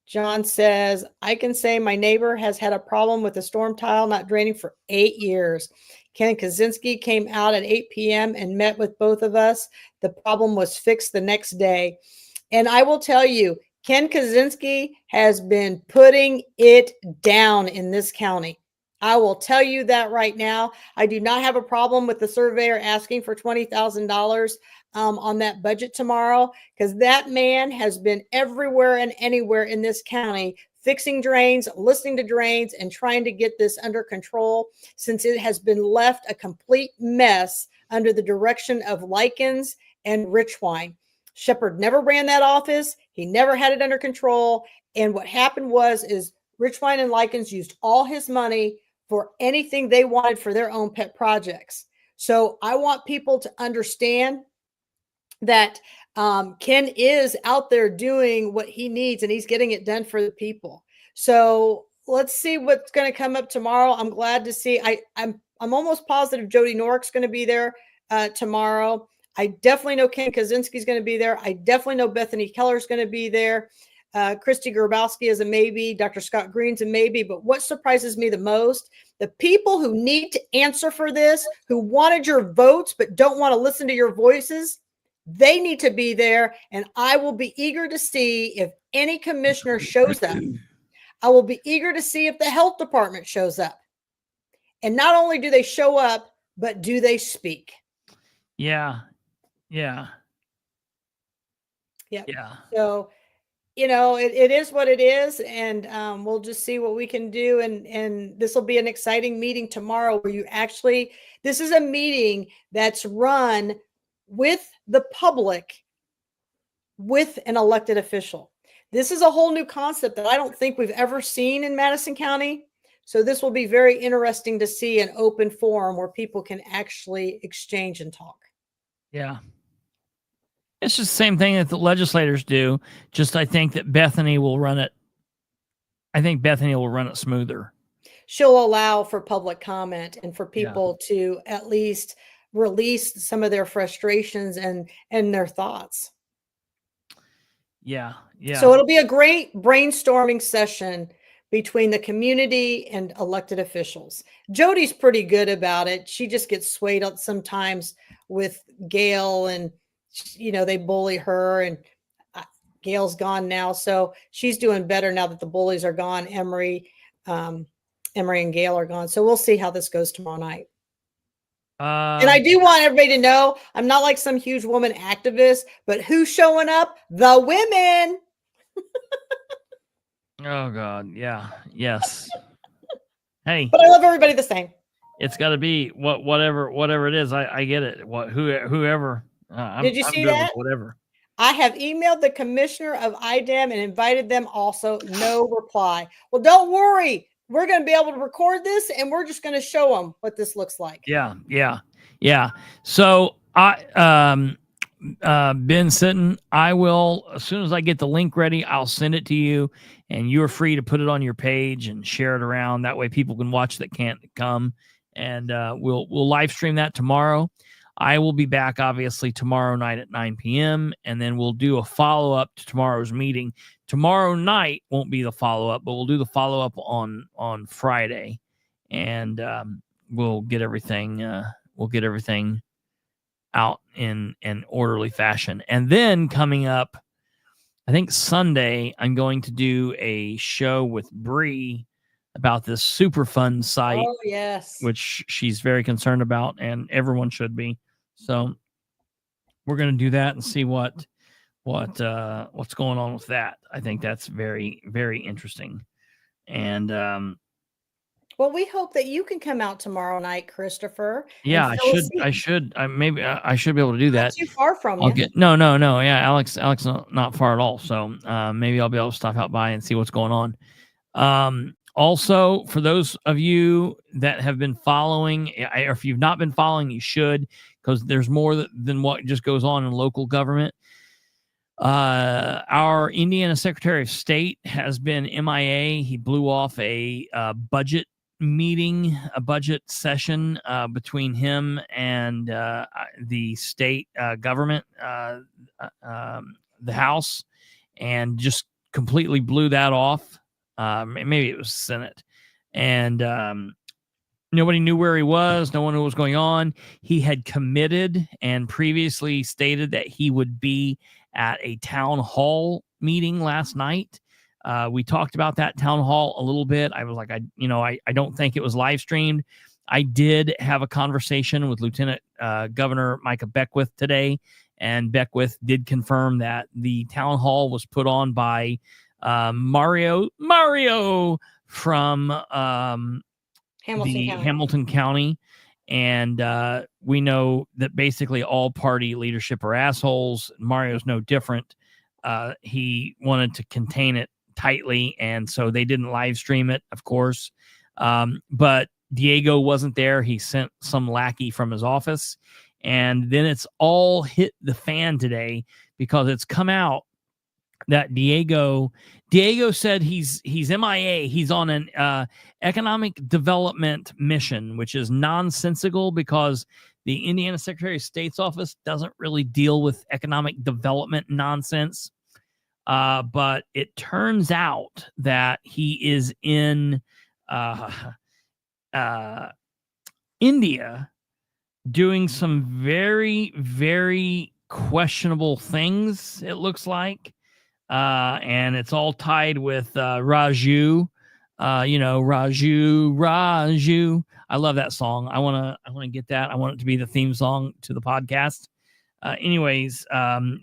Speaker 3: John says, I can say my neighbor has had a problem with the storm tile not draining for 8 years. Ken Kaczynski came out at 8 p.m. and met with both of us. The problem was fixed the next day. And I will tell you, Ken Kaczynski has been putting it down in this county. I will tell you that right now. I do not have a problem with the surveyor asking for $20,000 on that budget tomorrow, because that man has been everywhere and anywhere in this county fixing drains, listening to drains, and trying to get this under control since it has been left a complete mess under the direction of Lichens and Rich Wine. Shepard never ran that office. He never had it under control. And what happened is Rich Wine and Lichens used all his money for anything they wanted for their own pet projects. So I want people to understand that Ken is out there doing what he needs, and he's getting it done for the people. So let's see what's going to come up tomorrow. I'm glad to see. I'm almost positive Jody Norick's going to be there tomorrow. I definitely know Ken Kaczynski's going to be there. I definitely know Bethany Keller's going to be there. Christy Grabowski is a maybe. Dr. Scott Green's a maybe. But what surprises me the most, the people who need to answer for this, who wanted your votes but don't want to listen to your voices, they need to be there. And I will be eager to see if any commissioner shows up. I will be eager to see if the health department shows up. And not only do they show up, but do they speak?
Speaker 2: Yeah.
Speaker 3: So, it is what it is. And we'll just see what we can do. And this will be an exciting meeting tomorrow where this is a meeting that's run with the public, with an elected official. This is a whole new concept that I don't think we've ever seen in Madison County. So this will be very interesting to see an open forum where people can actually exchange and talk.
Speaker 2: Yeah. It's just the same thing that the legislators do. Just I think that Bethany will run it. I think Bethany will run it smoother.
Speaker 3: She'll allow for public comment and for people to at least release some of their frustrations and their thoughts.
Speaker 2: Yeah.
Speaker 3: So it'll be a great brainstorming session between the community and elected officials. Jody's pretty good about it. She just gets swayed up sometimes with Gail, and they bully her, and Gail's gone now. So she's doing better now that the bullies are gone. Emery and Gail are gone. So we'll see how this goes tomorrow night. And I do want everybody to know, I'm not like some huge woman activist, but who's showing up? The women.
Speaker 2: Oh God. Yeah. Yes. Hey,
Speaker 3: but I love everybody the same.
Speaker 2: It's got to be whatever it is. I get it. Whoever.
Speaker 3: Did you see that?
Speaker 2: Whatever.
Speaker 3: I have emailed the commissioner of IDEM and invited them also. No reply. Well, don't worry. We're going to be able to record this, and we're just going to show them what this looks like.
Speaker 2: Yeah. So Ben Sitton, I will, as soon as I get the link ready, I'll send it to you, and you're free to put it on your page and share it around. That way people can watch that can't come, and we'll live stream that tomorrow. I will be back, obviously, tomorrow night at 9 p.m., and then we'll do a follow-up to tomorrow's meeting. Tomorrow night won't be the follow-up, but we'll do the follow-up on Friday, and we'll get everything out in an orderly fashion. And then coming up, I think Sunday, I'm going to do a show with Bree about this Superfund site.
Speaker 3: Oh, yes.
Speaker 2: Which she's very concerned about, and everyone should be. So we're going to do that and see what's going on with that. I think that's very, very interesting. And
Speaker 3: well, we hope that you can come out tomorrow night, Kristopher.
Speaker 2: Yeah, I should be able to do that.
Speaker 3: Not too far from you.
Speaker 2: No. Yeah, Alex, not far at all. So maybe I'll be able to stop out by and see what's going on. Also, for those of you that have been following, or if you've not been following, you should, because there's more than what just goes on in local government. Our Indiana Secretary of State has been MIA. He blew off a budget meeting, a budget session between him and the state government, the House, and just completely blew that off. Maybe it was Senate, and nobody knew where he was. No one knew what was going on. He had committed and previously stated that he would be at a town hall meeting last night. We talked about that town hall a little bit. I was like, I don't think it was live streamed. I did have a conversation with Lieutenant Governor Micah Beckwith today, and Beckwith did confirm that the town hall was put on by Mario from Hamilton County. And we know that basically all party leadership are assholes. Mario's no different. He wanted to contain it tightly, and so they didn't live stream it, of course. But Diego wasn't there. He sent some lackey from his office, and then it's all hit the fan today because it's come out that Diego said he's MIA. He's on an economic development mission, which is nonsensical because the Indiana Secretary of State's office doesn't really deal with economic development nonsense. But it turns out that he is in India doing some very, very questionable things, it looks like. And it's all tied with Raju. Raju. I love that song. I want to get that. I want it to be the theme song to the podcast. Anyways,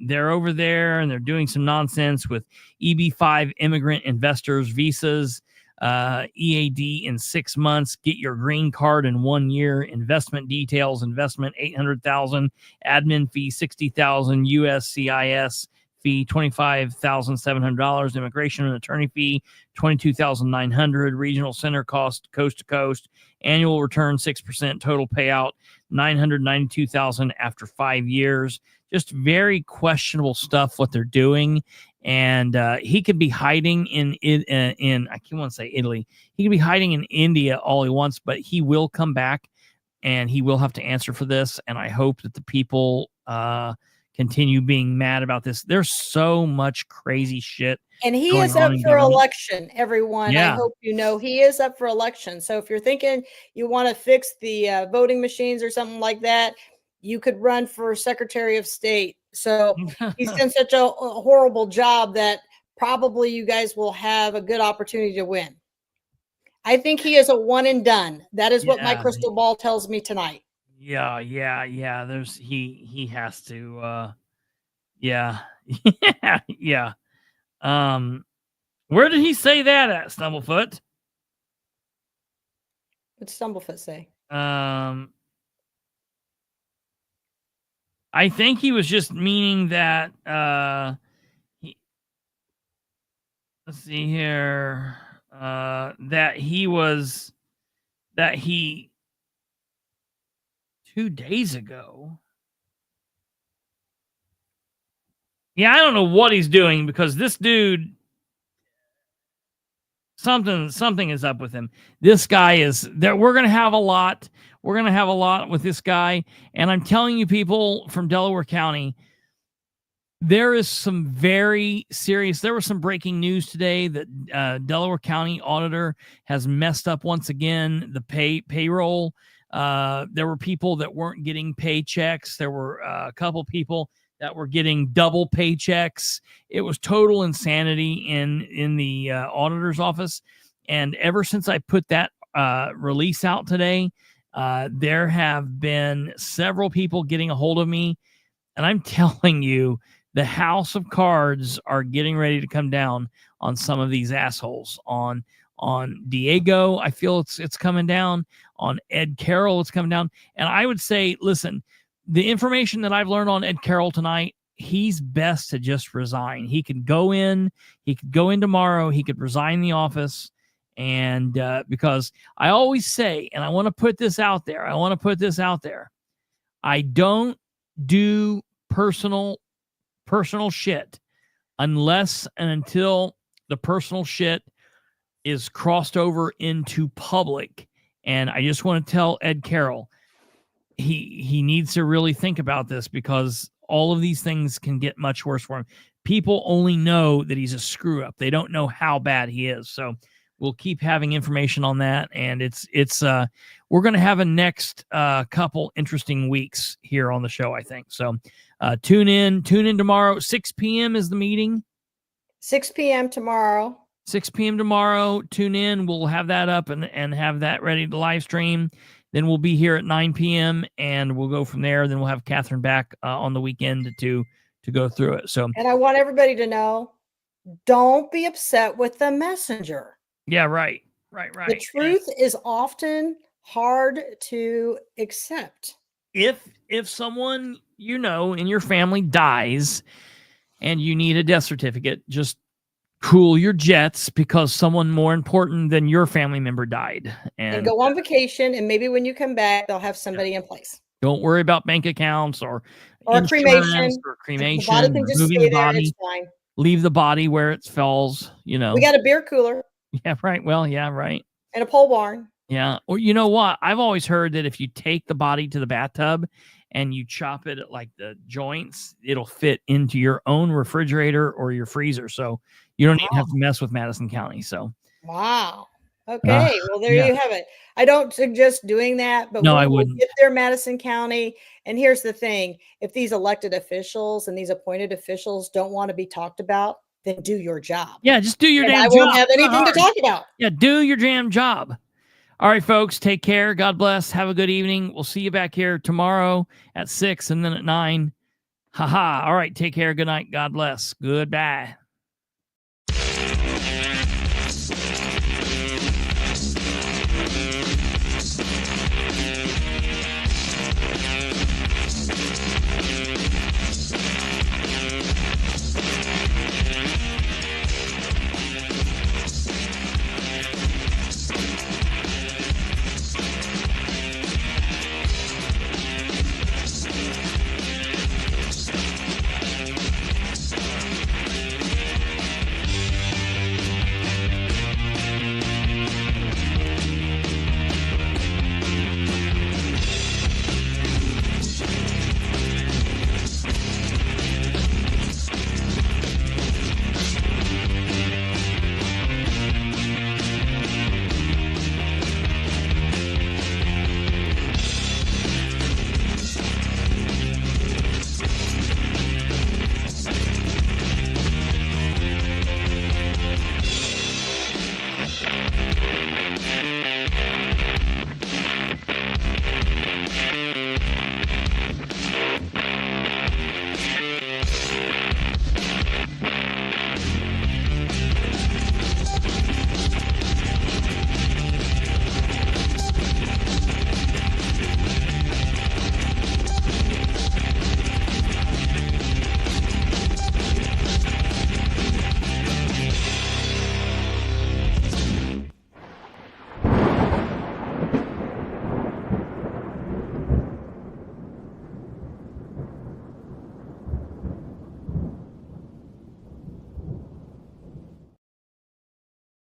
Speaker 2: they're over there and they're doing some nonsense with EB-5 immigrant investors visas, EAD in 6 months, get your green card in 1 year, investment details, investment $800,000, admin fee $60,000, USCIS fee $25,700, immigration and attorney fee $22,900, regional center cost coast to coast, annual return 6%, total payout $992,000 after 5 years. Just very questionable stuff what they're doing, and he could be hiding in I can't want to say Italy. He could be hiding in India all he wants, but he will come back, and he will have to answer for this. And I hope that the people continue being mad about this. There's so much crazy shit.
Speaker 3: And he is up for election, everyone.
Speaker 2: Yeah.
Speaker 3: I hope you know he is up for election. So if you're thinking you want to fix the voting machines or something like that, you could run for Secretary of State. So he's done such a horrible job that probably you guys will have a good opportunity to win. I think he is a one and done. That is what my crystal ball tells me tonight.
Speaker 2: Yeah. There's he has to. Yeah. Where did he say that at, Stumblefoot?
Speaker 3: What'd Stumblefoot say?
Speaker 2: I think he was just meaning that. Let's see here. That he 2 days ago. Yeah, I don't know what he's doing because this dude, something is up with him. This guy is there. We're going to have a lot. We're going to have a lot with this guy. And I'm telling you, people from Delaware County, there is some very serious, there was some breaking news today that Delaware County auditor has messed up once again, the payroll. There were people that weren't getting paychecks. There were a couple people that were getting double paychecks. It was total insanity in the auditor's office. And ever since I put that release out today, there have been several people getting a hold of me. And I'm telling you, the house of cards are getting ready to come down on some of these assholes. On Diego, I feel it's coming down. On Ed Carroll, it's coming down. And I would say, listen, the information that I've learned on Ed Carroll tonight, he's best to just resign. He could go in tomorrow. He could resign the office. And because I always say, and I want to put this out there, I don't do personal shit unless and until the personal shit is crossed over into public. And I just want to tell Ed Carroll, he needs to really think about this because all of these things can get much worse for him. People only know that he's a screw up. They don't know how bad he is. So we'll keep having information on that. And it's we're going to have a next couple interesting weeks here on the show, I think. So tune in tomorrow. 6 p.m. is the meeting.
Speaker 3: 6 p.m. tomorrow.
Speaker 2: 6 p.m. tomorrow. Tune in. We'll have that up and have that ready to live stream. Then we'll be here at 9 p.m. and we'll go from there. Then we'll have Katherine back on the weekend to go through it. So,
Speaker 3: and I want everybody to know, don't be upset with the messenger.
Speaker 2: Yeah, right.
Speaker 3: The truth is often hard to accept.
Speaker 2: If someone in your family dies and you need a death certificate, just cool your jets because someone more important than your family member died.
Speaker 3: And go on vacation, and maybe when you come back, they'll have somebody in place.
Speaker 2: Don't worry about bank accounts or
Speaker 3: cremation.
Speaker 2: or cremation.
Speaker 3: The body can just
Speaker 2: moving
Speaker 3: stay
Speaker 2: the
Speaker 3: there.
Speaker 2: body.
Speaker 3: It's fine.
Speaker 2: Leave the body where it falls. You know.
Speaker 3: We got a beer cooler.
Speaker 2: Yeah. Right. Well. Yeah. Right.
Speaker 3: And a pole barn.
Speaker 2: Yeah. Or you know what? I've always heard that if you take the body to the bathtub and you chop it at like the joints, it'll fit into your own refrigerator or your freezer. So you don't even have to mess with Madison County. So
Speaker 3: wow. Okay. Well, there you have it. I don't suggest doing that, but
Speaker 2: no, I
Speaker 3: we'll
Speaker 2: wouldn't.
Speaker 3: get there, Madison County. And here's the thing: if these elected officials and these appointed officials don't want to be talked about, then do your job.
Speaker 2: Yeah, just do your damn job.
Speaker 3: I won't have anything to talk about.
Speaker 2: Yeah, do your damn job. All right, folks, take care. God bless. Have a good evening. We'll see you back here tomorrow at 6 and then at 9. Ha. All right, take care. Good night. God bless. Goodbye.